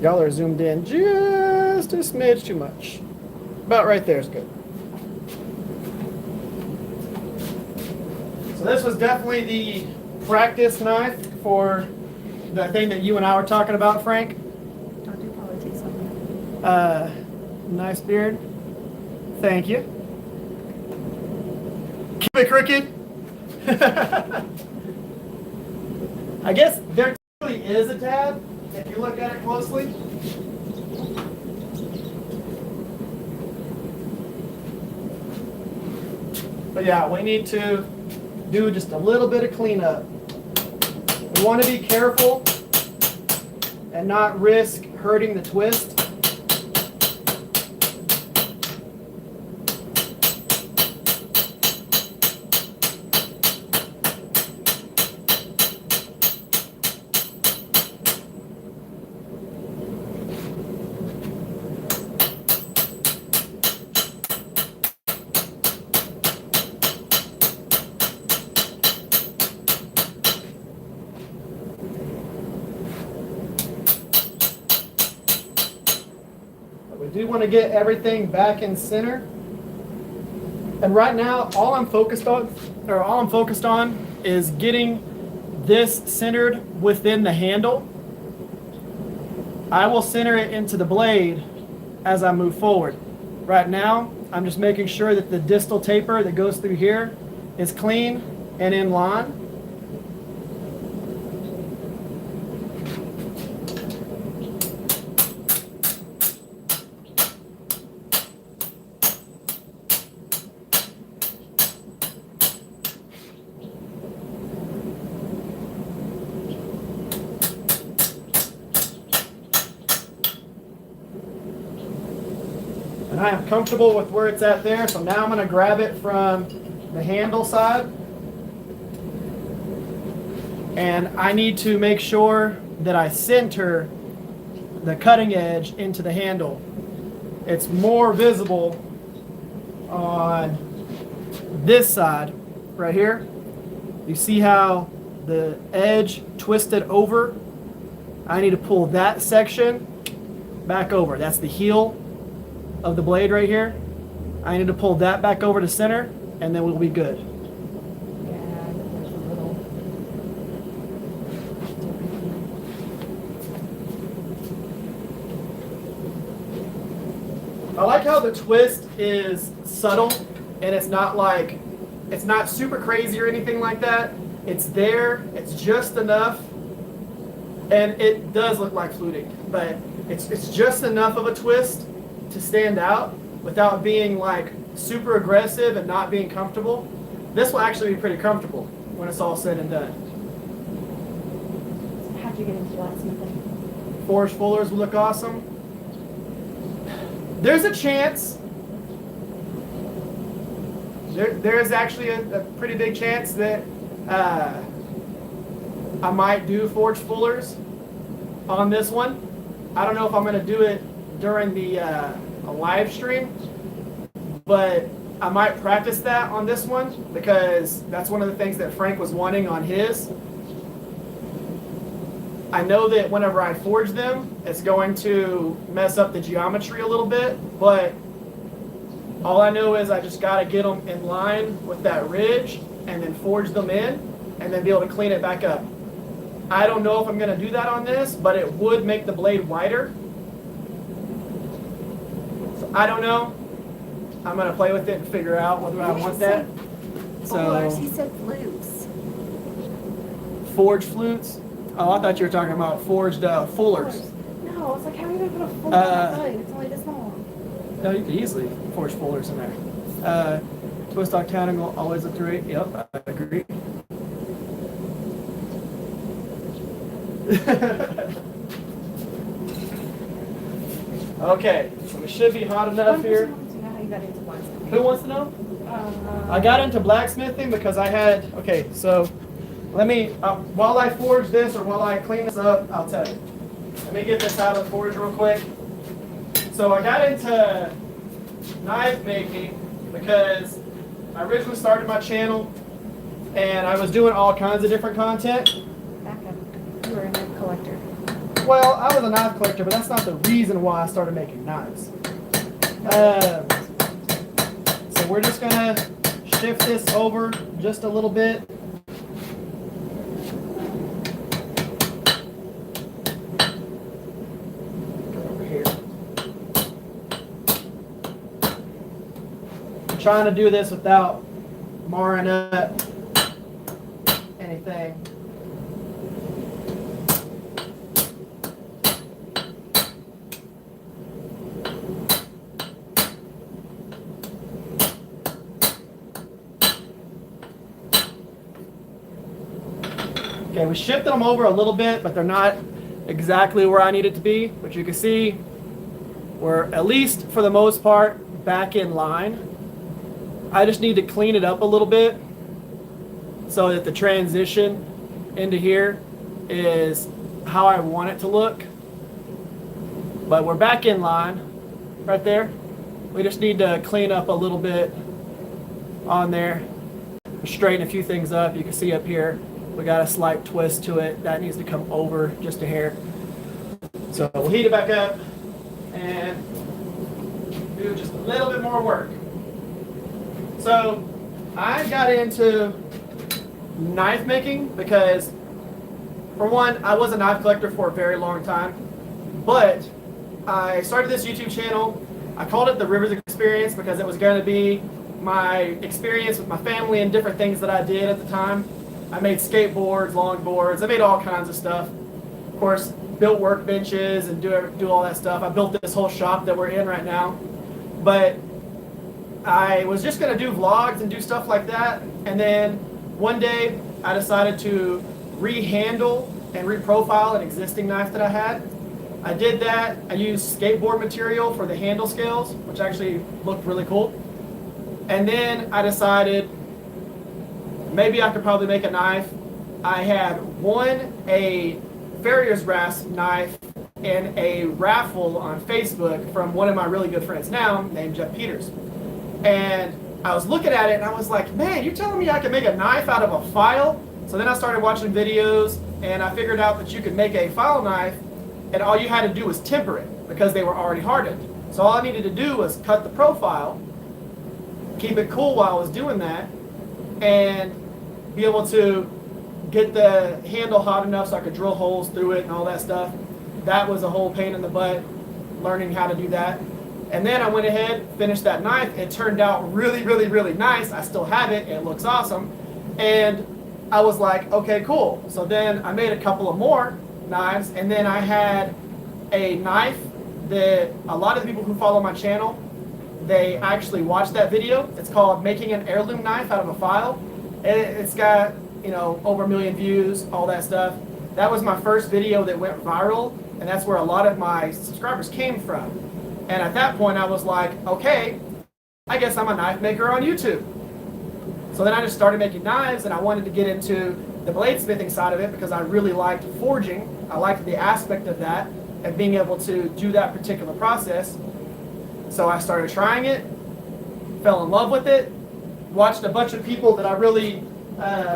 Y'all are zoomed in just a smidge too much. About right there is good. So this was definitely the practice knife for the thing that you and I were talking about, Frank. Don't do politics on me. Nice beard. Thank you. Keep it crooked. I guess there really is a tab if you look at it closely. But yeah, we need to do just a little bit of cleanup. We want to be careful and not risk hurting the twist. We do want to get everything back in center. And right now, all I'm focused on is getting this centered within the handle. I will center it into the blade as I move forward. Right now, I'm just making sure that the distal taper that goes through here is clean and in line. And I am comfortable with where it's at there, so now I'm going to grab it from the handle side. And I need to make sure that I center the cutting edge into the handle. It's more visible on this side right here. You see how the edge twisted over? I need to pull that section back over. That's the heel of the blade right here. I need to pull that back over to center, and then we'll be good. I like how the twist is subtle, and it's not super crazy or anything like that. It's there, it's just enough, and it does look like fluting, but it's just enough of a twist to stand out without being like super aggressive and not being comfortable. This will actually be pretty comfortable when it's all said and done. How'd you get into blacksmithing? Forged fullers will look awesome. There's a chance. There is actually a pretty big chance that I might do forged fullers on this one. I don't know if I'm going to do it during the a live stream, but I might practice that on this one because that's one of the things that Frank was wanting on his. I know that whenever I forge them, it's going to mess up the geometry a little bit, but all I know is I just got to get them in line with that ridge and then forge them in and then be able to clean it back up. I don't know if I'm going to do that on this, but it would make the blade wider. So I don't know. I'm going to play with it and figure out whether I want that. So he said flutes. Forged flutes? Oh, I thought you were talking about forged fullers. No, I was like, how are you going to put a fuller on that blade? It's only this long. No, you could easily forge fullers in there. Twist octagonal will always look great. Yep, I agree. Okay, so we should be hot enough here. Who wants to know? I got into blacksmithing because I had, okay, so let me, while I forge this or while I clean this up, I'll tell you. Let me get this out of the forge real quick. So I got into knife making because I originally started my channel and I was doing all kinds of different content. Back up. You were a knife collector. Well, I was a knife collector, but that's not the reason why I started making knives. So we're just gonna shift this over just a little bit. Over here. I'm trying to do this without marring up anything. Okay, we shifted them over a little bit, but they're not exactly where I need it to be. But you can see we're, at least for the most part, back in line. I just need to clean it up a little bit so that the transition into here is how I want it to look. But we're back in line right there. We just need to clean up a little bit on there, straighten a few things up. You can see up here we got a slight twist to it. That needs to come over just a hair. So we'll heat it back up and do just a little bit more work. So I got into knife making because, for one, I was a knife collector for a very long time, but I started this YouTube channel. I called it the Rivers Experience because it was going to be my experience with my family and different things that I did at the time. I made skateboards, longboards, I made all kinds of stuff. Of course, built workbenches and do all that stuff. I built this whole shop that we're in right now. But I was just going to do vlogs and do stuff like that. And then one day I decided to rehandle and reprofile an existing knife that I had. I did that. I used skateboard material for the handle scales, which actually looked really cool. And then I decided maybe I could probably make a knife. I had won a farrier's rasp knife in a raffle on Facebook from one of my really good friends now named Jeff Peters. And I was looking at it and I was like, man, you're telling me I can make a knife out of a file? So then I started watching videos and I figured out that you could make a file knife and all you had to do was temper it because they were already hardened. So all I needed to do was cut the profile, keep it cool while I was doing that, and be able to get the handle hot enough so I could drill holes through it and all that stuff. That was a whole pain in the butt, learning how to do that. And then I went ahead, finished that knife. It turned out really, really, really nice. I still have it. It looks awesome. And I was like, okay, cool. So then I made a couple of more knives, and then I had a knife that a lot of the people who follow my channel, they actually watched that video. It's called Making an Heirloom Knife Out of a File. It's got, you know, over 1 million views, all that stuff. That was my first video that went viral, and that's where a lot of my subscribers came from. And at that point, I was like, okay, I guess I'm a knife maker on YouTube. So then I just started making knives, and I wanted to get into the bladesmithing side of it because I really liked forging. I liked the aspect of that and being able to do that particular process. So I started trying it, fell in love with it, watched a bunch of people that I really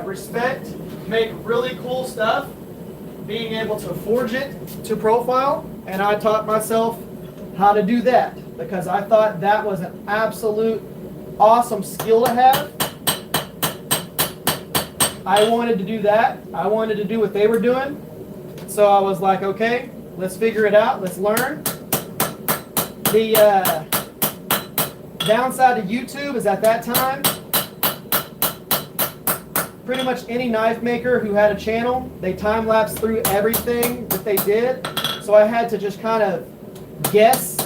respect make really cool stuff, being able to forge it to profile, and I taught myself how to do that because I thought that was an absolute awesome skill to have. I wanted to do that. I wanted to do what they were doing. So I was like, okay, let's figure it out. Let's learn. The downside to YouTube is at that time, pretty much any knife maker who had a channel, they time-lapse through everything that they did. So I had to just kind of guess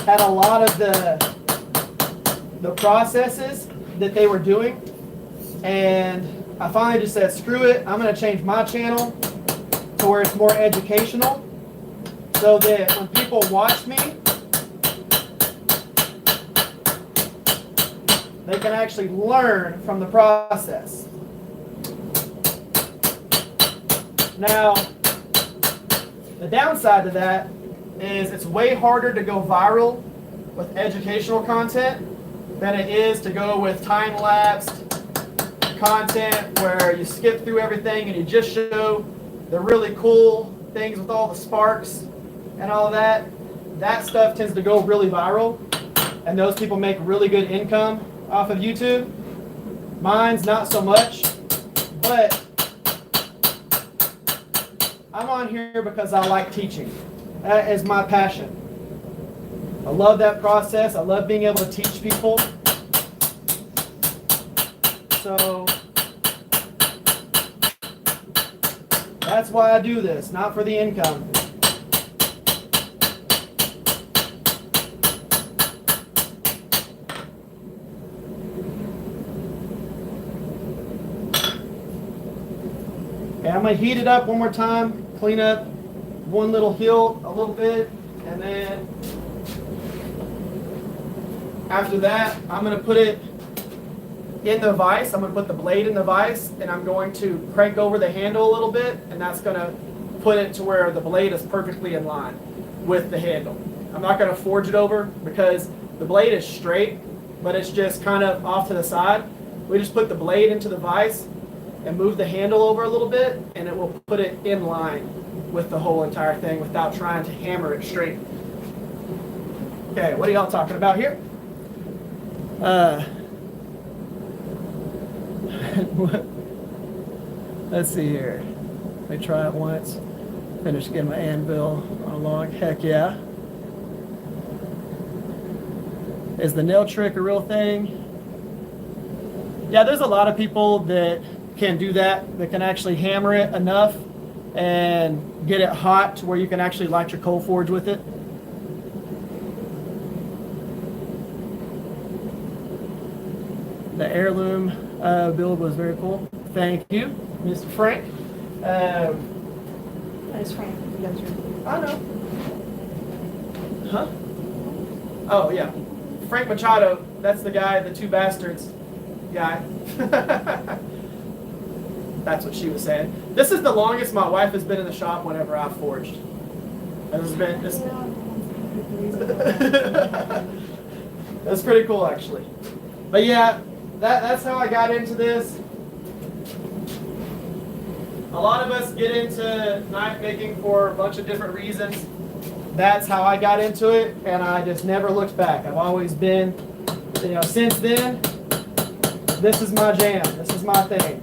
at a lot of the processes that they were doing. And I finally just said, screw it, I'm going to change my channel to where it's more educational so that when people watch me, they can actually learn from the process. Now, the downside to that is it's way harder to go viral with educational content than it is to go with time-lapsed content where you skip through everything and you just show the really cool things with all the sparks and all that, that stuff tends to go really viral, and those people make really good income off of YouTube. Mine's not so much, but I'm on here because I like teaching. That is my passion. I love that process. I love being able to teach people. So that's why I do this, not for the income. Okay, I'm going to heat it up one more time, clean up one little heel a little bit, and then after that, I'm going to put it in the vise. I'm going to put the blade in the vise, and I'm going to crank over the handle a little bit, and that's going to put it to where the blade is perfectly in line with the handle. I'm not going to forge it over because the blade is straight, but it's just kind of off to the side. We just put the blade into the vise and move the handle over a little bit, and it will put it in line with the whole entire thing without trying to hammer it straight. Okay, what are y'all talking about here? Let's see here. Let me try it once. Finish getting my anvil along. Heck yeah. Is the nail trick a real thing? Yeah, there's a lot of people that can do that can actually hammer it enough and get it hot to where you can actually light your coal forge with it. The heirloom build was very cool. Thank you, Mr. Frank. That's Frank. I know. Huh? Oh, yeah. Frank Machado, that's the guy, the Two Bastards guy. That's what she was saying. This is the longest my wife has been in the shop whenever I've forged. This has been this. That's pretty cool, actually. But yeah, that's how I got into this. A lot of us get into knife making for a bunch of different reasons. That's how I got into it, and I just never looked back. I've always been, since then, this is my jam. This is my thing.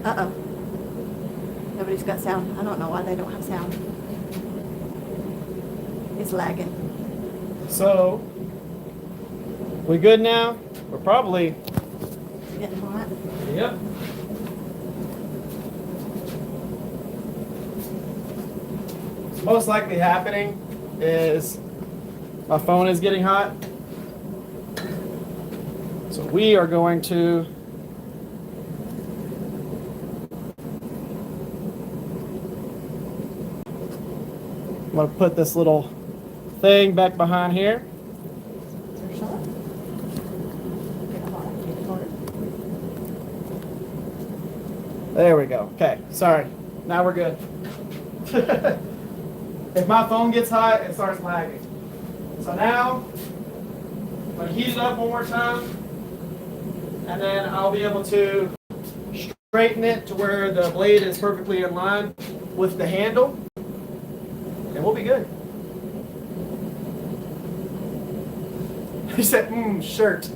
Uh-oh. Nobody's got sound. I don't know why they don't have sound. It's lagging. So, we good now? We're probably Getting hot. Yep. What's most likely happening is my phone is getting hot. So we are going to I'm going to put this little thing back behind here. There we go. Okay, sorry. Now we're good. If my phone gets hot, it starts lagging. So now, I'm going to heat it up one more time, and then I'll be able to straighten it to where the blade is perfectly in line with the handle, and we'll be good. He said, shirt.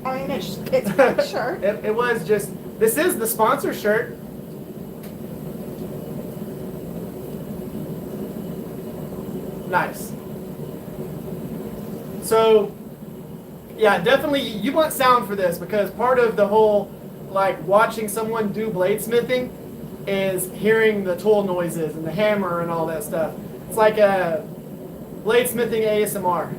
I mean, it's a shirt. It was just, this is the sponsor shirt. Nice. So, yeah, definitely you want sound for this because part of the whole, like, watching someone do bladesmithing is hearing the tool noises and the hammer and all that stuff. It's like a bladesmithing ASMR.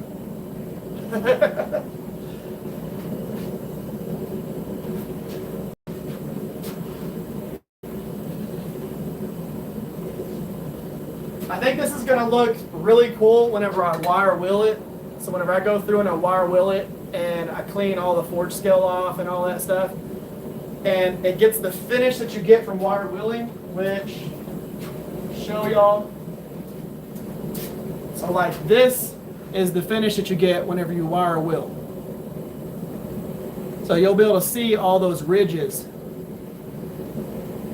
I think this is going to look really cool whenever I wire wheel it. So whenever I go through and I wire wheel it and I clean all the forge scale off and all that stuff, and it gets the finish that you get from wire wheeling, which I'll show y'all. So like this is the finish that you get whenever you wire wheel. So you'll be able to see all those ridges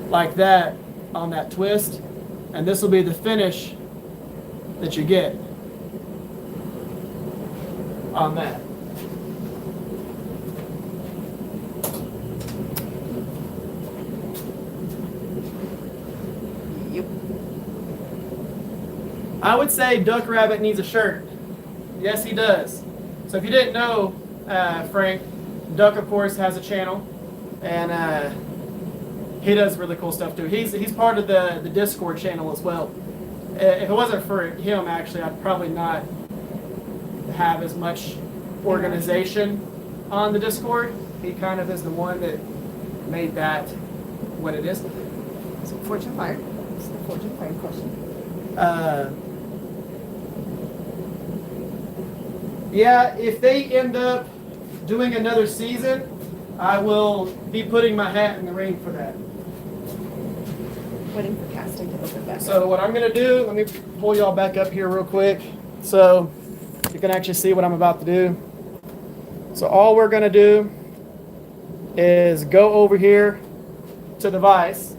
like that on that twist, and this will be the finish that you get on that. Yep. I would say Duck Rabbit needs a shirt. Yes, he does. So if you didn't know, Frank, Duck, of course, has a channel, and he does really cool stuff too. He's part of the Discord channel as well. If it wasn't for him, actually, I'd probably not have as much organization on the Discord. He kind of is the one that made that what it is. So fortune fire. It's the fortune fire question. Yeah, if they end up doing another season, I will be putting my hat in the ring for that. Waiting for casting to open back. So what I'm going to do, let me pull y'all back up here real quick so you can actually see what I'm about to do. So all we're going to do is go over here to the vise.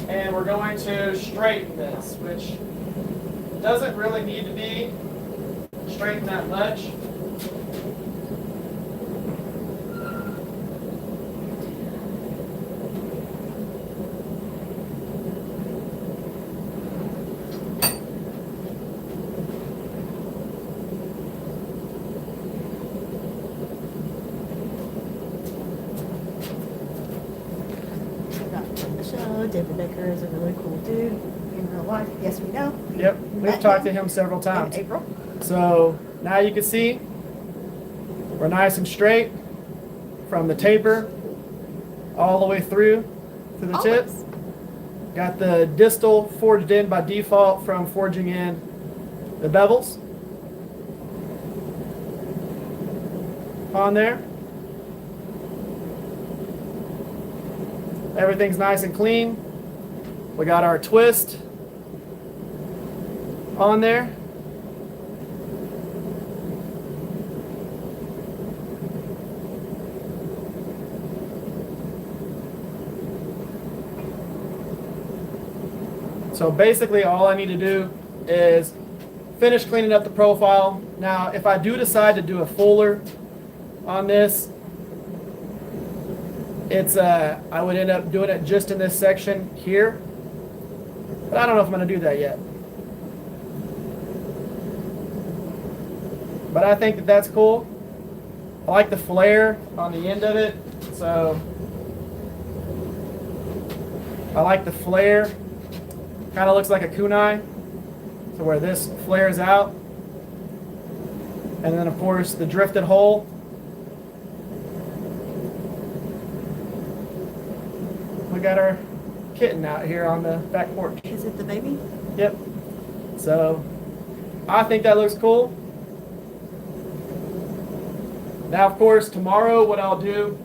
And we're going to straighten this, which doesn't really need to be straightened that much. David Baker is a really cool dude in real life. Yes, we know. Yep, we've talked to him several times. In April. So now you can see we're nice and straight from the taper all the way through to the tip. Got the distal forged in by default from forging in the bevels on there. Everything's nice and clean. We got our twist on there. So basically all I need to do is finish cleaning up the profile. Now if I do decide to do a fuller on this, it's I would end up doing it just in this section here, but I don't know if I'm going to do that yet. But I think that that's cool. I like the flare on the end of it, so I like the flare. Kind of looks like a kunai, so where this flares out, and then of course the drifted hole. We got our kitten out here on the back porch. Is it the baby? Yep. So I think that looks cool. Now, of course, tomorrow what I'll do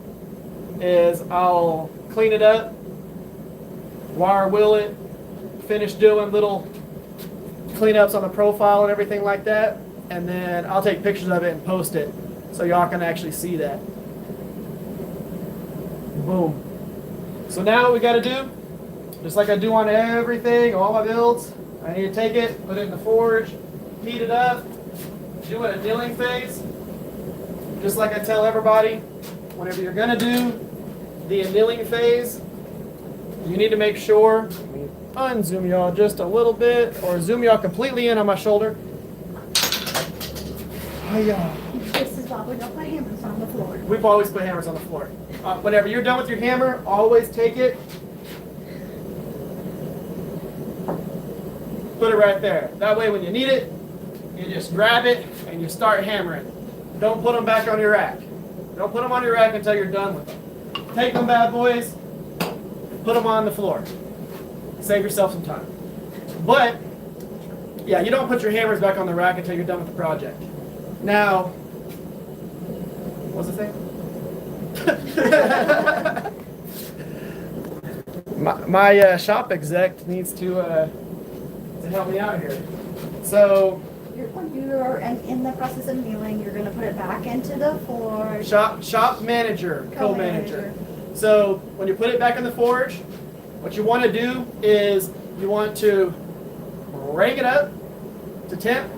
is I'll clean it up, wire wheel it, finish doing little cleanups on the profile and everything like that, and then I'll take pictures of it and post it so y'all can actually see that. Boom. So now what we got to do, just like I do on everything, all my builds, I need to take it, put it in the forge, heat it up, do an annealing phase. Just like I tell everybody, whenever you're going to do the annealing phase, you need to make sure, let me unzoom y'all just a little bit, or zoom y'all completely in on my shoulder. This is why we don't put hammers on the floor. We've always put hammers on the floor. Whenever you're done with your hammer, always take it, put it right there. That way when you need it, you just grab it and you start hammering. Don't put them back on your rack. Don't put them on your rack until you're done with them. Take them bad boys, put them on the floor. Save yourself some time. But, yeah, you don't put your hammers back on the rack until you're done with the project. Now, what's the thing? my shop exec needs to help me out here. So, When you're in the process of annealing, you're going to put it back into the forge. Shop manager, co-manager. So when you put it back in the forge, what you want to do is you want to bring it up to temp,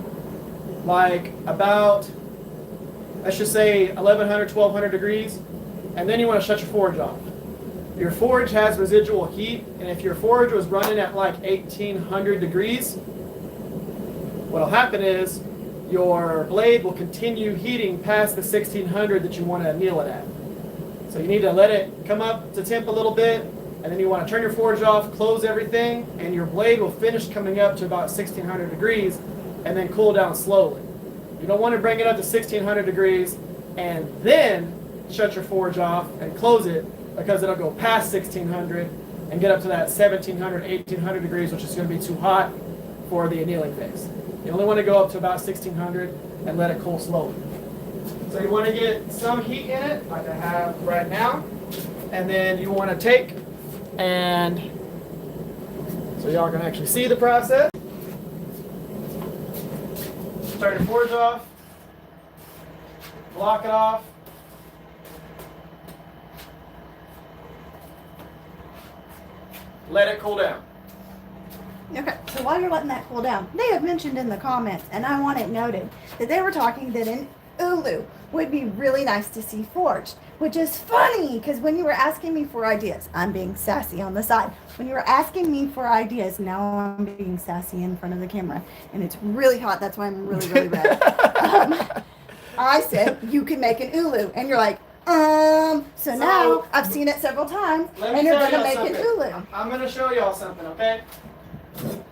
like about, let's just say 1100, 1200 degrees, and then you want to shut your forge off. Your forge has residual heat, and if your forge was running at like 1800 degrees, what'll happen is your blade will continue heating past the 1600 that you want to anneal it at. So you need to let it come up to temp a little bit, and then you want to turn your forge off, close everything, and your blade will finish coming up to about 1600 degrees and then cool down slowly. You don't want to bring it up to 1600 degrees and then shut your forge off and close it, because it'll go past 1600 and get up to that 1700, 1800 degrees, which is going to be too hot for the annealing phase. You only want to go up to about 1600 and let it cool slowly. So you want to get some heat in it, like I have right now, and then you want to take and, so y'all can actually see the process. Start your forge off, block it off, let it cool down. Okay, so while you're letting that cool down, they have mentioned in the comments, and I want it noted, that they were talking that an ulu would be really nice to see forged, which is funny, because when you were asking me for ideas, I'm being sassy on the side. When you were asking me for ideas, now I'm being sassy in front of the camera, and it's really hot, that's why I'm really, really red. I said, you can make an ulu, and you're like, so now I've seen it several times, and you're going to make an ulu. I'm going to show y'all something, okay? I'm going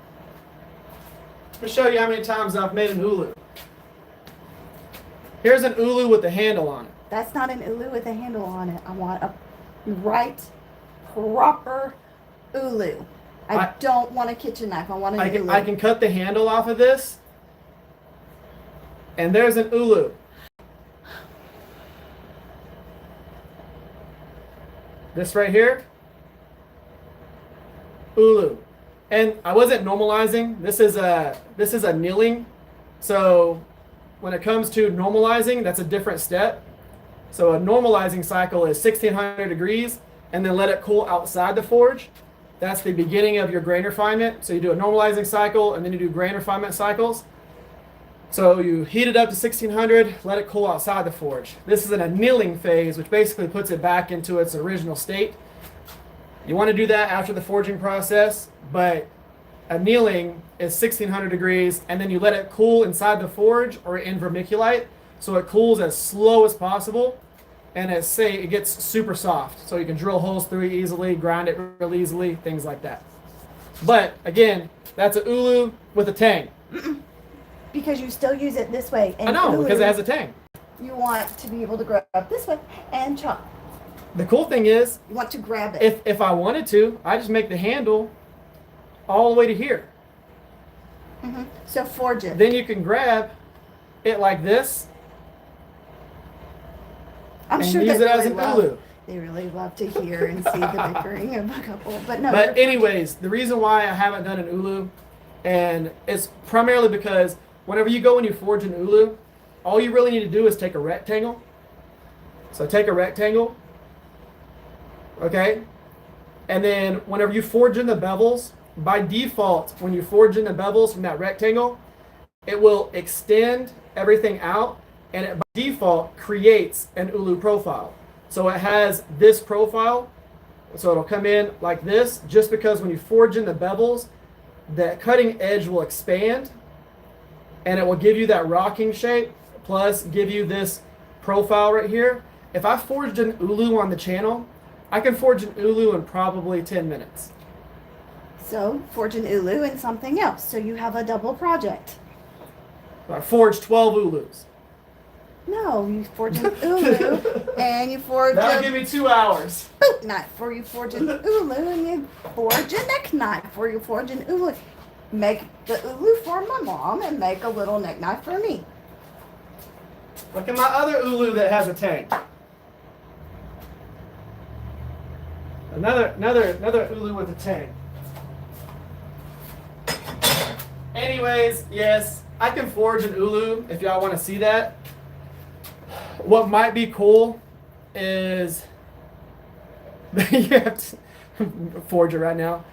to show you how many times I've made an ulu. Here's an ulu with a handle on it. That's not an ulu with a handle on it. I want a right, proper ulu. I don't want a kitchen knife. I want an ulu. I can cut the handle off of this, and there's an ulu. This right here, ulu. And I wasn't normalizing. This is annealing. So when it comes to normalizing, that's a different step. So a normalizing cycle is 1600 degrees, and then let it cool outside the forge. That's the beginning of your grain refinement. So you do a normalizing cycle, and then you do grain refinement cycles. So you heat it up to 1600, let it cool outside the forge. This is an annealing phase, which basically puts it back into its original state. You want to do that after the forging process, but annealing is 1600 degrees, and then you let it cool inside the forge or in vermiculite, so it cools as slow as possible, and it gets super soft, so you can drill holes through it easily, grind it real easily, things like that. But again, that's a ulu with a tang. Because you still use it this way. And I know, ulu, because it has a tang. You want to be able to grab this way and chop. The cool thing is, you want to grab it. If I wanted to, I just make the handle all the way to here. Mm-hmm. So forge it. Then you can grab it like this. I'm and sure use that it as an ulu. They really love to hear and see the bickering of a couple. But no. But anyways, the reason why I haven't done an ulu, and it's primarily because whenever you go and you forge an ulu, all you really need to do is take a rectangle. So take a rectangle. Okay? And then whenever you forge in the bevels, by default, when you forge in the bevels from that rectangle, it will extend everything out, and it by default creates an ulu profile. So it has this profile So it'll come in like this, just because when you forge in the bevels, the cutting edge will expand and it will give you that rocking shape, plus give you this profile right here. If I forged an ulu on the channel, I can forge an ulu in probably 10 minutes. So forge an ulu and something else. So you have a double project. I forged 12 ulus. No, you forge an ulu and you forge That'll a give me 2 hours. boot knife, or you forge an ulu and you forge a neck knife, or you forge an ulu. Make the ulu for my mom and make a little neck knife for me. Look at my other ulu that has a tank. Another ulu with a tank. Anyways, yes, I can forge an ulu if y'all want to see that. What might be cool is you have to forge it right now.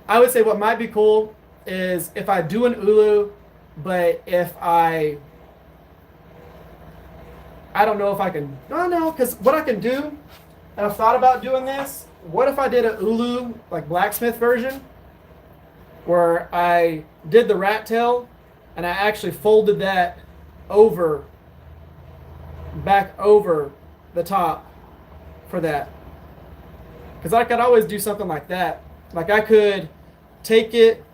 I would say what might be cool is if I do an ulu, but if I don't know if I can. No, because what I can do, and I've thought about doing this. What if I did an ulu like blacksmith version, where I did the rat tail, and I actually folded that over, back over the top for that. Because I could always do something like that. Like I could take it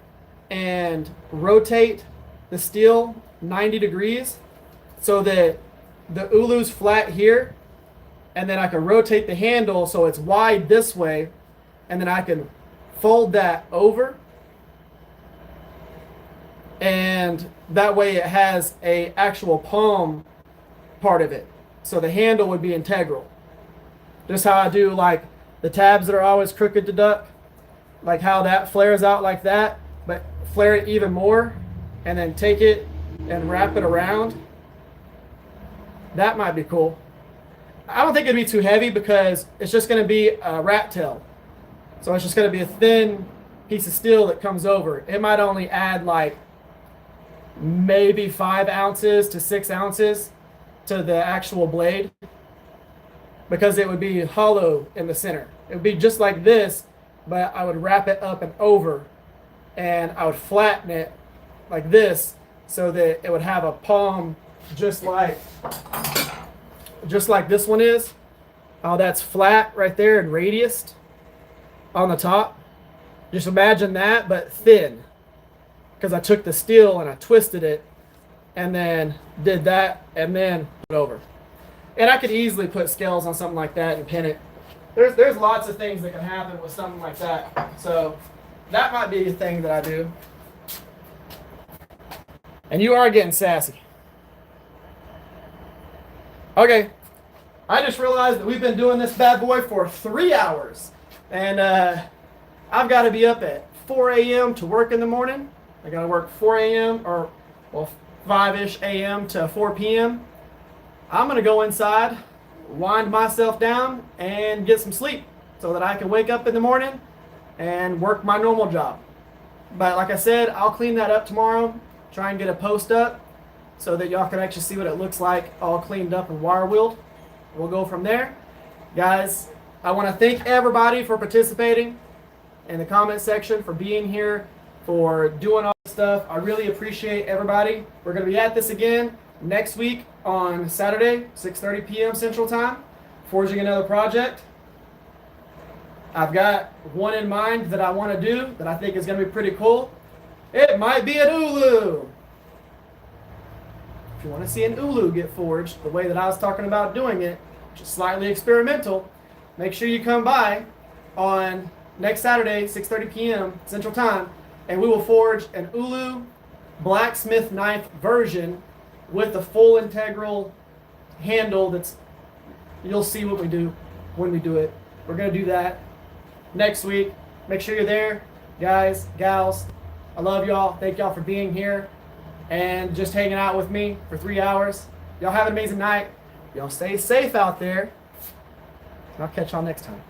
and rotate the steel 90 degrees so that the ulu's flat here, and then I can rotate the handle so it's wide this way, and then I can fold that over, and that way it has a actual palm part of it, so the handle would be integral. Just how I do like the tabs that are always crooked to duck, like how that flares out like that, but flare it even more and then take it and wrap it around. That might be cool. I don't think it'd be too heavy because it's just going to be a rat tail. So it's just going to be a thin piece of steel that comes over. It might only add like maybe 5 ounces to 6 ounces to the actual blade, because it would be hollow in the center. It would be just like this, but I would wrap it up and over, and I would flatten it like this so that it would have a palm just like this one is. How that's flat right there and radiused on the top. Just imagine that, but thin. Because I took the steel and I twisted it and then did that and then put it over. And I could easily put scales on something like that and pin it. There's lots of things that can happen with something like that. So that might be a thing that I do. And you are getting sassy. Okay. I just realized that we've been doing this bad boy for 3 hours. And I've got to be up at 4 a.m. to work in the morning. I got to work 4 a.m. or, well, 5-ish a.m. to 4 p.m. I'm going to go inside, wind myself down, and get some sleep so that I can wake up in the morning and work my normal job. But like I said, I'll clean that up tomorrow, try and get a post up so that y'all can actually see what it looks like all cleaned up and wire wheeled. We'll go from there. Guys, I want to thank everybody for participating in the comment section, for being here, for doing all this stuff. I really appreciate everybody. We're going to be at this again next week on Saturday, 6:30 p.m. Central Time, forging another project. I've got one in mind that I want to do that I think is going to be pretty cool. It might be an ulu. If you want to see an ulu get forged the way that I was talking about doing it, just slightly experimental, make sure you come by on next Saturday, 6:30 p.m. Central Time, and we will forge an ulu blacksmith knife version with the full integral handle. You'll see what we do when we do it. We're going to do that next week. Make sure you're there. Guys, gals, I love y'all. Thank y'all for being here and just hanging out with me for 3 hours. Y'all have an amazing night. Y'all stay safe out there. I'll catch y'all next time.